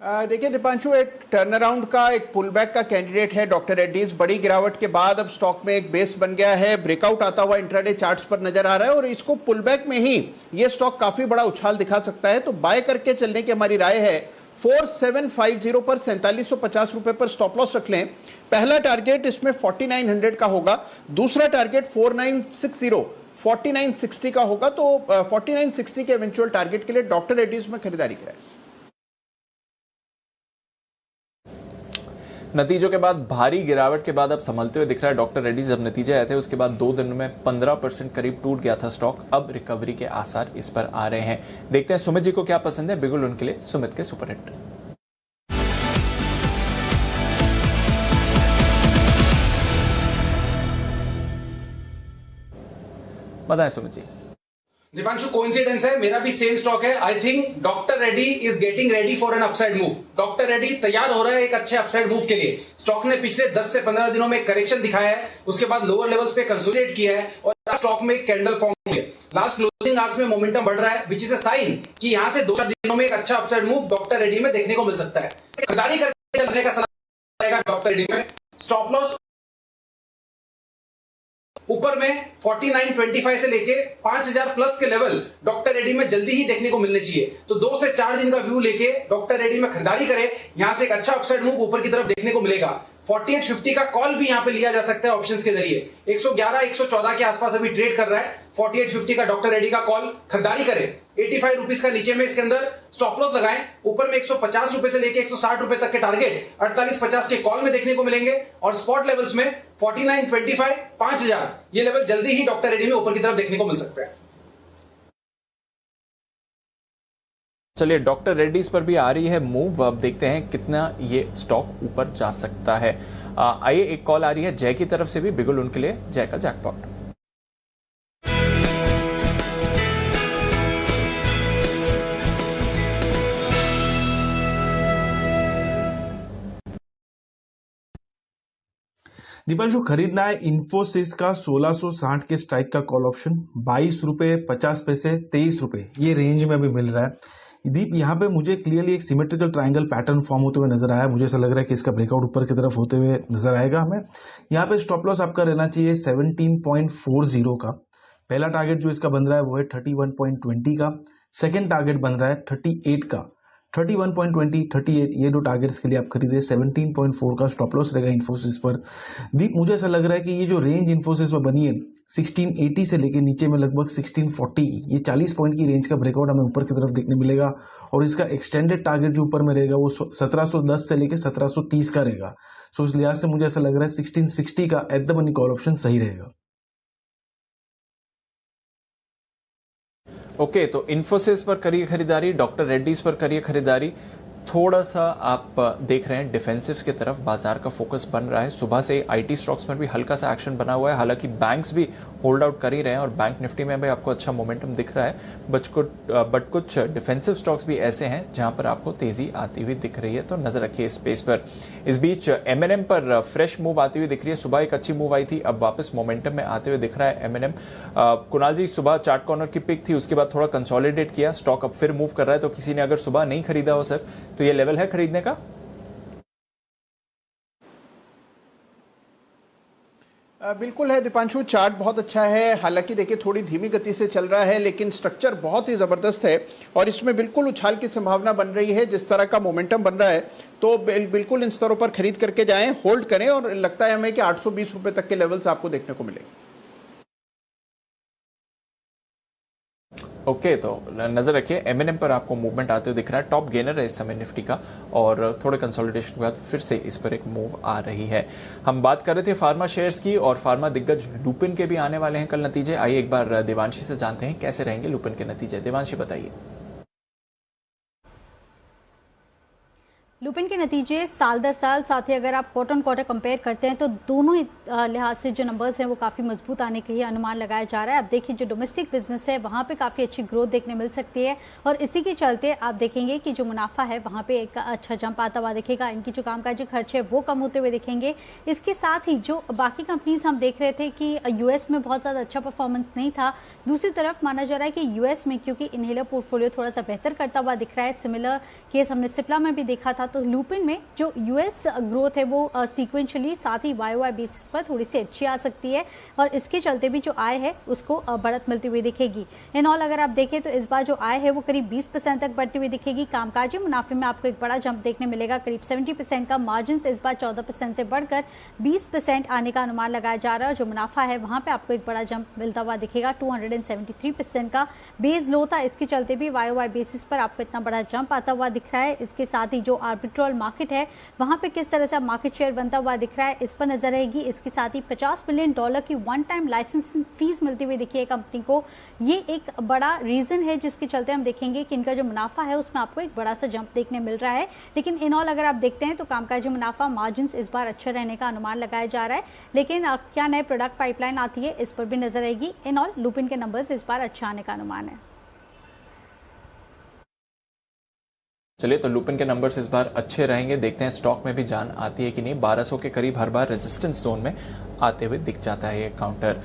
देखिए दीपांशु, एक टर्न अराउंड का, एक पुल बैक का कैंडिडेट है डॉक्टर रेड्डीज। बड़ी गिरावट के बाद अब स्टॉक में एक बेस बन गया है, ब्रेकआउट आता हुआ इंट्राडे चार्ट्स पर नजर आ रहा है और इसको पुल बैक में ही ये स्टॉक काफी बड़ा उछाल दिखा सकता है। तो बाय करके चलने की हमारी राय है। 4750 पर 4750 रुपए पर स्टॉप लॉस रख लें। पहला टारगेट इसमें 4900 का होगा, दूसरा टारगेट 4960 4960 का होगा। तो 4960 के इवेंचुअल टारगेट के लिए डॉक्टर रेड्डीज में खरीदारी करें। नतीजों के बाद भारी गिरावट के बाद अब संभलते हुए दिख रहा है डॉक्टर रेड्डी। जब नतीजे आए थे उसके बाद 2 दिन में 15% करीब टूट गया था स्टॉक, अब रिकवरी के आसार इस पर आ रहे हैं। देखते हैं सुमित जी को क्या पसंद है, बिगुल उनके लिए सुमित के सुपरहिट। बताएं सुमित जी। दीपांशु, कोइंसिडेंस है, मेरा भी सेम स्टॉक है। I think doctor Reddy is getting ready for an upside move. Doctor Reddy तैयार हो रहा है एक अच्छे अपसाइड मूव के लिए। स्टॉक ने पिछले 10 से 15 दिनों में करेक्शन दिखाया है, उसके बाद लोअर लेवल्स पे कंसोलिडेट किया है और स्टॉक में एक कैंडल फॉर्म हुई है। लास्ट क्लोजिंग आवर्स में मोमेंटम बढ़ रहा है, विच इज अ साइन कि यहां से 2-4 दिनों में एक अच्छा अपसाइड मूव डॉक्टर रेड्डी में देखने को मिल सकता है। खरीदारी करके चलने का सलाह रहेगा डॉक्टर रेड्डी में। स्टॉप लॉस ऊपर में 4925 से लेके 5000 प्लस के लेवल डॉक्टर रेड्डी में जल्दी ही देखने को मिलने चाहिए। तो 2 से 4 दिन का व्यू लेके डॉक्टर रेड्डी में खरीदारी करें, यहां से एक अच्छा अपसाइड मूव ऊपर की तरफ देखने को मिलेगा। 4850 का कॉल भी यहां पे लिया जा सकता है ऑप्शंस के जरिए। 111 114 के आसपास अभी ट्रेड कर रहा है। 4850 का डॉक्टर रेड्डी का कॉल, खरीदारी करें। 85 रुपीज का नीचे में इसके अंदर स्टॉप लॉस लगाएं। ऊपर में 150 रुपए से लेके 160 रुपए तक के टारगेट 4850 के कॉल में देखने को मिलेंगे और स्पॉट लेवल्स में 4925 5000 ये लेवल जल्दी ही डॉक्टर रेड्डी में ऊपर की तरफ देखने को मिल सकता है। चलिए डॉक्टर रेड्डीज पर भी आ रही है मूव, अब देखते हैं कितना ये स्टॉक ऊपर जा सकता है। आइए एक कॉल आ रही है जय की तरफ से भी, बिगुल उनके लिए जय का जैकपॉट। दीपांशु, खरीदना है इन्फोसिस का 1660 के स्ट्राइक का कॉल ऑप्शन, 22 रुपए 50 पैसे 23 रुपए ये रेंज में अभी मिल रहा है। दीप यहाँ पे मुझे क्लियरली एक सिमेट्रिकल ट्रायंगल पैटर्न फॉर्म होते हुए नजर आया। मुझे ऐसा लग रहा है कि इसका ब्रेकआउट ऊपर की तरफ होते हुए नजर आएगा हमें। यहाँ पे स्टॉप लॉस आपका रहना चाहिए 17.40 का। पहला टारगेट जो इसका बन रहा है वो है 31.20 का। सेकेंड टारगेट बन रहा है 38 का। 31.20, 38 ये दो टारगेट्स के लिए आप खरीदे। 17.4 का स्टॉप लॉस रहेगा इन्फोसिस पर। दीप मुझे ऐसा लग रहा है कि ये जो रेंज इन्फोसिस में बनी है 1680 से लेके नीचे में लगभग 1640, ये 40 पॉइंट की रेंज का ब्रेकआउट हमें ऊपर की तरफ देखने मिलेगा। और इसका एक्सटेंडेड टारगेट जो ऊपर में रहेगा वो 1710 से लेके 1730 का रहेगा। सो इस लिहाज से मुझे ऐसा लग रहा है 1660 का at the money call option सही रहेगा। ओके, तो इन्फोसिस पर करिए खरीदारी, डॉक्टर रेड्डीज पर करिए खरीदारी। थोड़ा सा आप देख रहे हैं डिफेंसिव्स की तरफ बाजार का फोकस बन रहा है। सुबह से आईटी स्टॉक्स में भी हल्का सा एक्शन बना हुआ है, हालांकि बैंक्स भी होल्ड आउट कर ही रहे हैं और बैंक निफ्टी में भी आपको अच्छा मोमेंटम दिख रहा है। बट कुछ डिफेंसिव स्टॉक्स भी ऐसे हैं जहां पर आपको तेजी आती हुई दिख रही है, तो नजर रखिए इस स्पेस पर। इस बीच M&M पर फ्रेश मूव आती हुई दिख रही है। सुबह एक अच्छी मूव आई थी, अब वापस मोमेंटम में आते हुए दिख रहा है M&M। कुणाल जी, सुबह चार्ट कॉर्नर की पिक थी, उसके बाद थोड़ा कंसोलिडेट किया, स्टॉक अब फिर मूव कर रहा है। तो किसी ने अगर सुबह नहीं खरीदा हो सर, तो ये लेवल है खरीदने का? बिल्कुल है दीपांशु, चार्ट बहुत अच्छा है। हालांकि देखिए थोड़ी धीमी गति से चल रहा है, लेकिन स्ट्रक्चर बहुत ही ज़बरदस्त है और इसमें बिल्कुल उछाल की संभावना बन रही है। जिस तरह का मोमेंटम बन रहा है तो बिल्कुल इन स्तरों पर खरीद करके जाएं, होल्ड करें और लगता है हमें कि 820 रुपये तक के लेवल्स आपको देखने को मिलेंगे। ओके, तो नजर रखिए M&M पर आपको मूवमेंट आते हुए दिख रहा है। टॉप गेनर है इस समय निफ्टी का और थोड़े कंसोलिडेशन के बाद फिर से इस पर एक मूव आ रही है। हम बात कर रहे थे फार्मा शेयर्स की और फार्मा दिग्गज लुपिन के भी आने वाले हैं कल नतीजे। आइए एक बार देवांशी से जानते हैं कैसे रहेंगे लुपिन के नतीजे। देवांशी बताइए। लुपिन के नतीजे साल दर साल, साथ ही अगर आप क्वार्टर ऑन क्वार्टर कंपेयर करते हैं तो दोनों ही लिहाज से जो नंबर्स हैं वो काफ़ी मजबूत आने के ही अनुमान लगाया जा रहा है। अब देखिए जो डोमेस्टिक बिजनेस है वहाँ पे काफ़ी अच्छी ग्रोथ देखने मिल सकती है और इसी के चलते आप देखेंगे कि जो मुनाफा है वहाँ पे एक अच्छा जंप आता हुआ दिखेगा। इनकी जो कामकाजी खर्च है वो कम होते हुए दिखेंगे। इसके साथ ही जो बाकी कंपनीज हम देख रहे थे कि यूएस में बहुत ज़्यादा अच्छा परफॉर्मेंस नहीं था, दूसरी तरफ माना जा रहा है कि यूएस में क्योंकि इनहेलर पोर्टफोलियो थोड़ा सा बेहतर करता हुआ दिख रहा है। सिमिलर केस हमने सिप्ला में भी देखा था। तो लुपिन में जो यूएस ग्रोथ है वो सीक्वेंशियली साथ ही वाई बेसिस पर थोड़ी सी अच्छी आ सकती है और इसके चलते भी जो आय है उसको बढ़त मिलती हुई दिखेगी। इन ऑल अगर आप देखें तो इस बार जो आय है वो करीब 20% तक बढ़ती हुई दिखेगी। कामकाजी मुनाफे में आपको एक बड़ा जंप देखने मिलेगा, करीब 70% का। मार्जिन इस बार 14% से बढ़कर 20% आने का अनुमान लगाया जा रहा है। जो मुनाफा है वहां पे आपको एक बड़ा जंप मिलता हुआ दिखेगा। 273% का बेस लो था, इसके चलते भी वाई बेसिस पर आपको इतना बड़ा जंप आता हुआ दिख रहा है। इसके साथ ही जो आर्बिट्रल मार्केट है वहां पे किस तरह से मार्केट शेयर बनता हुआ दिख रहा है इस पर नजर रहेगी। इसके साथ ही $50 मिलियन की वन टाइम लाइसेंस फीस मिलती हुई दिखी है कंपनी को। ये एक बड़ा रीजन है जिसके चलते हम देखेंगे कि इनका जो मुनाफा है उसमें आपको एक बड़ा सा जंप देखने मिल रहा है। लेकिन इन ऑल अगर आप देखते हैं तो कामकाजी मुनाफा, मार्जिन इस बार अच्छा रहने का अनुमान लगाया जा रहा है। लेकिन क्या नए प्रोडक्ट पाइपलाइन आती है इस पर भी नजर रहेगी। इन ऑल लुपिन के नंबर्स इस बार अच्छा आने का अनुमान है। चलिए, तो लुपिन के नंबर्स इस बार अच्छे रहेंगे। देखते हैं स्टॉक में भी जान आती है कि नहीं। 1200 के करीब हर बार रेजिस्टेंस जोन में आते हुए दिख जाता है ये काउंटर।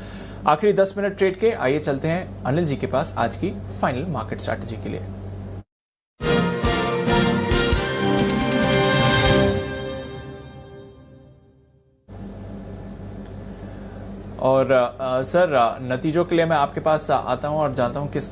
आखिरी 10 मिनट ट्रेड के, आइए चलते हैं अनिल जी के पास आज की फाइनल मार्केट स्ट्रैटेजी के लिए। और सर, नतीजों के लिए मैं आपके पास आता हूं और जानता हूं किस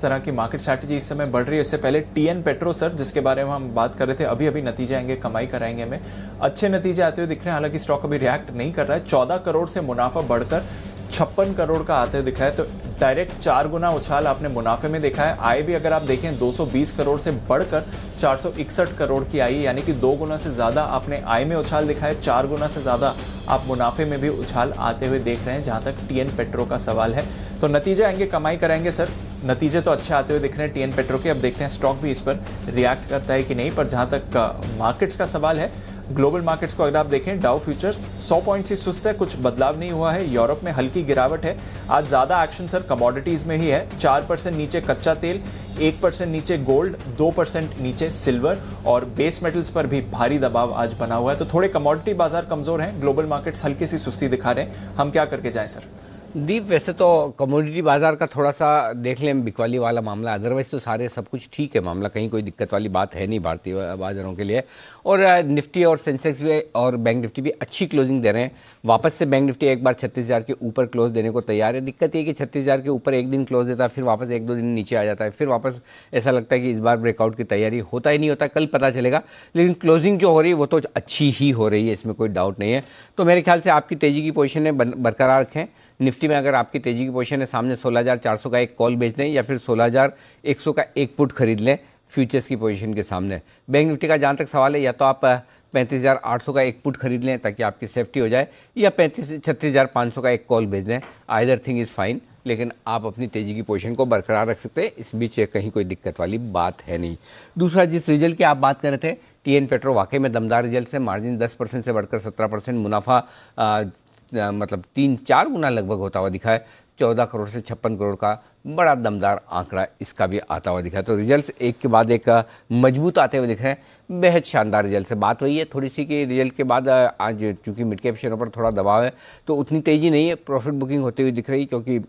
तरह की मार्केट स्ट्रैटेजी इस समय बढ़ रही है। इससे पहले TN पेट्रो सर, जिसके बारे में हम बात कर रहे थे, अभी नतीजे आएंगे, कमाई कराएंगे हमें, अच्छे नतीजे आते हुए दिख रहे हैं। हालांकि स्टॉक अभी रिएक्ट नहीं कर रहा है। 14 करोड़ से मुनाफा बढ़कर 56 करोड़ का आते हुए दिखा है। तो डायरेक्ट 4 गुना उछाल आपने मुनाफे में देखा है। आय भी अगर आप देखें 220 करोड़ से बढ़कर 461 करोड़ की आई, यानी कि 2 गुना से ज्यादा आपने आय में उछाल दिखा है, 4 गुना से ज्यादा आप मुनाफे में भी उछाल आते हुए देख रहे हैं जहां तक TN पेट्रो का सवाल है। तो नतीजे आएंगे, कमाई कराएंगे सर। नतीजे तो अच्छे आते हुए दिख रहे हैं TN पेट्रो के। अब देखते हैं स्टॉक भी इस पर रिएक्ट करता है कि नहीं। पर जहां तक मार्केट्स का सवाल है, ग्लोबल मार्केट्स को अगर आप देखें, डाउ फ्यूचर्स 100 पॉइंट से सुस्त है, कुछ बदलाव नहीं हुआ है। यूरोप में हल्की गिरावट है। आज ज्यादा एक्शन सर कमोडिटीज में ही है। 4% नीचे कच्चा तेल, 1% नीचे गोल्ड, 2% नीचे सिल्वर और बेस मेटल्स पर भी भारी दबाव आज बना हुआ है। तो थोड़े कमोडिटी बाजार कमजोर हैं, ग्लोबल मार्केट्स हल्की सी सुस्ती दिखा रहे हैं। हम क्या करके जाएं सर? दीप, वैसे तो कमोडिटी बाजार का थोड़ा सा देख लें बिकवाली वाला मामला, अदरवाइज तो सारे सब कुछ ठीक है मामला, कहीं कोई दिक्कत वाली बात है नहीं भारतीय बाजारों के लिए। और निफ्टी और सेंसेक्स भी और बैंक निफ्टी भी अच्छी क्लोजिंग दे रहे हैं। वापस से बैंक निफ्टी एक बार 36,000 के ऊपर क्लोज देने को तैयार है। दिक्कत ये कि 36,000 के ऊपर एक दिन क्लोज देता है, फिर वापस एक दो दिन नीचे आ जाता है, फिर वापस ऐसा लगता है कि इस बार ब्रेकआउट की तैयारी होता ही नहीं होता, कल पता चलेगा। लेकिन क्लोजिंग जो हो रही है वो तो अच्छी ही हो रही है, इसमें कोई डाउट नहीं है। तो मेरे ख्याल से आपकी तेजी की पोजीशन बरकरार रखें। निफ्टी में अगर आपकी तेजी की पोजीशन है, सामने 16,400 का एक कॉल बेच दें या फिर 16,100 का एक पुट खरीद लें फ्यूचर्स की पोजीशन के सामने। बैंक निफ्टी का जहाँ तक सवाल है, या तो आप 35,800 का एक पुट खरीद लें ताकि आपकी सेफ्टी हो जाए, या 36,500 का एक कॉल भेज दें। आइदर थिंग इज़ फाइन, लेकिन आप अपनी तेजी की पोजीशन को बरकरार रख सकते हैं। इस बीच कहीं कोई दिक्कत वाली बात है नहीं। दूसरा, जिस रिजल्ट की आप बात कर रहे थे, टीएन पेट्रो वाकई में दमदार रिजल्ट है। मार्जिन 10% से बढ़कर 17%, मुनाफा मतलब 3-4 गुना लगभग होता हुआ दिखा है। 14 करोड़ से 56 करोड़ का बड़ा दमदार आंकड़ा इसका भी आता हुआ दिखा है। तो रिजल्ट्स एक के बाद एक मजबूत आते हुए दिख रहे हैं। बेहद शानदार रिजल्ट से बात वही है थोड़ी सी कि रिजल्ट के बाद आज चूंकि मिड कैप शेयरों पर थोड़ा दबाव है तो उतनी तेजी नहीं है, प्रॉफिट बुकिंग होती हुई दिख रही, क्योंकि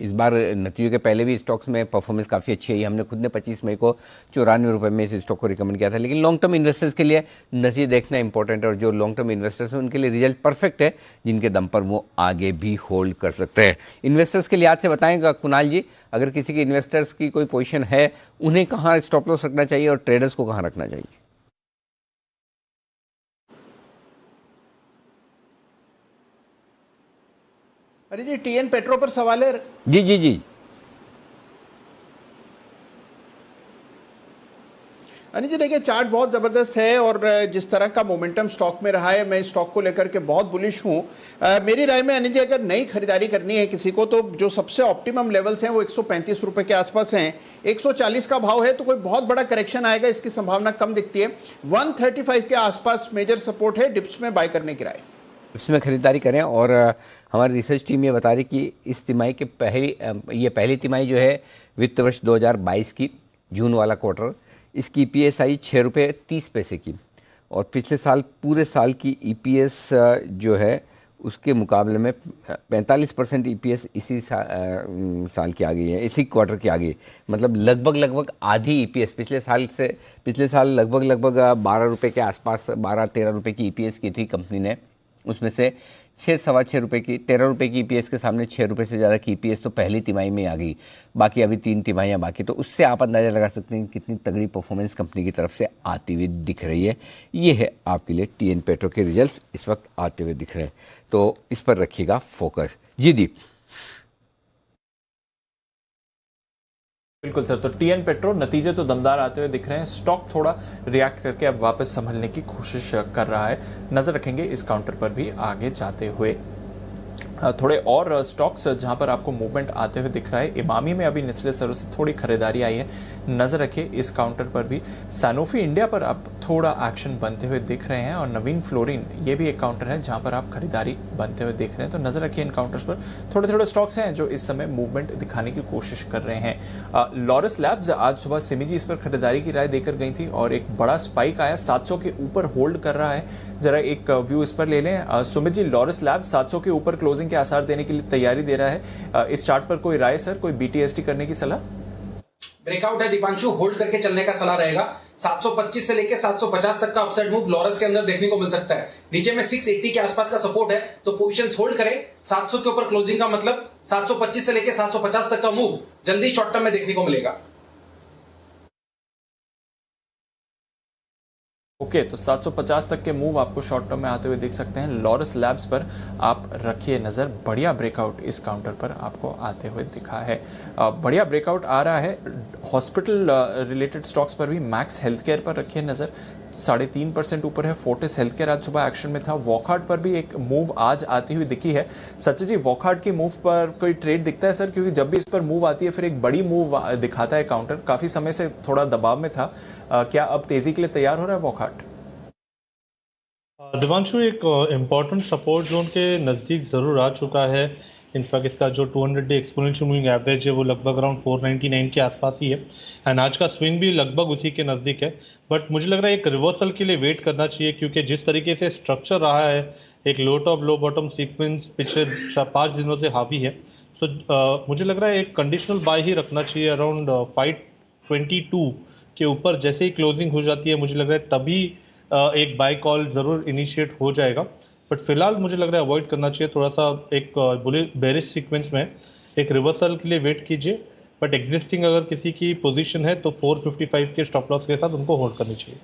इस बार नतीजों के पहले भी स्टॉक्स में परफॉर्मेंस काफ़ी अच्छी है। हमने खुद ने 25 मई को 94 रुपये में इस स्टॉक को रिकमेंड किया था। लेकिन लॉन्ग टर्म इन्वेस्टर्स के लिए नतीजे देखना इंपॉर्टेंट है, और जो लॉन्ग टर्म इन्वेस्टर्स हैं उनके लिए रिजल्ट परफेक्ट है, जिनके दम पर वो आगे भी होल्ड कर सकते हैं। इन्वेस्टर्स के लिहाज से बताएंगे कुणाल जी, अगर किसी के इन्वेस्टर्स की कोई पोजीशन है, उन्हें कहाँ स्टॉप लॉस रखना चाहिए और ट्रेडर्स को कहाँ रखना चाहिए? अरे जी, टीएन पेट्रो पर सवाल है। जी जी जी अनिल जी, देखिए चार्ट बहुत ज़बरदस्त है और जिस तरह का मोमेंटम स्टॉक में रहा है, मैं स्टॉक को लेकर के बहुत बुलिश हूँ। मेरी राय में अनिल जी, अगर नई खरीदारी करनी है किसी को, तो जो सबसे ऑप्टिमम लेवल्स हैं वो 135 रुपए के आसपास हैं। 140 का भाव है तो कोई बहुत बड़ा करेक्शन आएगा इसकी संभावना कम दिखती है। 135 के आसपास मेजर सपोर्ट है, डिप्स में बाय करने की राय। इसमें खरीदारी करें। और हमारी रिसर्च टीम ये बता रही कि इस तिमाही के पहली तिमाही जो है वित्त वर्ष 2022 की, जून वाला क्वार्टर, इसकी ईपीएस आई 6 रुपये 30 पैसे की, और पिछले साल पूरे साल की ईपीएस जो है उसके मुकाबले में 45% ईपीएस इसी साल की आ गई है, इसी क्वार्टर की आ गई। मतलब लगभग आधी ईपीएस पिछले साल लगभग 12 रुपये के आसपास, 12-13 रुपये की ईपीएस की थी कंपनी ने। उसमें से 6-6.25 रुपये की, 13 रुपये की ईपीएस के सामने 6 रुपये से ज़्यादा की ईपीएस तो पहली तिमाही में आ गई। बाकी अभी 3 तिमाहियाँ बाकी, तो उससे आप अंदाज़ा लगा सकते हैं कितनी तगड़ी परफॉर्मेंस कंपनी की तरफ से आती हुई दिख रही है। ये है आपके लिए टीएन पेट्रो के रिजल्ट्स इस वक्त आते हुए दिख रहे हैं, तो इस पर रखिएगा फोकस। जी दीप। बिल्कुल सर, तो टीएन पेट्रो नतीजे तो दमदार आते हुए दिख रहे हैं, स्टॉक थोड़ा रिएक्ट करके अब वापस संभलने की कोशिश कर रहा है। नजर रखेंगे इस काउंटर पर भी आगे जाते हुए। थोड़े और स्टॉक्स जहां पर आपको मूवमेंट आते हुए दिख रहा है, इमामी में अभी निचले स्तरों से थोड़ी खरीदारी आई है, नजर रखिए इस काउंटर पर भी। सैनोफी इंडिया पर अब थोड़ा एक्शन बनते हुए दिख रहे हैं, और नवीन फ्लोरिन ये भी एक काउंटर है जहां पर आप खरीदारी बनते हुए दिख रहे हैं, तो नजर रखिए इन काउंटर्स पर। थोड़े स्टॉक्स हैं जो इस समय मूवमेंट दिखाने की कोशिश कर रहे हैं। लॉरस लैब्स, आज सुबह सिमी जी इस पर खरीदारी की राय देकर गई थी और एक बड़ा स्पाइक आया, 700 के ऊपर होल्ड कर रहा है। जरा एक व्यू इस पर ले लें। सुमित जी, लॉरस लैब्स 700 के ऊपर क्लोजिंग के आसार देने के लिए तैयारी दे रहा है, इस चार्ट पर कोई राय सर, कोई बीटीएसटी करने की सलाह? ब्रेकआउट है दीपांशु, होल्ड करके चलने का सलाह रहेगा। 725 से लेकर 750 तक का अपसाइड मूव लॉरस के अंदर देखने को मिल सकता है। नीचे में 680 के आसपास का सपोर्ट है, तो पोजीशंस होल्ड करें। 700 के ऊपर क्लोजिंग का मतलब 725 से लेकर 750 तक का मूव जल्दी शॉर्ट टर्म में देखने को मिलेगा। ओके, तो 750 तक के मूव आपको शॉर्ट टर्म में आते हुए देख सकते हैं। लॉरस लैब्स पर आप रखिए नज़र, बढ़िया ब्रेकआउट इस काउंटर पर आपको आते हुए दिखा है। बढ़िया ब्रेकआउट आ रहा है हॉस्पिटल रिलेटेड स्टॉक्स पर भी। मैक्स हेल्थ केयर पर रखिए नज़र, 3.5% ऊपर है। फोर्टिस हेल्थ केयर आज सुबह एक्शन में था। वॉकहार्ट पर भी एक मूव आज आती हुई दिखी है। सचिन जी, वॉकहार्ट की मूव पर कोई ट्रेड दिखता है सर? क्योंकि जब भी इस पर मूव आती है फिर एक बड़ी मूव दिखाता है काउंटर, काफ़ी समय से थोड़ा दबाव में था, क्या अब तेजी के लिए तैयार हो रहा है वॉकहार्ट? दिवांशु, एक इम्पॉर्टेंट सपोर्ट जोन के नज़दीक ज़रूर आ चुका है। इनफैक्ट इसका जो 200 डे एक्सपोनेंशियल मूविंग एवरेज है वो लगभग अराउंड 499 के आसपास ही है, एंड आज का स्विंग भी लगभग उसी के नज़दीक है। बट मुझे लग रहा है एक रिवर्सल के लिए वेट करना चाहिए, क्योंकि जिस तरीके से स्ट्रक्चर रहा है एक लो टॉप लो बॉटम सीक्वेंस पिछले 5 दिनों से हावी है। सो मुझे लग रहा है एक कंडीशनल बाय ही रखना चाहिए अराउंड 522 के ऊपर। जैसे ही क्लोजिंग हो जाती है मुझे लग रहा है तभी एक बाय कॉल ज़रूर इनिशिएट हो जाएगा, बट फिलहाल मुझे लग रहा है अवॉइड करना चाहिए। थोड़ा सा एक बेरिश सीक्वेंस में एक रिवर्सल के लिए वेट कीजिए, बट एग्जिस्टिंग अगर किसी की पोजीशन है तो 455 के स्टॉप लॉस के साथ उनको होल्ड करनी चाहिए।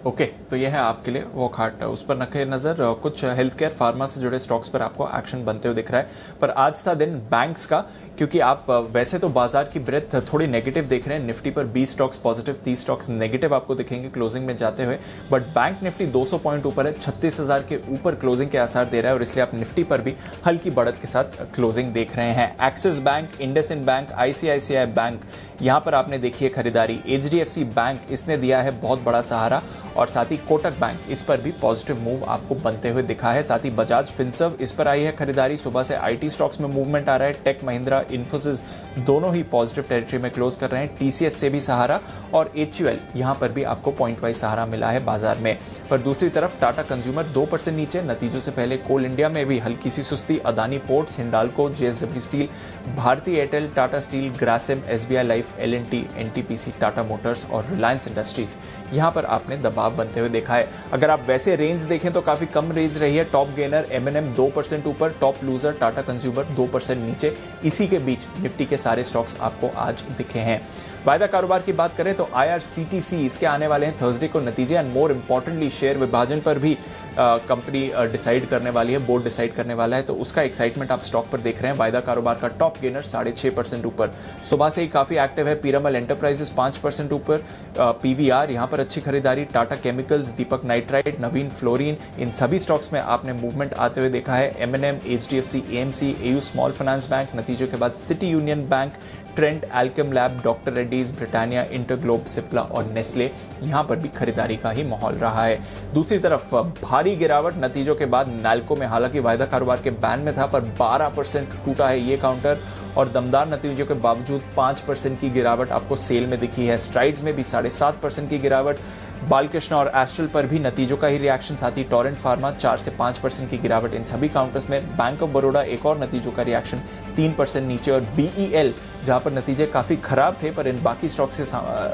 ओके तो यह है आपके लिए वो खाट, उस पर रखे नजर। कुछ हेल्थ केयर फार्मा से जुड़े स्टॉक्स पर आपको एक्शन बनते हुए दिख रहा है, पर आज था दिन बैंक्स का, क्योंकि आप वैसे तो बाजार की ब्रेथ थोड़ी नेगेटिव देख रहे हैं। निफ्टी पर 20 स्टॉक्स पॉजिटिव, 30 स्टॉक्स नेगेटिव आपको दिखेंगे क्लोजिंग में जाते हुए, बट बैंक निफ्टी 200 पॉइंट ऊपर है, 36,000 के ऊपर क्लोजिंग के आसार दे रहा है, और इसलिए आप निफ्टी पर भी हल्की बढ़त के साथ क्लोजिंग देख रहे हैं। Axis bank, IndusInd bank, ICICI bank, यहां पर आपने देखी है खरीदारी। एचडीएफसी बैंक, इसने दिया है बहुत बड़ा सहारा, और साथ ही कोटक बैंक, इस पर भी पॉजिटिव मूव आपको बनते हुए दिखा है। साथ ही बजाज फिनसर्व, इस पर आई है खरीदारी। सुबह से आईटी स्टॉक्स में मूवमेंट आ रहा है। टेक महिंद्रा, इन्फोसिस दोनों ही पॉजिटिव टेरिटरी में क्लोज कर रहे हैं। टीसीएस से भी सहारा, और एचयूएल यहां पर भी आपको पॉइंट वाइज सहारा मिला है बाजार में। पर दूसरी तरफ टाटा कंज्यूमर 2% नीचे, नतीजों से पहले कोल इंडिया में भी हल्की सी सुस्ती। Adani ports, Hindalco, JSW steel, Bharti Airtel, Tata steel, Grasim, SBI life, LNT, NTPC, Tata motors और रिलायंस इंडस्ट्रीज, यहां पर आपने दबाव बनते हुए देखा है। अगर आप वैसे रेंज देखें तो काफी कम रेंज रही है। टॉप गेनर एमएनएम 2% ऊपर, टॉप लूजर टाटा कंज्यूमर 2% नीचे। इसी के बीच निफ्टी के सारे स्टॉक्स आपको आज दिखे हैं। वायदा कारोबार की बात करें तो आईआरसीटीसी, इसके आने वाले हैं थर्सडे को नतीजे, एंड मोर इंपॉर्टेंटली शेयर विभाजन पर भी कंपनी डिसाइड करने वाली है, बोर्ड डिसाइड करने वाला है, तो उसका एक्साइटमेंट आप स्टॉक पर देख रहे हैं। वायदा कारोबार का टॉप गेनर 6.5% ऊपर, सुबह से ही काफी एक्टिव है। पीरामल एंटरप्राइजेस 5% ऊपर, पीवीआर यहां पर अच्छी खरीदारी। Tata chemicals, Deepak nitrite, Navin fluorine, इन सभी स्टॉक्स में आपने मूवमेंट आते हुए देखा है। MNM, HDFC, AMC, AU small finance bank, नतीजों के बाद city union bank, Trent, Alkem lab, doctor Reddy's, Britannia, InterGlobe, Cipla और नेस्ले, यहां पर भी खरीदारी का ही माहौल रहा है। दूसरी तरफ भारी गिरावट नतीजों के बाद नैल्को में, हालांकि वायदा कारोबार के बैन में था, पर 12% टूटा है ये काउंटर, और दमदार नतीजों के बावजूद 5% की गिरावट आपको सेल में दिखी है। स्ट्राइड्स में भी 7.5% की गिरावट, बालकृष्ण और एस्ट्रल पर भी नतीजों का ही रिएक्शन, साथ ही टोरेंट फार्मा 4 से 5% की गिरावट इन सभी काउंटर्स में। बैंक ऑफ बड़ौदा एक और नतीजों का रिएक्शन 3% नीचे, और बीईएल जहां पर नतीजे काफी खराब थे पर इन बाकी स्टॉक्स के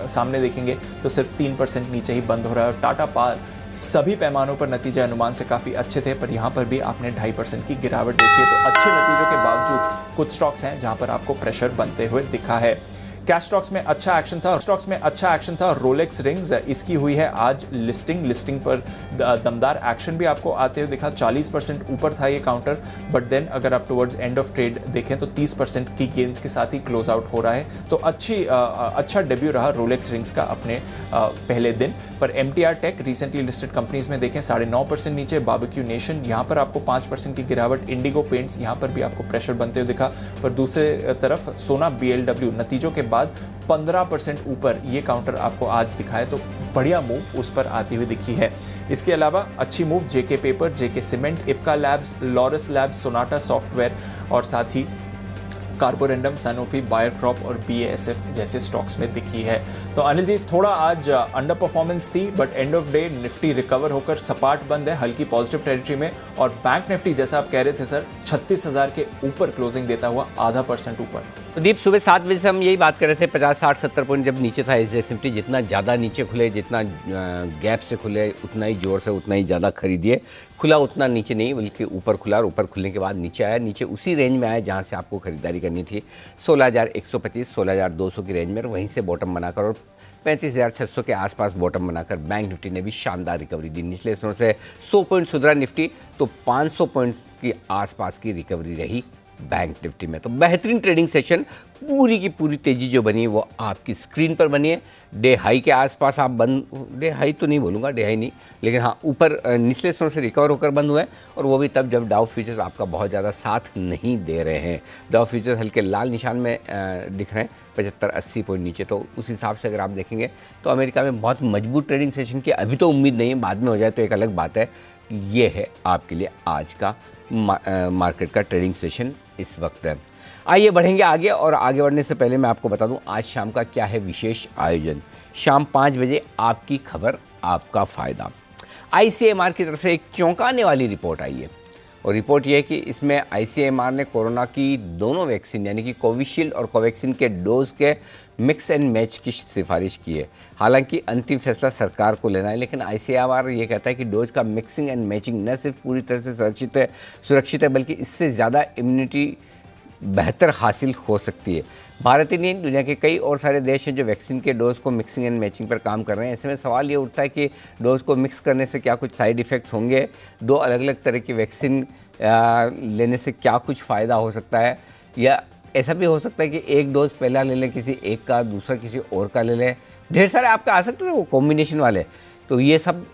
सामने देखेंगे तो सिर्फ 3% नीचे ही बंद हो रहा है। टाटा पावर सभी पैमानों पर नतीजे अनुमान से काफी अच्छे थे, पर यहां पर भी आपने 2.5% की गिरावट देखी है। तो अच्छे नतीजों के बावजूद कुछ स्टॉक्स हैं जहां पर आपको प्रेशर बनते हुए दिखा है। कैश स्टॉक्स में अच्छा एक्शन था। रोलेक्स रिंग्स, इसकी हुई है आज लिस्टिंग पर दमदार एक्शन भी आपको आते हुए दिखा। 40% ऊपर था ये काउंटर, बट देन अगर आप टुवर्ड्स एंड ऑफ ट्रेड देखें तो 30% की गेन्स के साथ ही क्लोज आउट हो रहा है। तो अच्छा डेब्यू रहा रोलेक्स रिंग्स का अपने पहले दिन पर। MTR tech recently listed companies में देखें 9.5% नीचे। बारबेक्यू नेशन यहां पर आपको 5% की गिरावट। इंडिगो पेंट्स यहां पर भी आपको प्रेशर बनते हुए दिखा। पर दूसरे तरफ सोना बीएलडब्ल्यू नतीजों के बाद 15% ऊपर ये काउंटर आपको आज दिखाए, तो बढ़िया मूव उस पर आती हुई दिखी है। इसके अलावा अच्छी move JK paper, JK cement, Ipca labs, Laurus labs, Sonata software और साथ ही कार्बोरेंडम, सैनोफी, बायर क्रॉप और बीएएसएफ जैसे स्टॉक्स में दिखी है। तो अनिल जी थोड़ा आज अंडर परफॉर्मेंस थी, but end of day Nifty recover होकर सपाट बंद है हल्की पॉजिटिव टेरिटरी में, और बैंक निफ्टी जैसा आप कह रहे थे सर 36,000 के ऊपर क्लोजिंग देता हुआ 0.5% ऊपर। तो दीप सुबह 7 बजे से हम यही बात कर रहे थे, 50, 60, 70 पॉइंट जब नीचे था एसएक्स निफ्टी, जितना ज़्यादा नीचे खुले, जितना गैप से खुले, उतना ही जोर से उतना ही ज़्यादा खरीदिए। खुला उतना नीचे नहीं बल्कि ऊपर खुला, और ऊपर खुलने के बाद नीचे आया, नीचे उसी रेंज में आया जहां से आपको खरीदारी करनी थी। 16,125, 16,200 की रेंज में, वहीं से बॉटम बनाकर और 35,600 के आसपास बॉटम बनाकर बैंक निफ्टी ने भी शानदार रिकवरी दी। निचले स्तरों से 100 पॉइंट सुधरा निफ्टी, तो 500 पॉइंट्स की आसपास की रिकवरी रही बैंक निफ्टी में। तो बेहतरीन ट्रेडिंग सेशन, पूरी की पूरी तेजी जो बनी वो आपकी स्क्रीन पर बनी है। डे हाई के आसपास आप डे हाई तो नहीं बोलूँगा, डे हाई नहीं, लेकिन हाँ ऊपर निचले स्तरों से रिकवर होकर बंद हुए, और वो भी तब जब डाउ फ्यूचर्स आपका बहुत ज़्यादा साथ नहीं दे रहे हैं। डाउ फ्यूचर्स हल्के लाल निशान में दिख रहे हैं, 75-80 पॉइंट नीचे। तो उस हिसाब से अगर आप देखेंगे तो अमेरिका में बहुत मजबूत ट्रेडिंग सेशन की अभी तो उम्मीद नहीं है, बाद में हो जाए तो एक अलग बात है। ये है आपके लिए आज का मार्केट का ट्रेडिंग सेशन इस वक्त है। आइए बढ़ेंगे आगे, और आगे बढ़ने से पहले मैं आपको बता दूं आज शाम का क्या है विशेष आयोजन। शाम 5 बजे आपकी खबर आपका फ़ायदा। ICMR की तरफ से एक चौंकाने वाली रिपोर्ट आई है और रिपोर्ट ये है कि इसमें ICMR ने कोरोना की दोनों वैक्सीन यानी कि कोविशील्ड और कोवैक्सीन के डोज के मिक्स एंड मैच की सिफारिश की है। हालांकि अंतिम फैसला सरकार को लेना है, लेकिन ICMR ये कहता है कि डोज का मिक्सिंग एंड मैचिंग न सिर्फ पूरी तरह से सुरक्षित है बल्कि इससे ज़्यादा इम्यूनिटी बेहतर हासिल हो सकती है। भारत ही नहीं, दुनिया के कई और सारे देश हैं जो वैक्सीन के डोज को मिक्सिंग एंड मैचिंग पर काम कर रहे हैं। ऐसे में सवाल ये उठता है कि डोज को मिक्स करने से क्या कुछ साइड इफ़ेक्ट्स होंगे, दो अलग अलग तरह की वैक्सीन लेने से क्या कुछ फ़ायदा हो सकता है, या ऐसा भी हो सकता है कि एक डोज पहला ले लें किसी एक का, दूसरा किसी और का ले लें। ढेर सारे आपका आ सकते हैं वो कॉम्बिनेशन वाले। तो ये सब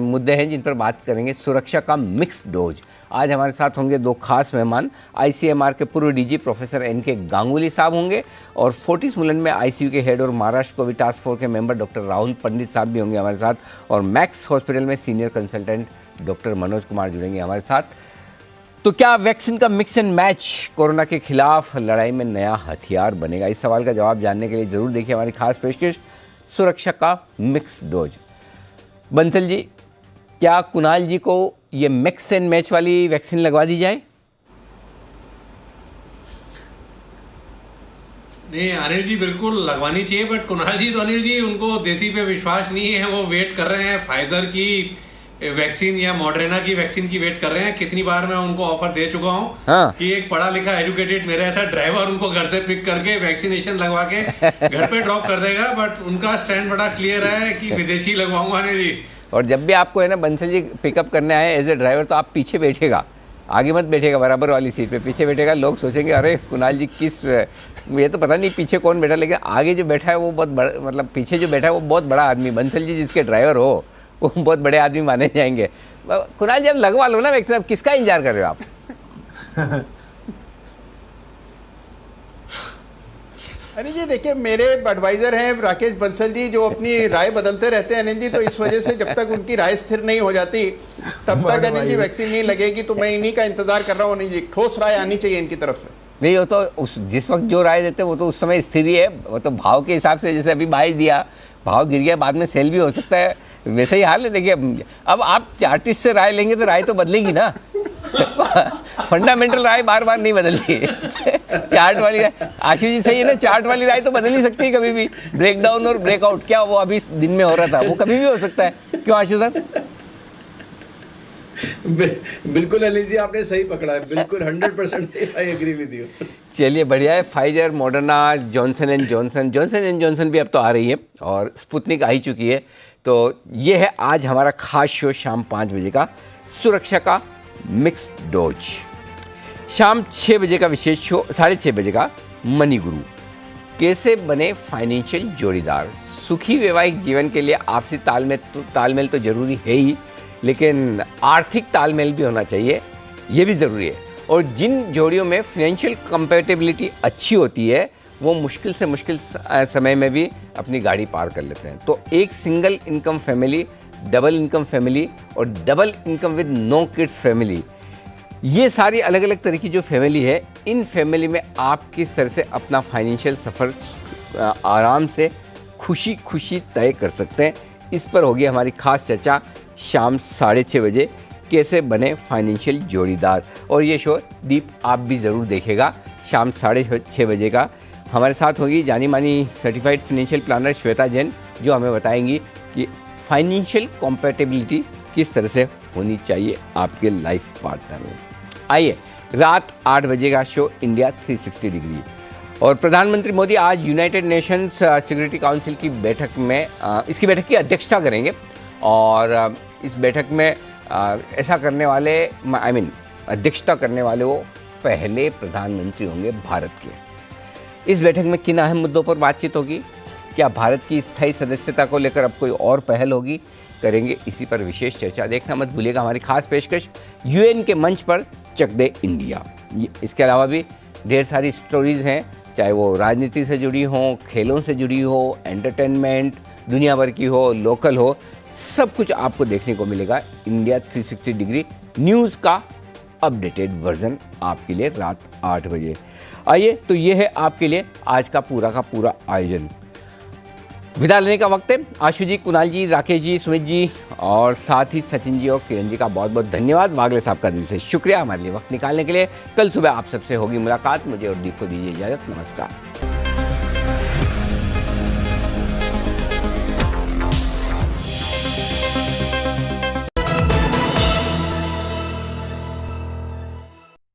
मुद्दे हैं जिन पर बात करेंगे। सुरक्षा का मिक्स डोज। आज हमारे साथ होंगे दो खास मेहमान। ICMR के पूर्व DG प्रोफेसर NK गांगुली साहब होंगे और फोर्टिस मुलन में ICU के हेड और महाराष्ट्र कोविड टास्क फोर्स के मेंबर डॉक्टर राहुल पंडित साहब भी होंगे हमारे साथ, और मैक्स हॉस्पिटल में senior consultant doctor Manoj Kumar जुड़ेंगे हमारे साथ। तो क्या वैक्सीन का मिक्स एंड मैच कोरोना के खिलाफ लड़ाई में नया हथियार बनेगा? इस सवाल का जवाब जानने के लिए जरूर देखिए हमारी खास पेशकश सुरक्षा का मिक्स डोज। बंसल जी, क्या कुणाल जी को ये मिक्स एंड मैच वाली वैक्सीन लगवा दी जाए? नहीं अनिल जी, बिल्कुल लगवानी चाहिए, बट कुणाल जी तो अनिल जी उनको देसी पे विश्वास नहीं है। वो वेट कर रहे हैं फाइजर की वैक्सीन या मॉडर्ना की वैक्सीन की वेट कर रहे हैं। कितनी बार मैं उनको ऑफर दे चुका हूँ कि एक पढ़ा लिखा एजुकेटेड मेरा ऐसा ड्राइवर उनको घर से पिक करके वैक्सीनेशन लगवा के घर पे ड्रॉप कर देगा, बट उनका स्टैंड बड़ा क्लियर है कि विदेशी लगवाऊंगा अनिल जी। और जब भी आपको है ना बंसल जी पिकअप करने आए एज ए ड्राइवर, तो आप पीछे बैठेगा, आगे मत बैठेगा, बराबर वाली सीट पे पीछे बैठेगा। लोग सोचेंगे अरे कुणाल जी किस, ये तो पता नहीं पीछे कौन बैठा, लेकिन आगे जो बैठा है वो बहुत बड़ा, मतलब पीछे जो बैठा है वो बहुत बड़ा आदमी। बंसल जी जिसके ड्राइवर हो वो बहुत बड़े आदमी माने जाएंगे। कुणाल जी अब लगवा लो ना वैक्सीन, अब किसका इंतजार कर रहे हो आप? अनिल जी देखिए, मेरे एडवाइजर हैं राकेश बंसल जी, जो अपनी राय बदलते रहते हैं अनिल जी, तो इस वजह से जब तक उनकी राय स्थिर नहीं हो जाती तब तक अनिल जी वैक्सीन नहीं लगेगी। तो मैं इन्हीं का इंतजार कर रहा हूँ अनिल जी, ठोस राय आनी चाहिए इनकी तरफ से। नहीं, वो तो उस जिस वक्त जो राय देते हैं वो तो उस समय स्थिर ही है, वो तो भाव के हिसाब से, जैसे अभी 22 दिया, भाव गिर गया, बाद में सेल भी हो सकता है, वैसे ही हाल है। देखिए अब आप चार्टिस्ट से राय लेंगे तो राय तो बदलेगी ना। फंडामेंटल राय बार बार नहीं बदलती। चार्ट वाली राय, आशीष जी सही है ना, चार्ट वाली राय तो बदल ही सकती है कभी भी। ब्रेकडाउन और ब्रेकआउट, क्या वो अभी दिन में हो रहा था, वो कभी भी हो सकता है। क्यों आशीष सर? बिल्कुल अनिल जी, आपने सही पकड़ा है, बिल्कुल 100% आई एग्री विद यू। चलिए बढ़िया है। Pfizer, Moderna, Johnson and Johnson भी अब तो आ रही है और स्पुतनिक आ ही चुकी है। तो ये है आज हमारा खास शो शाम 5 बजे का, सुरक्षा का मिक्स डोज। शाम 6 बजे का विशेष शो, 6:30 बजे का मनी गुरु, कैसे बने फाइनेंशियल जोड़ीदार। सुखी वैवाहिक जीवन के लिए आपसी तालमेल तो जरूरी है ही, लेकिन आर्थिक तालमेल भी होना चाहिए, ये भी ज़रूरी है। और जिन जोड़ियों में फाइनेंशियल कंपैटिबिलिटी अच्छी होती है वो मुश्किल से मुश्किल समय में भी अपनी गाड़ी पार कर लेते हैं। तो एक single income family, double income family और double income with no kids family, ये सारी अलग अलग तरह की जो फैमिली है, इन फैमिली में आप किस तरह से अपना फाइनेंशियल सफ़र आराम से खुशी खुशी तय कर सकते हैं, इस पर होगी हमारी खास चर्चा शाम 6:30 बजे, कैसे बने फाइनेंशियल जोड़ीदार। और ये शो दीप आप भी ज़रूर देखेगा शाम 6:30 बजे का। हमारे साथ होगी जानी मानी certified financial planner Shweta Jain, जो हमें बताएंगी कि फाइनेंशियल कॉम्पैटिबिलिटी किस तरह से होनी चाहिए आपके लाइफ पार्टनर में। आइए, रात 8 बजे का शो इंडिया 360 डिग्री। और प्रधानमंत्री मोदी आज यूनाइटेड नेशंस सिक्योरिटी काउंसिल की बैठक में इसकी बैठक की अध्यक्षता करेंगे। और इस बैठक में ऐसा करने वाले, अध्यक्षता करने वाले वो पहले प्रधानमंत्री होंगे भारत के। इस बैठक में किन अहम मुद्दों पर बातचीत होगी, क्या भारत की स्थायी सदस्यता को लेकर अब कोई और पहल होगी, करेंगे इसी पर विशेष चर्चा। देखना मत भूलिएगा हमारी खास पेशकश यूएन के मंच पर चक दे इंडिया। इसके अलावा भी ढेर सारी स्टोरीज़ हैं, चाहे वो राजनीति से जुड़ी हो, खेलों से जुड़ी हो, एंटरटेनमेंट, दुनिया भर की हो, लोकल हो, सब कुछ आपको देखने को मिलेगा। इंडिया 360 डिग्री न्यूज़ का अपडेटेड वर्जन आपके लिए रात 8 बजे। आइए, तो ये है आपके लिए आज का पूरा आयोजन। विदा लेने का वक्त है। आशु जी, कुणाल जी, राकेश जी, सुमित जी और साथ ही सचिन जी और किरण जी का बहुत बहुत धन्यवाद। वागले साहब का दिल से शुक्रिया हमारे लिए वक्त निकालने के लिए। कल सुबह आप सबसे होगी मुलाकात। मुझे और दीप को दीजिए इजाज़त। नमस्कार।